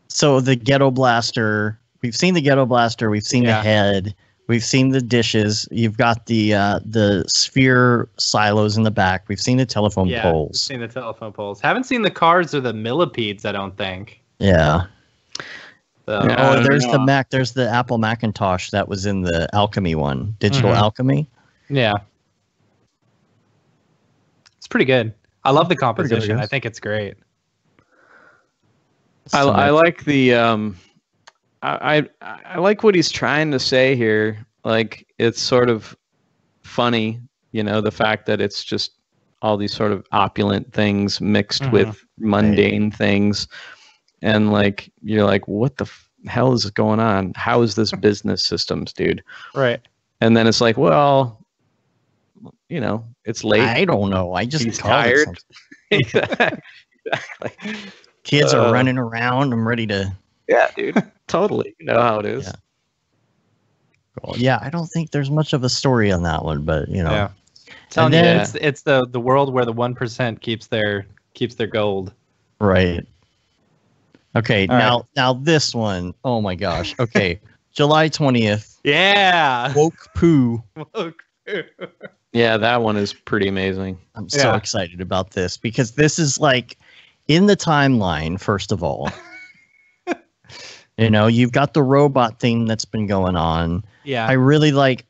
So the Ghetto Blaster, we've seen the Ghetto Blaster, we've seen the head, we've seen the dishes, you've got the sphere silos in the back, we've seen the telephone poles. We've seen the telephone poles. Haven't seen the cars or the millipedes, I don't think. Yeah. There's the there's the Apple Macintosh that was in the Alchemy one, Digital Alchemy. Yeah. It's pretty good. I love the composition. I think it's great. I like the I like what he's trying to say here. Like, it's sort of funny, you know, the fact that it's just all these sort of opulent things mixed with mundane things. And like, you're like, what the hell is going on? How is this business systems, dude? Right. And then it's like, well, you know, it's late. I don't know. He's tired. Exactly. Kids are running around. I'm ready to. Yeah, dude. Totally. You know how it is. Yeah. Cool. Yeah, I don't think there's much of a story on that one, but you know. Yeah. Telling you, it's the world where the 1% keeps their gold. Right. Okay, now this one. Oh my gosh. Okay. July 20th. Yeah. Woke Poo. Yeah, that one is pretty amazing. I'm so excited about this because this is like in the timeline, first of all. You know, you've got the robot theme that's been going on. Yeah. I really like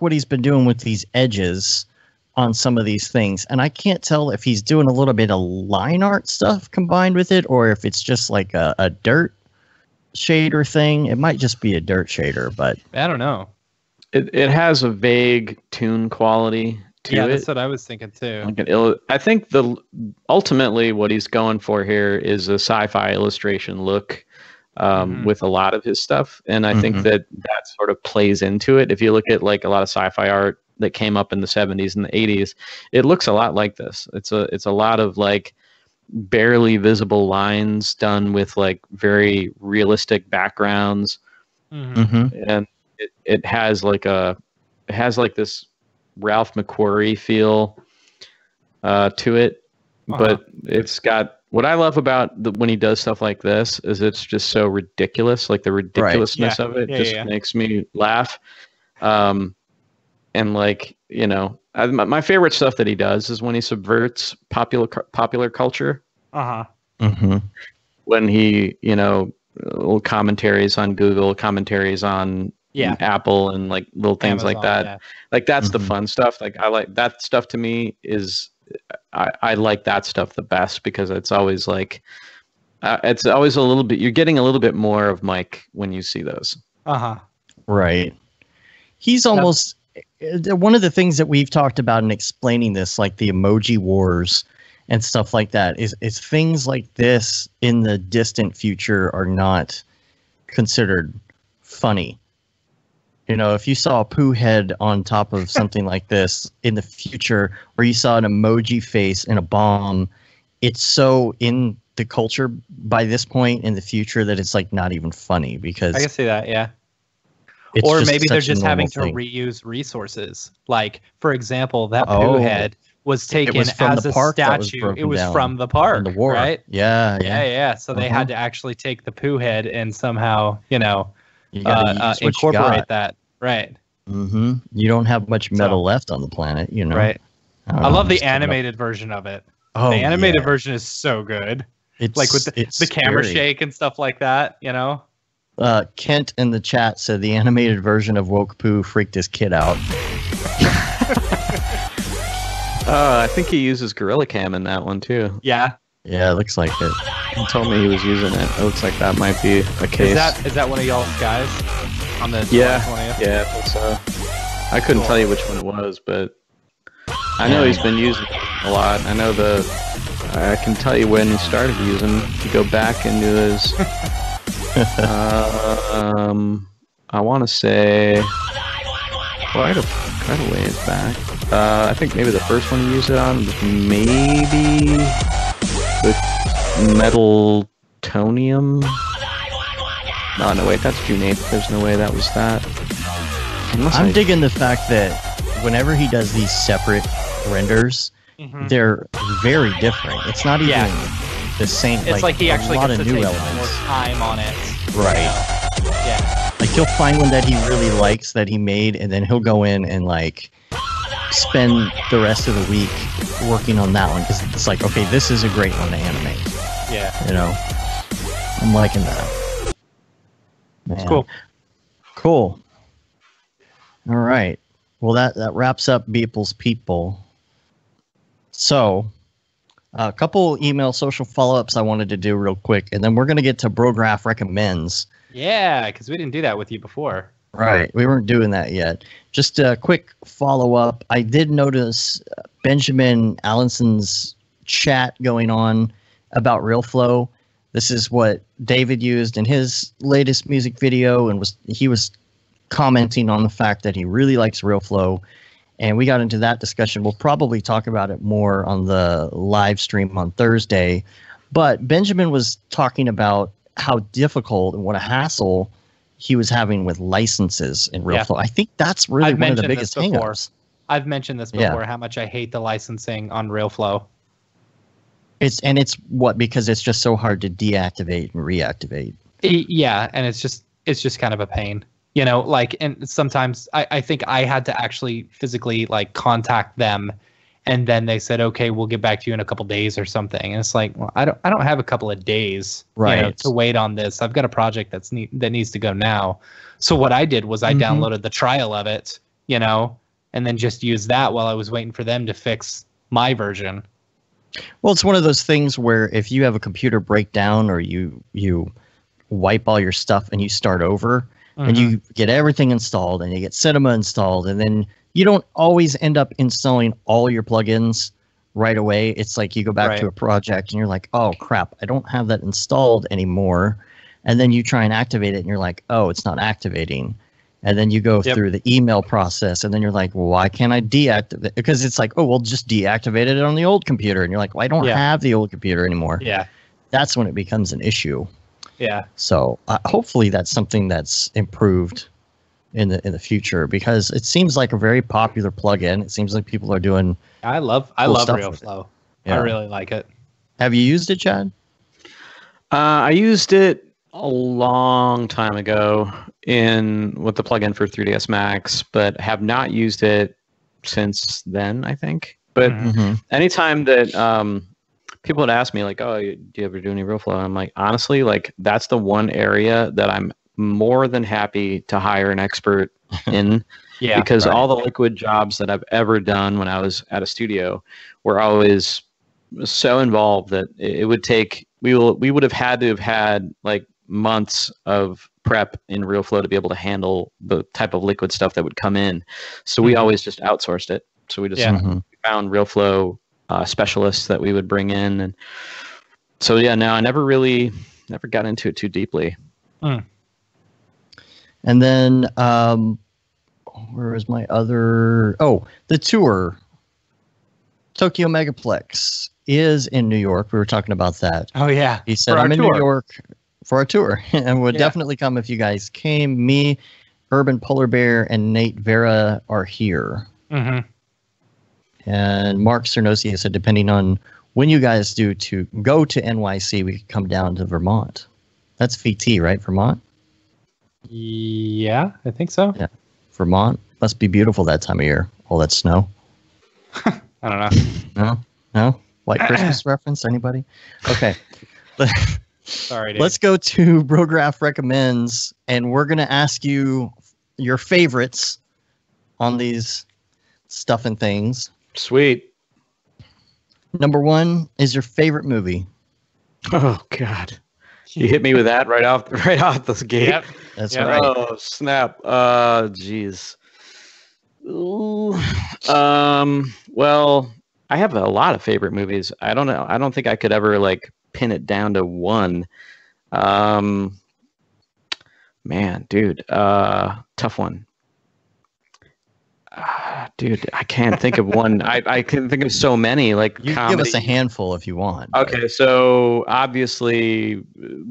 what he's been doing with these edges on some of these things. And I can't tell if he's doing a little bit of line art stuff combined with it or if it's just like a dirt shader thing. It might just be a dirt shader, but I don't know. It has a vague tune quality to it. Yeah, that's what I was thinking too. Like I think ultimately what he's going for here is a sci-fi illustration look with a lot of his stuff. And I think that sort of plays into it. If you look at like a lot of sci-fi art that came up in the 70s and the 80s, it looks a lot like this. It's a lot of like barely visible lines done with like very realistic backgrounds. And it has like this Ralph McQuarrie feel to it, but it's got, what I love about when he does stuff like this is it's just so ridiculous. Like the ridiculousness of it makes me laugh. And like, you know, my favorite stuff that he does is when he subverts popular culture. When he, you know, little commentaries on Google, commentaries on Apple, and like little things Amazon, like that. Yeah. Like that's the fun stuff. Like I like that stuff. To me is I like that stuff the best, because it's always like it's always a little bit, you're getting a little bit more of Mike when you see those. Right. He's almost one of the things that we've talked about in explaining this, like the emoji wars and stuff like that, is things like this in the distant future are not considered funny. You know, if you saw a poo head on top of something like this in the future, or you saw an emoji face in a bomb, it's so in the culture by this point in the future that it's like not even funny, because I can see that, yeah. Or maybe they're just having to reuse resources. Like, for example, that poo head was taken as a statue. It was from the park, from the war, right? Yeah. So they had to actually take the poo head and somehow, you know, incorporate that, right? You don't have much metal left on the planet, you know. Right. I love the animated version of it. The animated version is so good. It's like with the camera shake and stuff like that, you know. Kent in the chat said the animated version of Woke Poo freaked his kid out. I think he uses Gorilla Cam in that one too. Yeah, it looks like it. He told me he was using it. It looks like that might be a case. Is that one of y'all's guys on the 20th? Yeah, I think so. I couldn't tell you which one it was, but I know he's been using it a lot. I know I can tell you when he started using. If you go back into his, I want to say quite a ways back. I think maybe the first one he used it on was maybe with Metaltonium. No, wait, that's June 8th. There's no way that was that. I'm digging the fact that whenever he does these separate renders, they're very different. It's not even the same. It's like he actually gets to new take elements. more time on it. Right. You know? Yeah. Like he'll find one that he really likes that he made, and then he'll go in and like spend the rest of the week working on that one, because it's like, okay, this is a great one to animate. Yeah. You know, I'm liking that. Man. It's cool. Cool. All right. Well, that wraps up Beeple's People. So, a couple email social follow-ups I wanted to do real quick, and then we're going to get to Brograph Recommends. Yeah, because we didn't do that with you before. Right. We weren't doing that yet. Just a quick follow-up. I did notice Benjamin Allenson's chat going on about RealFlow. This is what David used in his latest music video, and he was commenting on the fact that he really likes RealFlow, and we got into that discussion. We'll probably talk about it more on the live stream on Thursday, but Benjamin was talking about how difficult and what a hassle he was having with licenses in RealFlow. I think that's really one of the biggest hangups. I've mentioned this before, how much I hate the licensing on RealFlow. It's what, because it's just so hard to deactivate and reactivate. Yeah, and it's just kind of a pain. You know, like, and sometimes I think I had to actually physically like contact them, and then they said, okay, we'll get back to you in a couple days or something. And it's like, well, I don't have a couple of days, right, you know, to wait on this. I've got a project that needs to go now. So what I did was I downloaded the trial of it, you know, and then just used that while I was waiting for them to fix my version. Well, it's one of those things where if you have a computer breakdown, or you wipe all your stuff and you start over, and you get everything installed and you get Cinema installed, and then you don't always end up installing all your plugins right away. It's like you go back to a project and you're like, oh crap, I don't have that installed anymore. And then you try and activate it and you're like, oh, it's not activating. and then you go through the email process, and then you're like, well, why can't I deactivate? Because it's like, oh, well, just deactivate it on the old computer, and you're like, well, I don't have the old computer anymore. Yeah, that's when it becomes an issue. Yeah. So hopefully that's something that's improved in the future, because it seems like a very popular plugin. It seems like people are doing. I love RealFlow. Yeah. I really like it. Have you used it, Chad? I used it a long time ago with the plugin for 3ds Max, but have not used it since then, I think. But anytime that people would ask me, like, oh, do you ever do any RealFlow? And I'm like, honestly, like, that's the one area that I'm more than happy to hire an expert in. Because all the liquid jobs that I've ever done when I was at a studio were always so involved that it would take, we would have had like months of prep in RealFlow to be able to handle the type of liquid stuff that would come in. So we always just outsourced it. So we just found RealFlow specialists that we would bring in. And so, no, I never got into it too deeply. And then, where is my other? Oh, the tour. Tokyo Megaplex is in New York. We were talking about that. Oh, yeah. He said, I'm in New York for a tour and would definitely come if you guys came. Me, Urban Polar Bear, and Nate Vera are here. And Mark Cernosi said, depending on when you guys do to go to NYC, we could come down to Vermont. That's VT, right? Vermont? Yeah, I think so. Yeah. Vermont must be beautiful that time of year. All that snow. I don't know. No? White Christmas reference? Anybody? Okay. Sorry, Dave. Let's go to Brograph Recommends, and we're going to ask you your favorites on these stuff and things. Sweet. Number 1 is your favorite movie. Oh, God. You hit me with that right off the gate. Yep. That's right. Oh, snap. Jeez. Well, I have a lot of favorite movies. I don't know. I don't think I could ever like pin it down to one. Man, dude, tough one. Dude, I can't think of one. I can think of so many. Like, you comedy. Give us a handful if you want. Okay, so obviously,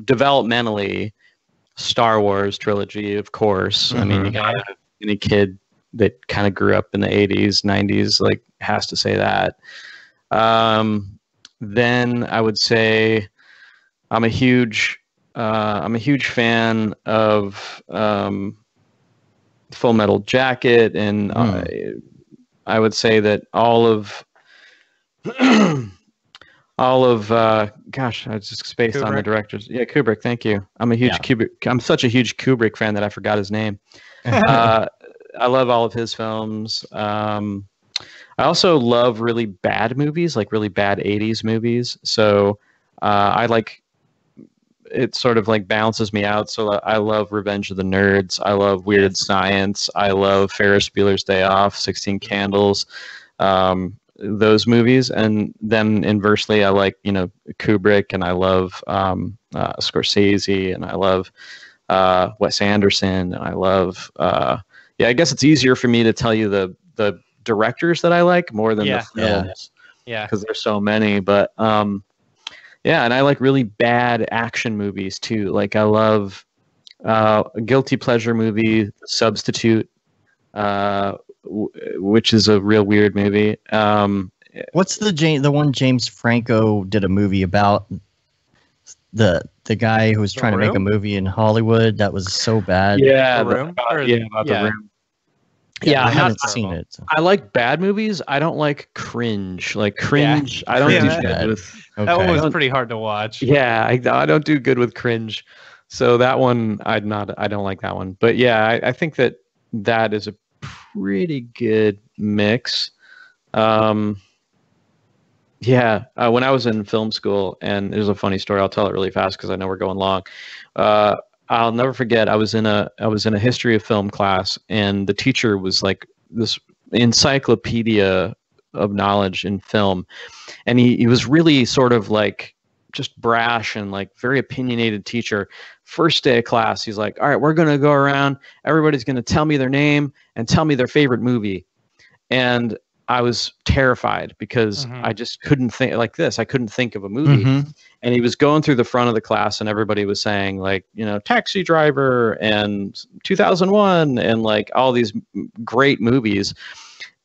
developmentally, Star Wars trilogy, of course. I mean, you got any kid that kind of grew up in the 80s, 90s, like, has to say that. Then I would say I'm a huge fan of Full Metal Jacket, and I would say that all of gosh, I just spaced Kubrick. On the directors. Yeah, Kubrick. Thank you. I'm a huge Kubrick. I'm such a huge Kubrick fan that I forgot his name. I love all of his films. I also love really bad movies, like really bad 80s movies. So I like, it sort of like balances me out. So I love Revenge of the Nerds. I love Weird Science. I love Ferris Bueller's Day Off, 16 Candles, those movies. And then inversely, I like, Kubrick, and I love Scorsese, and I love Wes Anderson, and I love, I guess it's easier for me to tell you the directors that I like more than the films. Yeah. Because there's so many, but and I like really bad action movies too. Like, I love a guilty pleasure movie, Substitute, which is a real weird movie. What's the one James Franco did a movie about? The guy who was trying to make a movie in Hollywood that was so bad. Yeah, The Room. About The Room. Yeah, I haven't seen it. So. I like bad movies. I don't like cringe. Like cringe, I don't do good with. Okay. That one was pretty hard to watch. Yeah, I don't do good with cringe. So that one, I don't like that one. But yeah, I think that is a pretty good mix. When I was in film school, and there's a funny story. I'll tell it really fast because I know we're going long. I'll never forget. I was in a history of film class, and the teacher was like this encyclopedia of knowledge in film, and he was really sort of like just brash and like very opinionated teacher. First day of class, he's like, all right, we're going to go around. Everybody's going to tell me their name and tell me their favorite movie. And I was terrified because I just couldn't think like this. I couldn't think of a movie. And he was going through the front of the class and everybody was saying like, you know, Taxi Driver and 2001 and like all these great movies.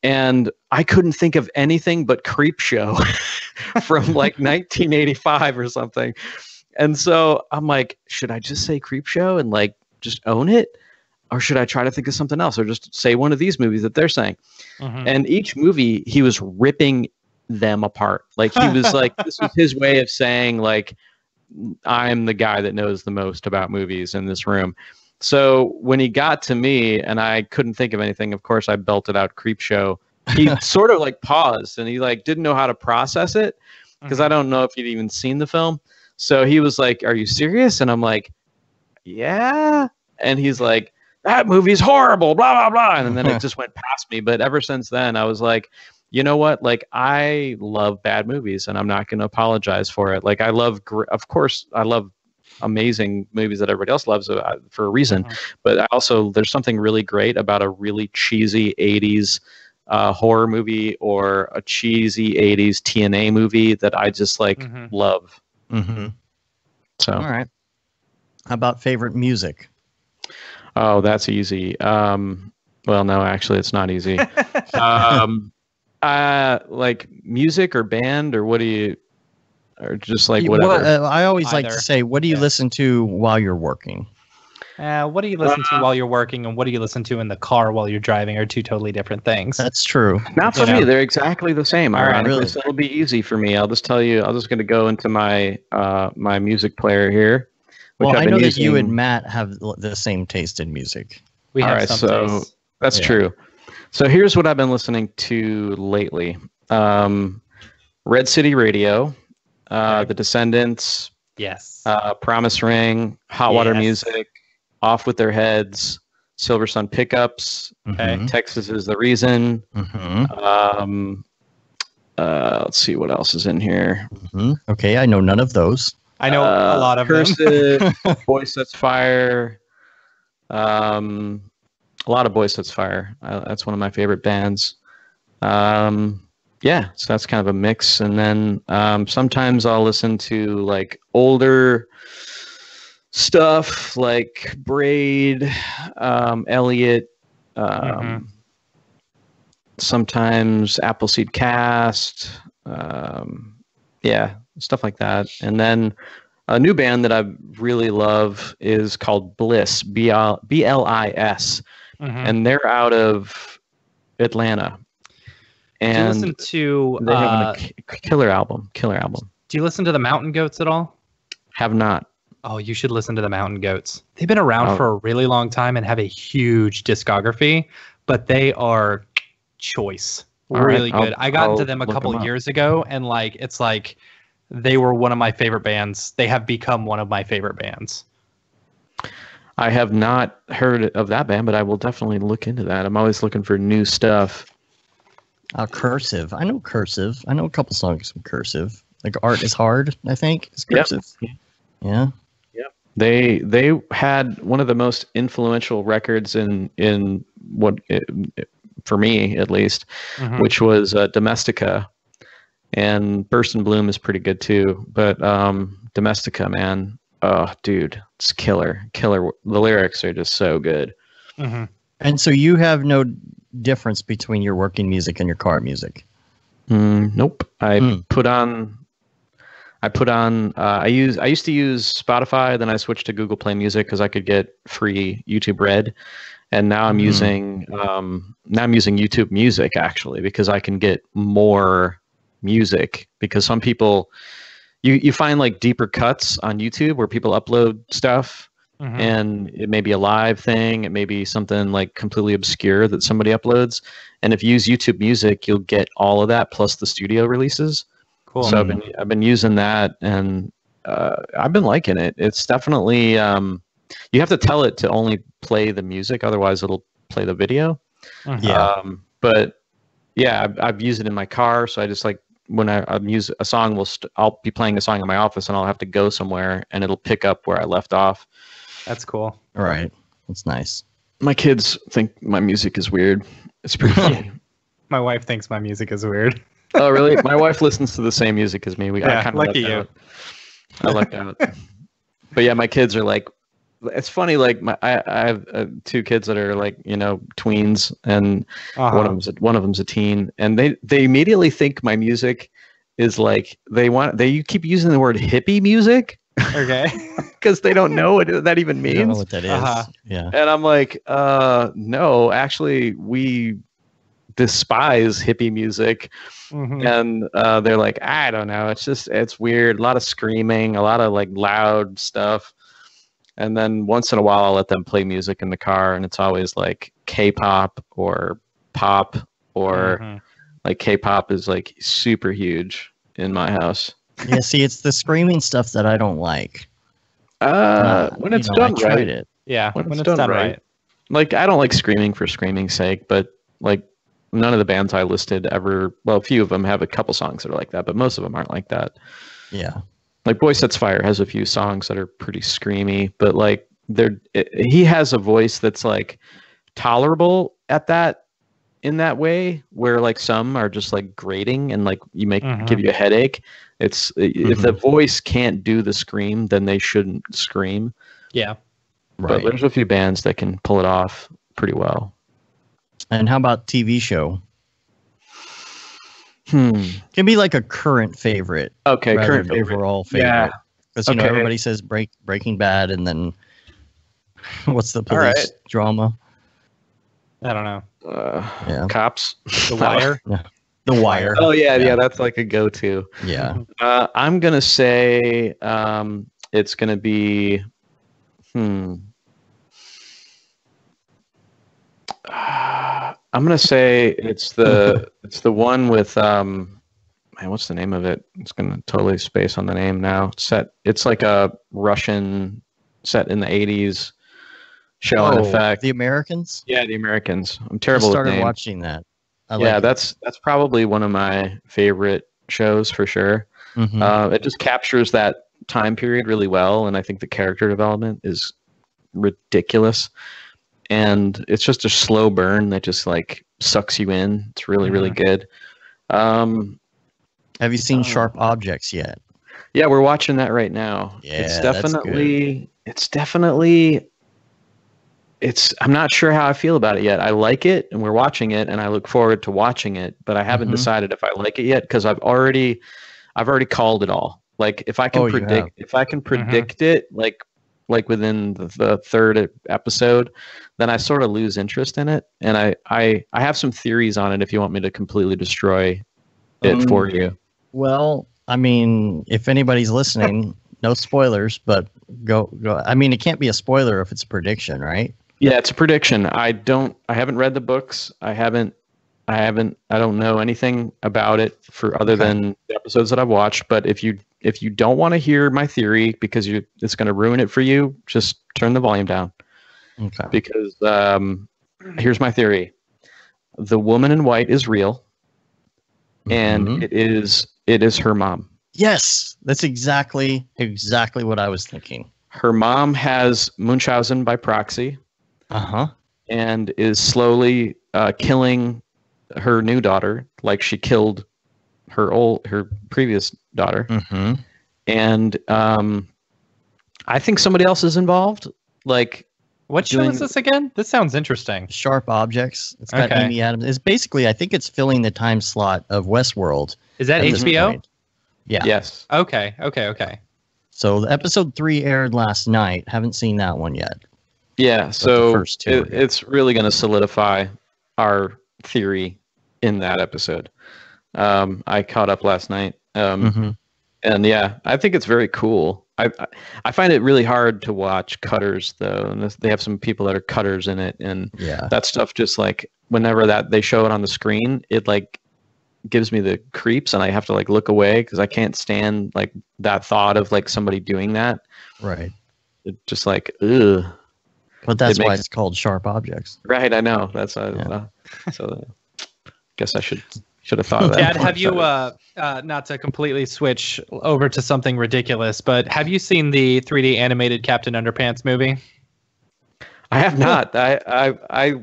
And I couldn't think of anything but Creepshow from like 1985 or something. And so I'm like, should I just say Creepshow and like just own it? Or should I try to think of something else or just say one of these movies that they're saying? And each movie, he was ripping them apart. Like he was like, this was his way of saying like, I'm the guy that knows the most about movies in this room. So when he got to me and I couldn't think of anything, of course I belted out Creepshow. He sort of like paused and he like didn't know how to process it because I don't know if he'd even seen the film. So he was like, are you serious? And I'm like, yeah. And he's like, that movie's horrible, blah, blah, blah. And then it just went past me. But ever since then, I was like, you know what? Like, I love bad movies and I'm not going to apologize for it. Like, I love, of course, I love amazing movies that everybody else loves for a reason. But also, there's something really great about a really cheesy 80s horror movie or a cheesy 80s TNA movie that I just like love. So, all right. How about favorite music? Oh, that's easy. Well, no, actually, it's not easy. Like music or band or what do you, or just like whatever? I always like to say, what do you listen to while you're working? What do you listen to while you're working and what do you listen to in the car while you're driving are two totally different things. That's true. Not for me. They're exactly the same. All right, really. So it'll be easy for me. I'll just tell you, I'm just going to go into my my music player here. Well, I know that you and Matt have the same taste in music. We have right, so taste. That's true. So here's what I've been listening to lately. Red City Radio, The Descendants, yes, Promise Ring, Hot Water Music, Off With Their Heads, Silver Sun Pickups, Texas Is the Reason. Let's see what else is in here. Okay, I know none of those. I know a lot of Cursive, Boy Sets Fire. A lot of Boy Sets Fire. That's one of my favorite bands. Yeah, so that's kind of a mix. And then sometimes I'll listen to like older stuff like Braid, Elliot, sometimes Appleseed Cast. Yeah, stuff like that. And then a new band that I really love is called Bliss, B-L-I-S. And they're out of Atlanta. And do you listen to they have a killer album. Do you listen to the Mountain Goats at all? Have not. Oh, you should listen to the Mountain Goats. They've been around for a really long time and have a huge discography, but they are choice. Really good. I got into them a couple years ago, and like it's like they were one of my favorite bands. They have become one of my favorite bands. I have not heard of that band, but I will definitely look into that. I'm always looking for new stuff. Cursive. I know Cursive. I know a couple songs from Cursive. Like Art is Hard, I think, is Cursive. Yep. Yeah. Yep. They had one of the most influential records in what for me at least, which was Domestica, and Burst and Bloom is pretty good too. But Domestica, man, oh dude, it's killer. The lyrics are just so good. And so you have no difference between your working music and your car music? Nope. I used to use Spotify, then I switched to Google Play Music because I could get free YouTube Red. And now I'm using YouTube Music actually because I can get more music, because some people you find like deeper cuts on YouTube where people upload stuff, and it may be a live thing, it may be something like completely obscure that somebody uploads, and if you use YouTube Music, you'll get all of that plus the studio releases. Cool. So I've been using that, and I've been liking it. It's definitely you have to tell it to only play the music, otherwise it'll play the video. But yeah, I've used it in my car, so I just like when I'm use a song, I'll be playing a song in my office, and I'll have to go somewhere, and it'll pick up where I left off. That's cool. All right, that's nice. My kids think my music is weird. It's pretty funny. My wife thinks my music is weird. Oh, really? My wife listens to the same music as me. I kind of lucky you. I lucked out. But yeah, my kids are like, it's funny. Like I have 2 kids that are like, tweens, and one of them's a teen, and they immediately think my music is like they keep using the word hippie music. Okay. Because they don't know what that even means. I don't know what that is. Yeah. And I'm like, no, actually, we despise hippie music. And they're like, I don't know, it's weird, a lot of screaming, a lot of like loud stuff. And then once in a while I'll let them play music in the car, and it's always like K-pop or pop, or like K-pop is like super huge in my house. Yeah, see, it's the screaming stuff that I don't like. When it's done right. It. Yeah, when it's done right. Like, I don't like screaming for screaming's sake, but like none of the bands I listed ever, well, a few of them have a couple songs that are like that, but most of them aren't like that. Yeah. Like Boy Sets Fire has a few songs that are pretty screamy, but like he has a voice that's like tolerable in that way, where like some are just like grating and like give you a headache. It's if the voice can't do the scream, then they shouldn't scream. Yeah. Right. But there's a few bands that can pull it off pretty well. And how about TV show? Can be like a current favorite. Okay, current overall favorite. Yeah. Because everybody says Breaking Bad, and then what's the police drama? I don't know. Cops. The Wire. Yeah. The Wire. Oh yeah, that's like a go-to. Yeah. I'm gonna say it's gonna be. I'm gonna say it's the one with man, what's the name of it? It's gonna totally space on the name now. It's like a Russian set in the 80s show. In effect, The Americans. Yeah, The Americans. I'm terrible. I started with names. watching that. That's probably one of my favorite shows for sure. It just captures that time period really well, and I think the character development is ridiculous. And it's just a slow burn that just like sucks you in. It's really, really good. Have you seen Sharp Objects yet? Yeah, we're watching that right now. Yeah, I'm not sure how I feel about it yet. I like it, and we're watching it, and I look forward to watching it, but I haven't decided if I like it yet, because I've already called it all. Like if I can predict it, like within the third episode, then I sort of lose interest in it. And I have some theories on it if you want me to completely destroy it for you. Well, I mean, if anybody's listening, no spoilers, but go. I mean, it can't be a spoiler if it's a prediction, right? Yeah, it's a prediction. I haven't read the books. I don't know anything about it other than the episodes that I've watched. But if you don't want to hear my theory because it's going to ruin it for you, just turn the volume down. Okay. Because here's my theory: the woman in white is real, and it is her mom. Yes, that's exactly what I was thinking. Her mom has Munchausen by proxy. And is slowly killing her new daughter, like she killed her previous daughter. And I think somebody else is involved. Like, what show is this again? This sounds interesting. Sharp Objects. It's got Amy Adams. It's basically, I think it's filling the time slot of Westworld. Is that HBO? Point. Yeah. Yes. Okay. So the episode 3 aired last night. Haven't seen that one yet. Yeah. So it's really going to solidify our theory in that episode. I caught up last night. And yeah, I think it's very cool. I find it really hard to watch cutters though, and they have some people that are cutters in it, and that stuff just like whenever they show it on the screen, it like gives me the creeps, and I have to like look away because I can't stand like that thought of like somebody doing that. Right. It just like ugh. But that's why it's called Sharp Objects. Right. I know. That's so. Guess I should Should have thought of that. Dad, have you not to completely switch over to something ridiculous, but have you seen the 3D animated Captain Underpants movie? I have not.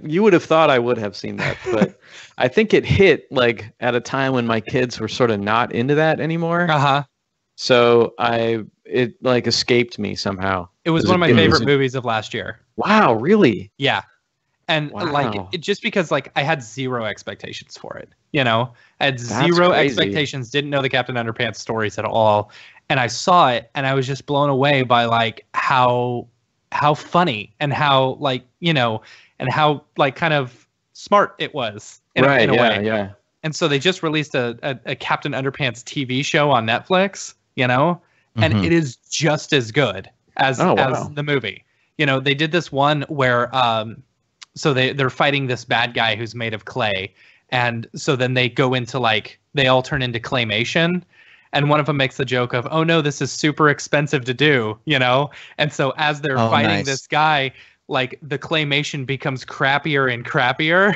You would have thought I would have seen that, but I think it hit like at a time when my kids were sort of not into that anymore. So it like escaped me somehow. It was one of my favorite movies of last year. Wow, really? Yeah. And like just because like I had zero expectations for it, you know, I had zero expectations, didn't know the Captain Underpants stories at all. And I saw it and I was just blown away by like how funny and how like, you know, and how like kind of smart it was in a way. Yeah. And so they just released a Captain Underpants TV show on Netflix, you know, and it is just as good as the movie. You know, they did this one where so they're fighting this bad guy who's made of clay. And so then they go into like, they all turn into claymation. And one of them makes the joke of, oh no, this is super expensive to do, you know? And so as they're fighting this guy, like the claymation becomes crappier and crappier.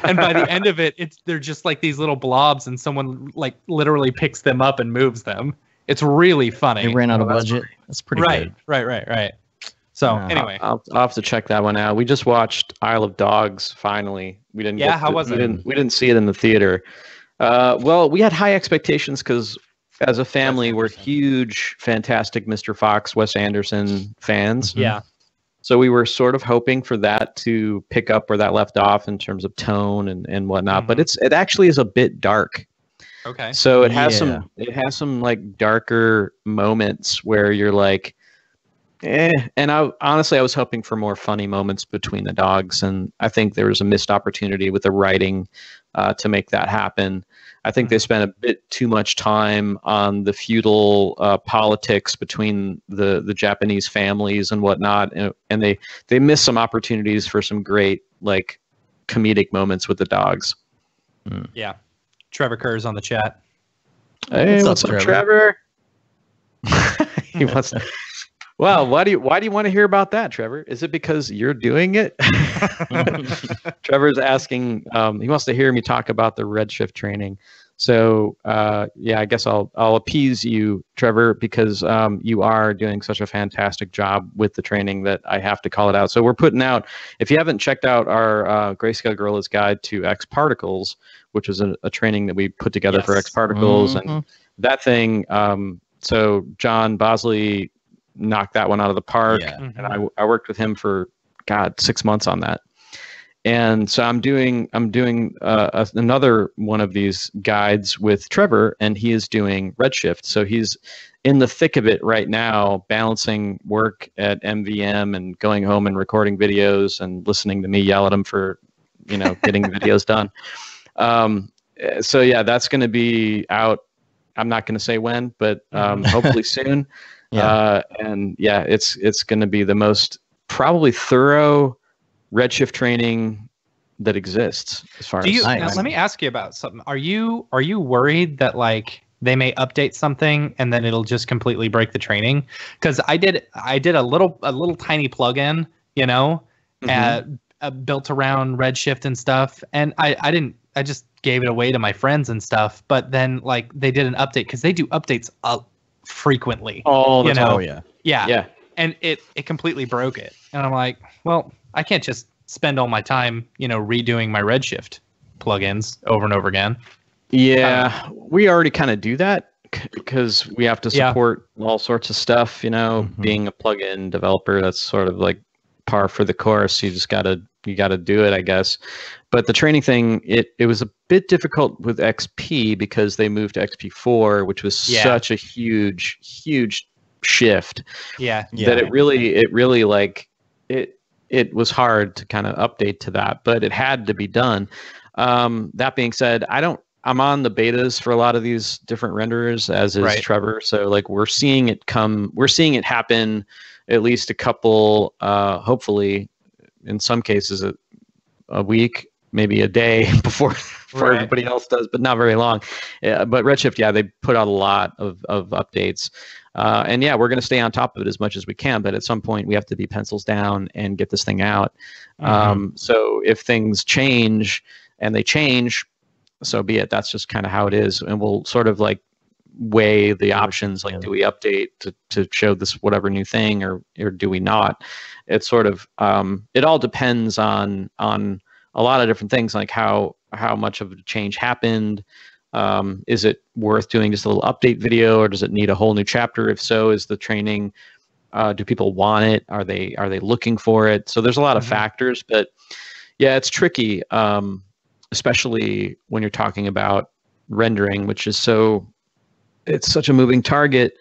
And by the end of it, they're just like these little blobs and someone like literally picks them up and moves them. It's really funny. They ran out of budget. That's pretty good. Right. So anyway, I'll have to check that one out. We just watched Isle of Dogs. Finally, we didn't. How was it? We didn't see it in the theater. Well, we had high expectations because as a family, we're huge Fantastic Mr. Fox, Wes Anderson fans. Yeah. So we were sort of hoping for that to pick up where that left off in terms of tone and whatnot. But it actually is a bit dark. Okay. So it has some like darker moments where you're like, and I was hoping for more funny moments between the dogs, and I think there was a missed opportunity with the writing to make that happen. I think they spent a bit too much time on the feudal politics between the Japanese families and whatnot, and they missed some opportunities for some great like comedic moments with the dogs. Yeah, Trevor Kerr's on the chat. Hey, what's up, Trevor? He wants. Well, why do you want to hear about that, Trevor? Is it because you're doing it? Trevor's asking. He wants to hear me talk about the Redshift training. So I guess I'll appease you, Trevor, because you are doing such a fantastic job with the training that I have to call it out. So we're putting out. If you haven't checked out our Grayscale Gorilla's Guide to X Particles, which is a training that we put together for X Particles, and that thing. So John Bosley knocked that one out of the park, and I worked with him for 6 months on that. And so I'm doing another one of these guides with Trevor, and he is doing Redshift. So he's in the thick of it right now, balancing work at MVM and going home and recording videos and listening to me yell at him for, getting videos done. So yeah, that's going to be out. I'm not going to say when, but hopefully soon. It's going to be the most probably thorough Redshift training that exists as far as. Now, let me ask you about something. Are you worried that like they may update something and then it'll just completely break the training? Because I did a little tiny plugin, built around Redshift and stuff, and I just gave it away to my friends and stuff. But then like they did an update because they do updates frequently. All the time. Oh yeah. Yeah. And it completely broke it. And I'm like, well, I can't just spend all my time, redoing my Redshift plugins over and over again. Yeah, we already kind of do that because we have to support all sorts of stuff, being a plugin developer, that's sort of like par for the course. You just gotta do it, I guess. But the training thing, it was a bit difficult with XP because they moved to XP4, which was such a huge shift. That it really like it was hard to kind of update to that, but it had to be done. That being said, I'm on the betas for a lot of these different renderers, as is Trevor. So like we're seeing it happen at least a couple, hopefully in some cases a week, maybe a day before everybody else does, but not very long. But Redshift, they put out a lot of updates. And we're going to stay on top of it as much as we can, but at some point we have to be pencils down and get this thing out. So if things change, and they change, so be it. That's just kind of how it is, and we'll sort of like weigh the options. Like, do we update to show this whatever new thing, or do we not? It's sort of it all depends on a lot of different things, like how much of a change happened. Is it worth doing just a little update video, or does it need a whole new chapter? If so, is the training, do people want it? Are they looking for it? So there's a lot of factors, but yeah, it's tricky, especially when you're talking about rendering, which is it's such a moving target,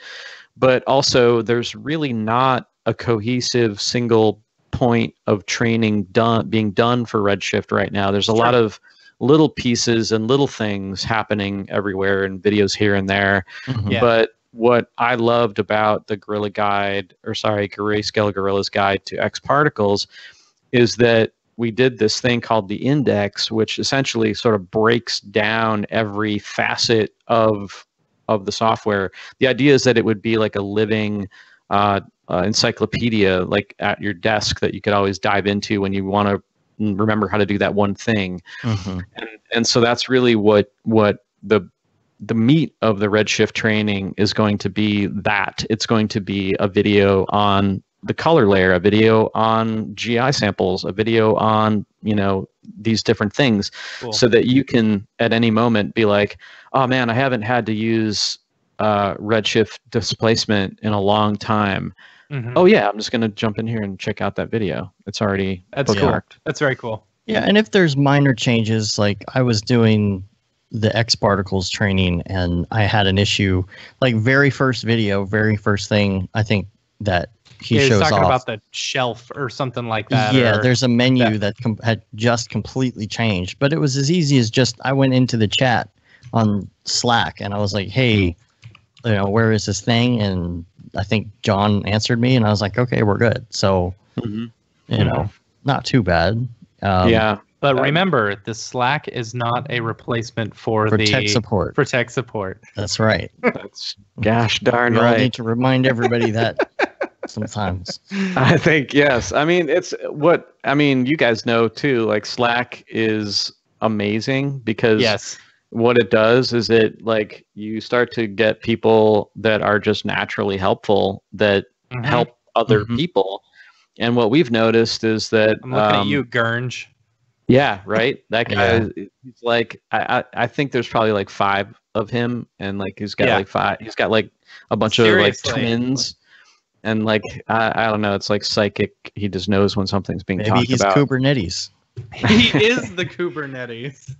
but also there's really not a cohesive single point of training being done for Redshift right now. There's a lot of little pieces and little things happening everywhere, and videos here and there. But what I loved about the Grayscale Gorilla's Guide to X Particles is that we did this thing called the index, which essentially sort of breaks down every facet of the software. The idea is that it would be like a living encyclopedia, like at your desk, that you could always dive into when you want to remember how to do that one thing. And so that's really what the meat of the Redshift training is going to be. That it's going to be a video on the color layer, a video on GI samples, a video on these different things, so that you can at any moment be like, oh man, I haven't had to use Redshift displacement in a long time. Oh yeah, I'm just going to jump in here and check out that video. It's already bookmarked. That's very cool. Yeah, and if there's minor changes, like I was doing the X Particles training and I had an issue, like very first video, very first thing, I think that he shows talking off about the shelf or something like that. Yeah, there's a menu that had just completely changed, but it was as easy as just I went into the chat on Slack and I was like, hey, where is this thing? And I think John answered me, and I was like, okay, we're good. So, not too bad. But remember, the Slack is not a replacement for the tech support. For tech support. That's right. That's gosh darn we right. all need to remind everybody that sometimes. I think, yes. I mean, you guys know too, like Slack is amazing because what it does is you start to get people that are just naturally helpful that help other people. And what we've noticed is that I'm looking at you, Gurnge. Yeah, right. That guy, he's like, I think there's probably like 5 of him, and like he's got like 5. He's got like a bunch of like twins, and like I don't know. It's like psychic. He just knows when something's being talked about. Maybe he's Kubernetes. He is the Kubernetes.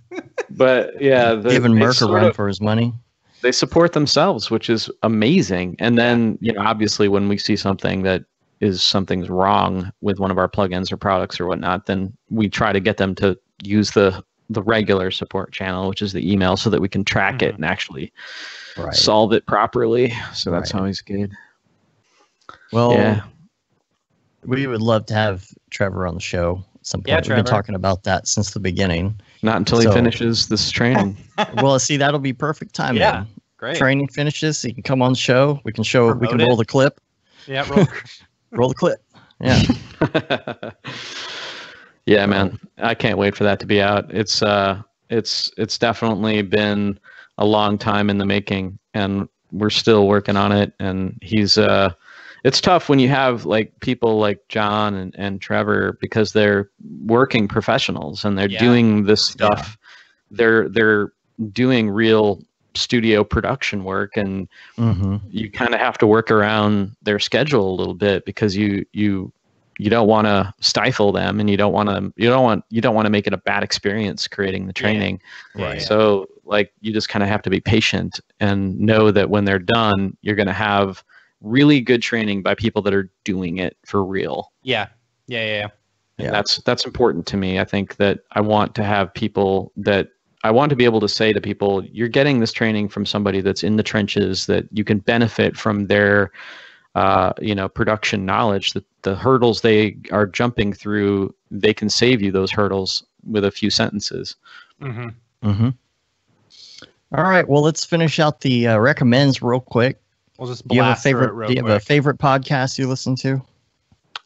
But yeah, giving Merck a run for his money. They support themselves, which is amazing. And then obviously, when we see something that something's wrong with one of our plugins or products or whatnot, then we try to get them to use the regular support channel, which is the email, so that we can track it and actually solve it properly. So that's always good. Well, we would love to have Trevor on the show at some point. We've been talking about that since the beginning. Not until he finishes this training. Well, see, that'll be perfect timing. Yeah, great. Training finishes, he can come on the show. We can roll the clip. Yeah, roll the clip. Yeah. Yeah, man. I can't wait for that to be out. It's definitely been a long time in the making, and we're still working on it. And it's tough when you have like people like John and Trevor, because they're working professionals and they're doing this stuff. They're doing real studio production work, and you kind of have to work around their schedule a little bit, because you don't want to stifle them, and you don't want to make it a bad experience creating the training. So like you just kind of have to be patient and know that when they're done, you're going to have really good training by people that are doing it for real. And that's important to me. I think that I want to have people that I want to be able to say to people, you're getting this training from somebody that's in the trenches, that you can benefit from their production knowledge, that the hurdles they are jumping through, they can save you those hurdles with a few sentences. All right, well, let's finish out the recommends real quick. We'll just blast do you have a favorite podcast you listen to?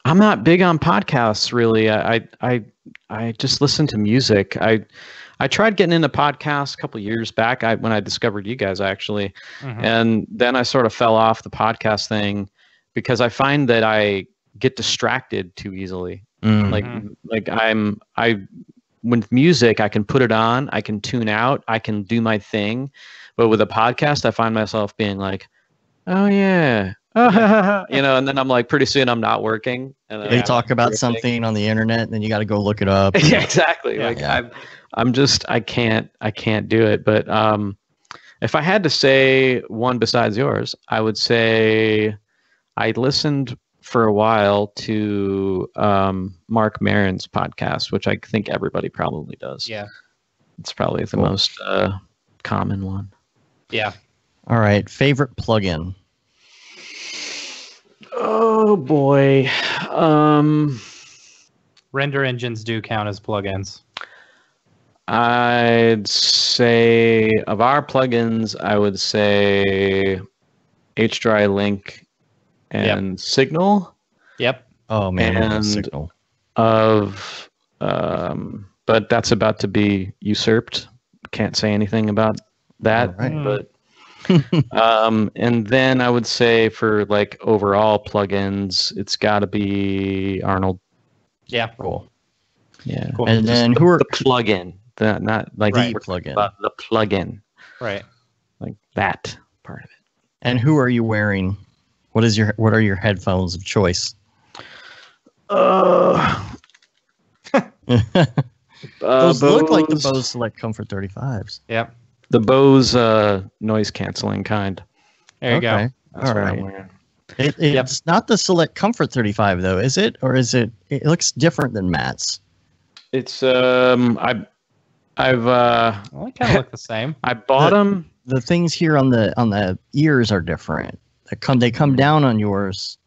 I'm not big on podcasts, really. I just listen to music. I I tried getting into podcasts a couple of years back when I discovered you guys, actually. And then I sort of fell off the podcast thing because I find that I get distracted too easily. With music, I can put it on, I can tune out, I can do my thing. But with a podcast, I find myself being like, oh yeah. And then I'm like, pretty soon I'm not working. And they talk about something on the internet, and then you got to go look it up. Yeah, exactly. I can't do it. But if I had to say one besides yours, I would say I listened for a while to Mark Maron's podcast, which I think everybody probably does. Yeah. It's probably the most common one. Yeah. All right. Favorite plugin? Oh, boy. Render engines do count as plugins. I'd say, of our plugins, I would say HDRI Link and Signal. Yep. Oh man, and Signal. But that's about to be usurped. Can't say anything about that. Right. But and then I would say for like overall plugins, it's got to be Arnold. Yeah. Cool. Yeah. Cool. And then who are the plugin? Not like the plugin, but the plugin. Right. Like that part of it. And who are you wearing? What are your headphones of choice? Those look like the Bose Select Comfort 35s. Yep. The Bose noise canceling kind. There you go. That's all what right. I'm wearing. It's not the Select Comfort 35 though, is it? Or is it? It looks different than Matt's. It's I've Well, they kind of look the same. I bought them. The things here on the ears are different. They come down on yours.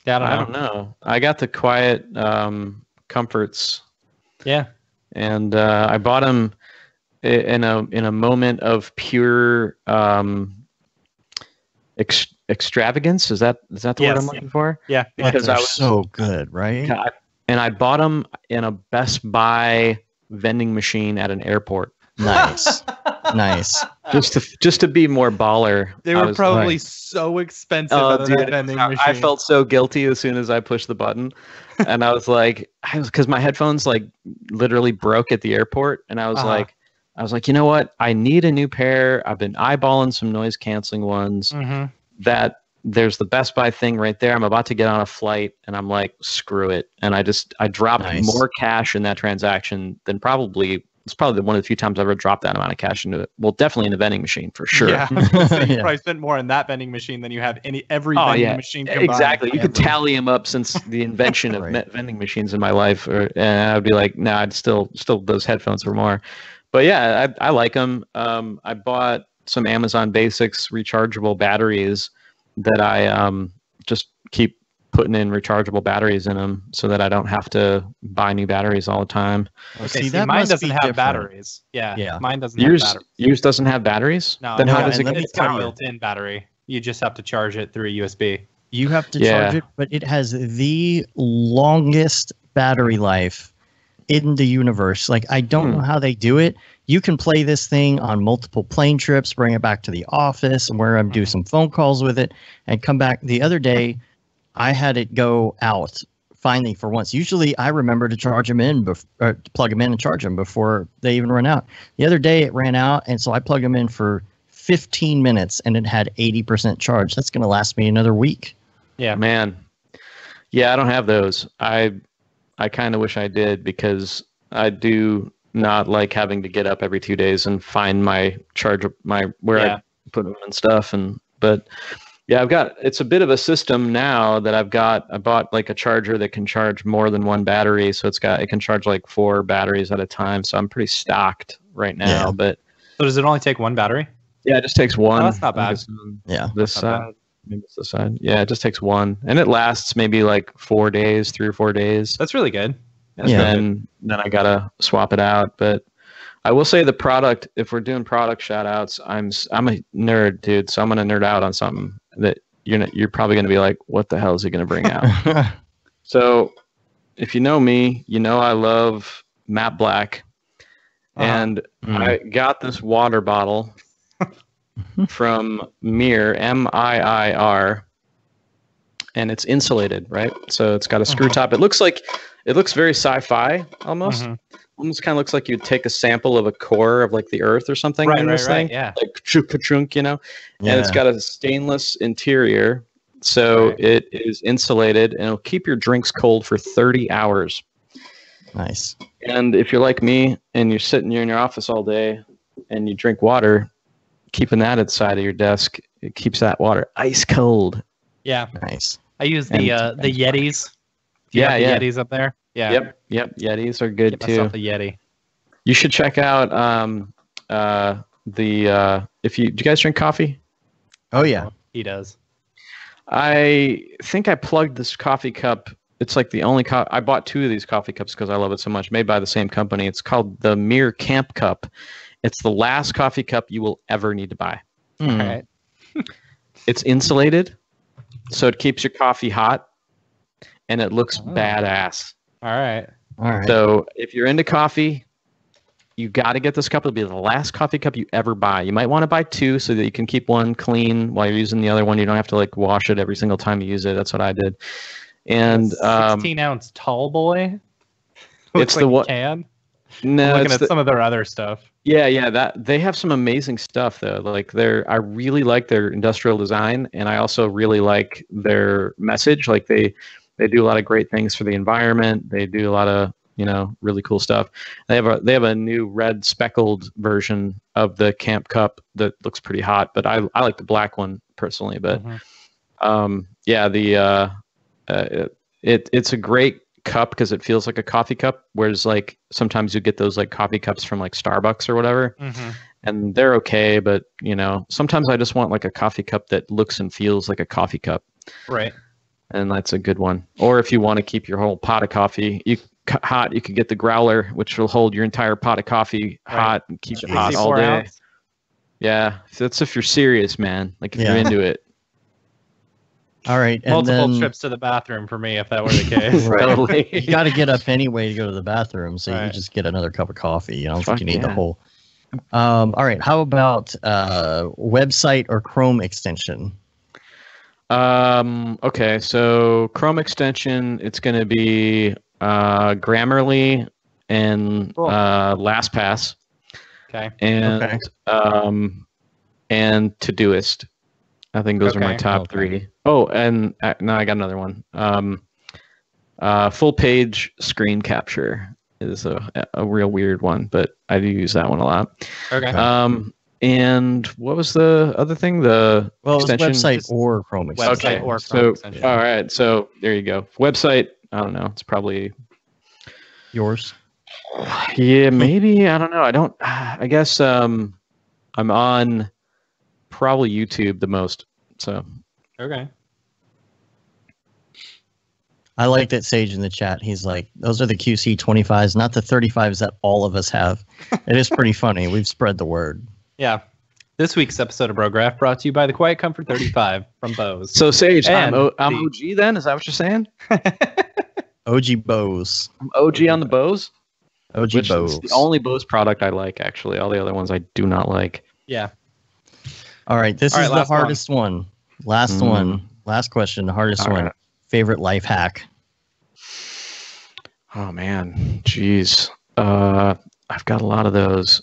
Yeah, I don't know. I got the Quiet Comforts. Yeah. And I bought them in a moment of pure extravagance. Is that the word I'm looking for? Yeah. Because I was so good, right? And I bought them in a Best Buy vending machine at an airport. Nice. Nice. Just to be more baller. They were probably so expensive at that vending machine. I felt so guilty as soon as I pushed the button. And I was like, because my headphones like literally broke at the airport. And I was like, you know what? I need a new pair. I've been eyeballing some noise canceling ones. That there's the Best Buy thing right there. I'm about to get on a flight and I'm like, screw it. And I dropped more cash in that transaction than it's probably one of the few times I've ever dropped that amount of cash into it. Well, definitely in a vending machine for sure. Yeah, so you probably spent more in that vending machine than you have every vending machine combined. Exactly. You could tally them up since the invention of vending machines in my life, and I'd be like, no, I'd still those headphones were more. But yeah, I like them. I bought some Amazon Basics rechargeable batteries that I just keep putting in rechargeable batteries in them so that I don't have to buy new batteries all the time. Okay, see, mine doesn't have batteries. Yeah, mine doesn't have batteries. Yours doesn't have batteries? No, then how does it get it's got a built-in battery. You just have to charge it through a USB. You have to charge it, but it has the longest battery life in the universe. Like, I don't know how they do it. You can play this thing on multiple plane trips, bring it back to the office, and where I'm do some phone calls with it, and come back. The other day, I had it go out finally for once. Usually, I remember to charge them in, to plug them in and charge them before they even run out. The other day, it ran out, and so I plugged them in for 15 minutes, and it had 80% charge. That's going to last me another week. Yeah, man. Yeah, I don't have those. I kind of wish I did because I do not like having to get up every 2 days and find my charger, where I put them and stuff. But yeah, it's a bit of a system now that I bought like a charger that can charge more than one battery. So it can charge like 4 batteries at a time. So I'm pretty stocked right now. Yeah. But so does it only take one battery? Yeah, it just takes one. Oh, that's not bad. This side. Maybe it's this side. Yeah, it just takes one. And it lasts maybe like 4 days, 3 or 4 days. That's really good. And then I gotta swap it out. But I will say the product, if we're doing product shout outs, I'm a nerd, dude. So I'm gonna nerd out on something that you're probably gonna be like, what the hell is he gonna bring out? So if you know me, you know I love matte black. And I got this water bottle from Mir, MIIR, and it's insulated, right? So it's got a screw top. It looks very sci-fi almost. Almost kind of looks like you'd take a sample of a core of like the Earth or something in this thing. Yeah. Like chunk, you know. Yeah. And it's got a stainless interior, so it is insulated and it'll keep your drinks cold for 30 hours. Nice. And if you're like me and you're sitting here in your office all day and you drink water, keeping that at the side of your desk, it keeps that water ice cold. Yeah. Nice. I use the Yetis. Yeah. Yetis up there. Yeah. Yep. Yetis are good too. Myself a Yeti. You should check out do you guys drink coffee? Oh yeah. He does. I think I plugged this coffee cup. It's like the only I bought 2 of these coffee cups because I love it so much. Made by the same company. It's called the Mir Camp Cup. It's the last coffee cup you will ever need to buy. All right. It's insulated, so it keeps your coffee hot, and it looks badass. All right. So if you're into coffee, you got to get this cup. It'll be the last coffee cup you ever buy. You might want to buy 2 so that you can keep one clean while you're using the other one. You don't have to like wash it every single time you use it. That's what I did. And 16-ounce tall boy. It's like the what? Can. No, I'm looking at some of their other stuff. Yeah. That they have some amazing stuff though. Like I really like their industrial design, and I also really like their message. Like they do a lot of great things for the environment. They do a lot of really cool stuff. They have a new red speckled version of the Camp Cup that looks pretty hot, but I like the black one personally. But it's a great cup because it feels like a coffee cup, whereas like sometimes you get those like coffee cups from like Starbucks or whatever, and they're okay, but sometimes I just want like a coffee cup that looks and feels like a coffee cup, right? And that's a good one. Or if you want to keep your whole pot of coffee hot, you could get the growler, which will hold your entire pot of coffee hot and keep it hot all day. Ounce. Yeah, that's if you're serious, man. Like if you're into it. All right. And multiple trips to the bathroom for me if that were the case. Totally. You got to get up anyway to go to the bathroom, so you just get another cup of coffee. I don't think you need the whole. All right. How about website or Chrome extension? Okay, so Chrome extension, it's going to be Grammarly and LastPass. Okay. And Todoist. I think those are my top 3. Oh, and no, I got another one. Full page screen capture is a real weird one, but I do use that one a lot. Okay. And what was the other thing? The extension? Website or Chrome extension. Website or Chrome extension. All right. So there you go. Website. I don't know. It's probably yours. Yeah, maybe. I don't know. I guess I'm on probably YouTube the most. So. Okay. I like that Sage in the chat. He's like, those are the QC 25s, not the 35s that all of us have. It is pretty funny. We've spread the word. Yeah. This week's episode of Brograph brought to you by the Quiet Comfort 35 from Bose. So Sage, I'm OG then? Is that what you're saying? OG Bose. I'm OG on the Bose? OG Bose. The only Bose product I like, actually. All the other ones I do not like. Yeah. All right. This is the hardest one. Last one. Last question. The hardest one. Favorite life hack? Oh, man. Jeez. I've got a lot of those.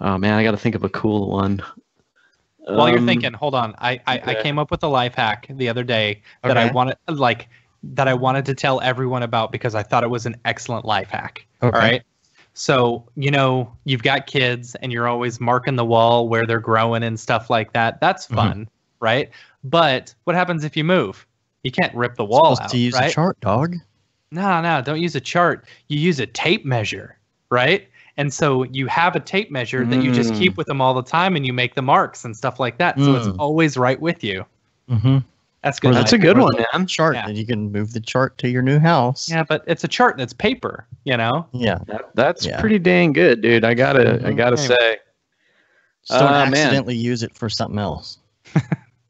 Oh man, I got to think of a cool one. While you're thinking, hold on. I came up with a life hack the other day that I wanted to tell everyone about because I thought it was an excellent life hack. Okay. All right. So, you've got kids and you're always marking the wall where they're growing and stuff like that. That's fun, right? But what happens if you move? You can't rip the wall out, to use a chart, dog. No, don't use a chart. You use a tape measure, right? And so you have a tape measure that you just keep with them all the time, and you make the marks and stuff like that. So it's always right with you. That's good. That's a good one, man. Chart, and you can move the chart to your new house. Yeah, but it's a chart and it's paper. Yeah, that's pretty dang good, dude. I gotta say. Just don't accidentally use it for something else.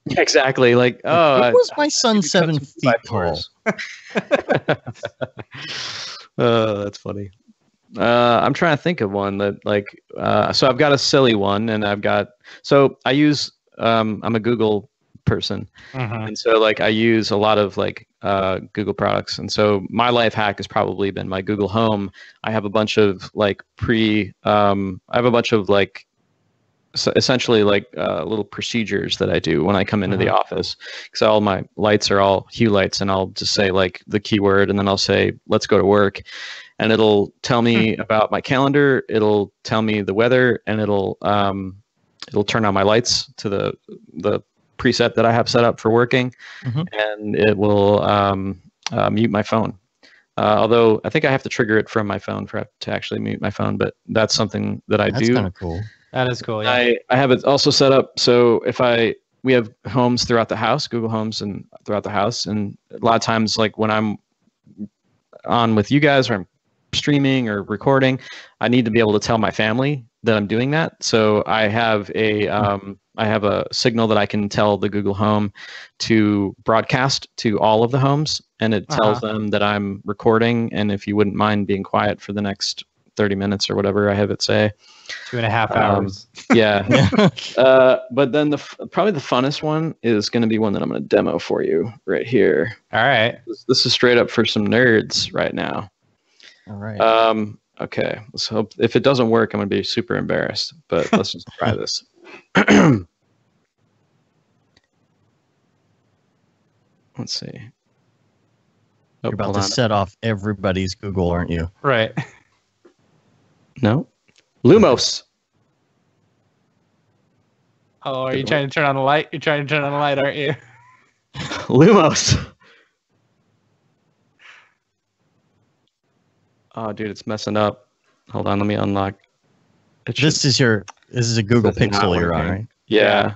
Exactly. Like, what was my son 7 feet tall? Oh, that's funny. I'm trying to think of one that like. So I've got a silly one, and I use. I'm a Google person, and so like I use a lot of like Google products, and so my life hack has probably been my Google Home. I have a bunch of like essentially like little procedures that I do when I come into the office, because all my lights are all hue lights, and I'll just say like the keyword, and then I'll say let's go to work, and it'll tell me about my calendar, it'll tell me the weather, and it'll turn on my lights to the preset that I have set up for working, and it will mute my phone. Although I think I have to trigger it from my phone to actually mute my phone, but that's something that I do. That's kind of cool. That is cool. Yeah. I have it also set up so we have homes throughout the house, Google Homes and throughout the house, and a lot of times like when I'm on with you guys or I'm streaming or recording, I need to be able to tell my family that I'm doing that. So I have a signal that I can tell the Google Home to broadcast to all of the homes, and it tells them that I'm recording, and if you wouldn't mind being quiet for the next 30 minutes or whatever I have it say. 2.5 hours. Yeah. But then probably the funnest one is going to be one that I'm going to demo for you right here. All right. This is straight up for some nerds right now. All right. Okay. Let's hope if it doesn't work, I'm going to be super embarrassed, but let's just try this. Let's see. You're about to set off everybody's Google, aren't you? Right. No. Lumos. Oh, are you trying to turn on the light? You're trying to turn on the light, aren't you? Lumos. Oh, dude, it's messing up. Hold on, let me unlock. This is a Google Pixel you're on, right? Yeah.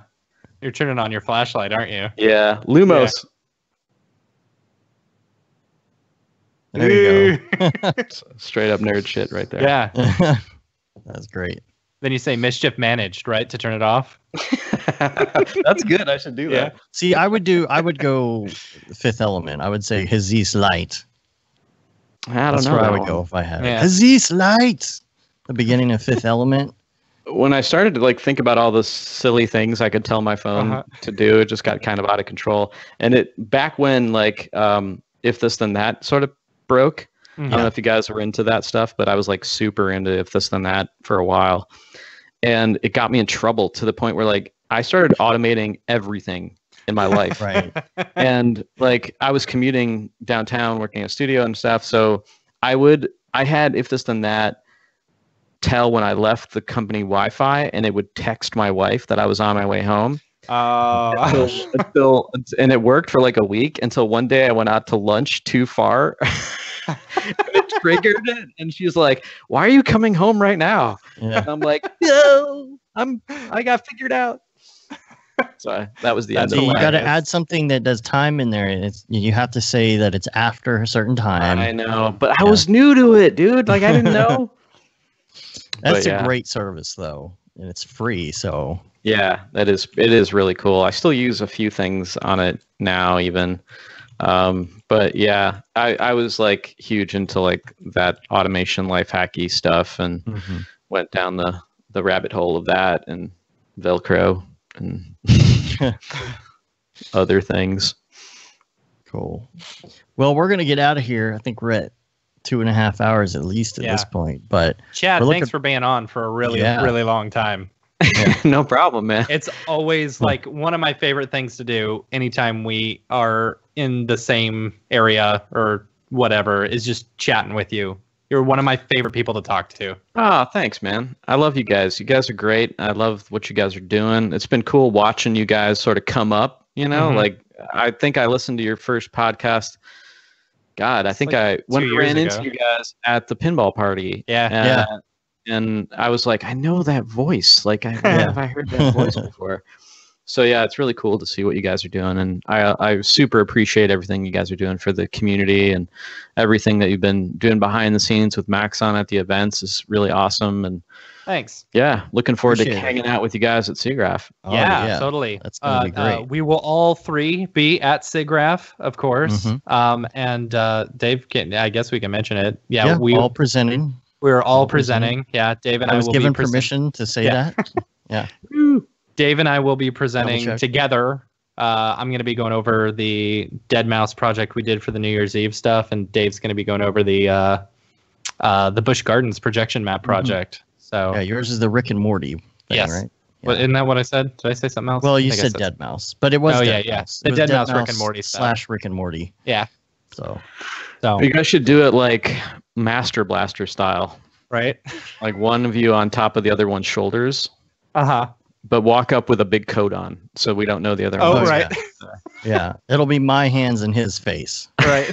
You're turning on your flashlight, aren't you? Yeah. Lumos. Yeah. There you go. Straight up nerd shit right there. Yeah. That's great. Then you say mischief managed, right, to turn it off? That's good. I should do that. See, I would go Fifth Element. I would say Hazis Light. I don't know. That's where I would go if I had it. Hazis Light. The beginning of Fifth Element. When I started to like think about all the silly things I could tell my phone to do, it just got kind of out of control. And it back when like If This Then That sort of broke. I don't know if you guys were into that stuff, but I was like super into If This Then That for a while. And it got me in trouble to the point where like I started automating everything in my life. Right. And like I was commuting downtown, working in a studio and stuff. So I had If This Then That tell when I left the company Wi-Fi, and it would text my wife that I was on my way home. And it worked for like a week until one day I went out to lunch too far. It triggered it, and she's like, "Why are you coming home right now?" Yeah. And I'm like, "No, I got figured out." So that was the end. You got to add something that does time in there, and you have to say that it's after a certain time. I know, but I was new to it, dude. Like I didn't know. That's a great service, though, and it's free. So yeah, it is really cool. I still use a few things on it now, even. But yeah, I was like huge into like that automation life hacky stuff, and went down the rabbit hole of that and Velcro and other things. Cool. Well, we're gonna get out of here. I think we're at 2.5 hours at least at this point. But Chad, thanks for being on for a really long time. No problem, man. It's always like one of my favorite things to do anytime we are in the same area or whatever is just chatting with you. You're one of my favorite people to talk to. Oh, thanks, man. I love you guys. You guys are great. I love what you guys are doing. It's been cool watching you guys sort of come up, you know, like I think I listened to your first podcast. God, I think I ran into you guys at the pinball party. Yeah. And I was like, I know that voice. Like, have I heard that voice before? So yeah, it's really cool to see what you guys are doing, and I super appreciate everything you guys are doing for the community, and everything that you've been doing behind the scenes with Maxon at the events is really awesome. And thanks. Yeah, looking forward to hanging out with you guys at SIGGRAPH. Oh, yeah, totally. That's gonna be great. We will all three be at SIGGRAPH, of course. And Dave, I guess we can mention it. Yeah, we all presenting. We were all presenting. Yeah, Dave and I was will given be permission to say that. Yeah. Dave and I will be presenting Double check. together. I'm going to be going over the Dead Mouse project we did for the New Year's Eve stuff, and Dave's going to be going over the Busch Gardens projection map project. So Yeah, yours is the Rick and Morty thing, Yes. right? Well, isn't that what I said? Did I say something else? Well, I you think I said said Dead Mouse, but it was Oh, Dead yeah. Mouse. The It was Dead Mouse Rick and Morty stuff. / Rick and Morty. Yeah. So So You guys should do it like Master Blaster style. right. Like one of you on top of the other one's shoulders, Uh-huh. but walk up with a big coat on so we don't know the other Oh, one. right. yeah, it'll be my hands in his face. Right.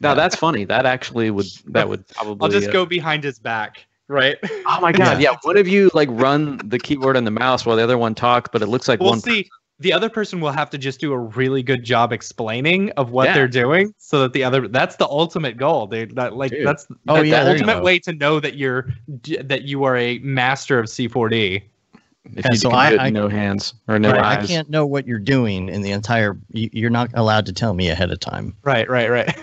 Now that's funny. That actually would probably I'll just go behind his back. Right. Oh my god, yeah. One of you like run the keyboard and the mouse while the other one talks, but it looks like We'll one see. The other person will have to just do a really good job explaining of what Yeah. they're doing, so that the other. That's the ultimate goal, dude. That like Dude. that's Oh, that's yeah, the there you ultimate go. way to know that you are a master of C4D. if Yeah, you so do I- good, I- no hands or no I eyes. can't know what you're doing in the entire. You're not allowed to tell me ahead of time. Right. Okay.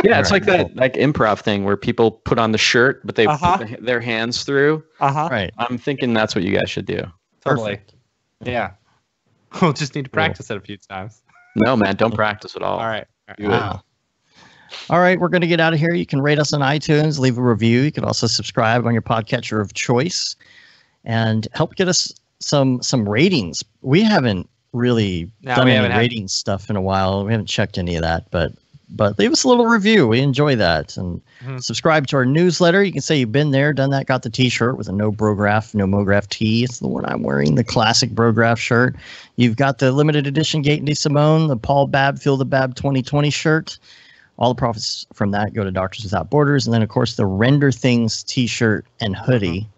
Yeah, it's Alright, like that like improv thing where people put on the shirt but they Uh-huh. put their hands through. Uh-huh. Right. I'm thinking that's what you guys should do. Totally. Perfect. Yeah. We'll just need to practice it a few times. No, man, don't practice at all. All right. Do it. Wow. All right, we're going to get out of here. You can rate us on iTunes, leave a review. You can also subscribe on your podcatcher of choice, and help get us some ratings. We haven't really No, done we any haven't had- rating stuff in a while. We haven't checked any of that, but leave us a little review. We enjoy that, and Mhm. subscribe to our newsletter. You can say you've been there, done that, got the T-shirt with a no Brograph, no Mograph tee. It's the one I'm wearing, the classic Brograph shirt. You've got the limited edition Gate and DeSimone, the Paul Babb Feel the Bab 2020 shirt. All the profits from that go to Doctors Without Borders, and then of course the Render Things T-shirt and hoodie,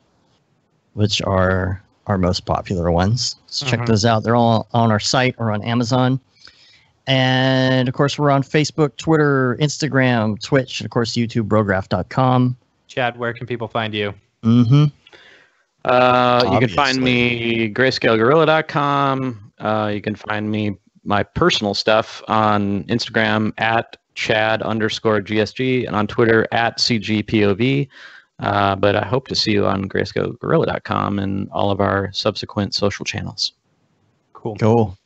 which are our most popular ones. So check those out. They're all on our site or on Amazon. And of course, we're on Facebook, Twitter, Instagram, Twitch, and of course, YouTube, Brograph.com. Chad, where can people find you? Mm-hmm. You can find me grayscalegorilla.com. You can find me my personal stuff on Instagram at Chad_GSG and on Twitter at CGPOV. But I hope to see you on grayscalegorilla.com and all of our subsequent social channels. Cool. Cool.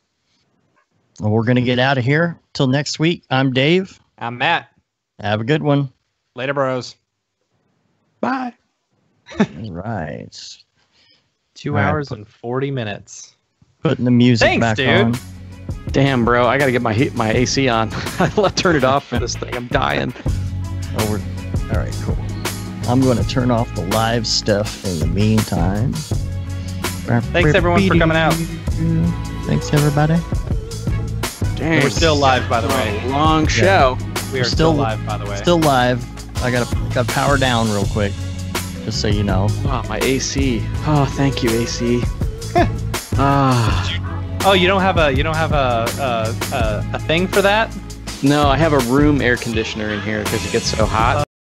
Well, we're going to get out of here. Till next week, I'm Dave. I'm Matt. Have a good one. Later, bros. Bye. All right. 2 All right, hours and 40 minutes. Putting the music Thanks, back dude. on. Damn, bro, I gotta get my AC on. I'll turn it off for this thing. I'm dying. Oh, all right, cool. I'm going to turn off the live stuff in the meantime. Thanks, everyone, for coming out. Thanks, everybody. Dang. We're still live, by the way. Long show. We are still live, by the way. Still live. I got power down real quick, just so you know. Oh, my AC. Oh, thank you, AC. Ah. Oh, you don't have a thing for that? No, I have a room air conditioner in here because it gets so hot.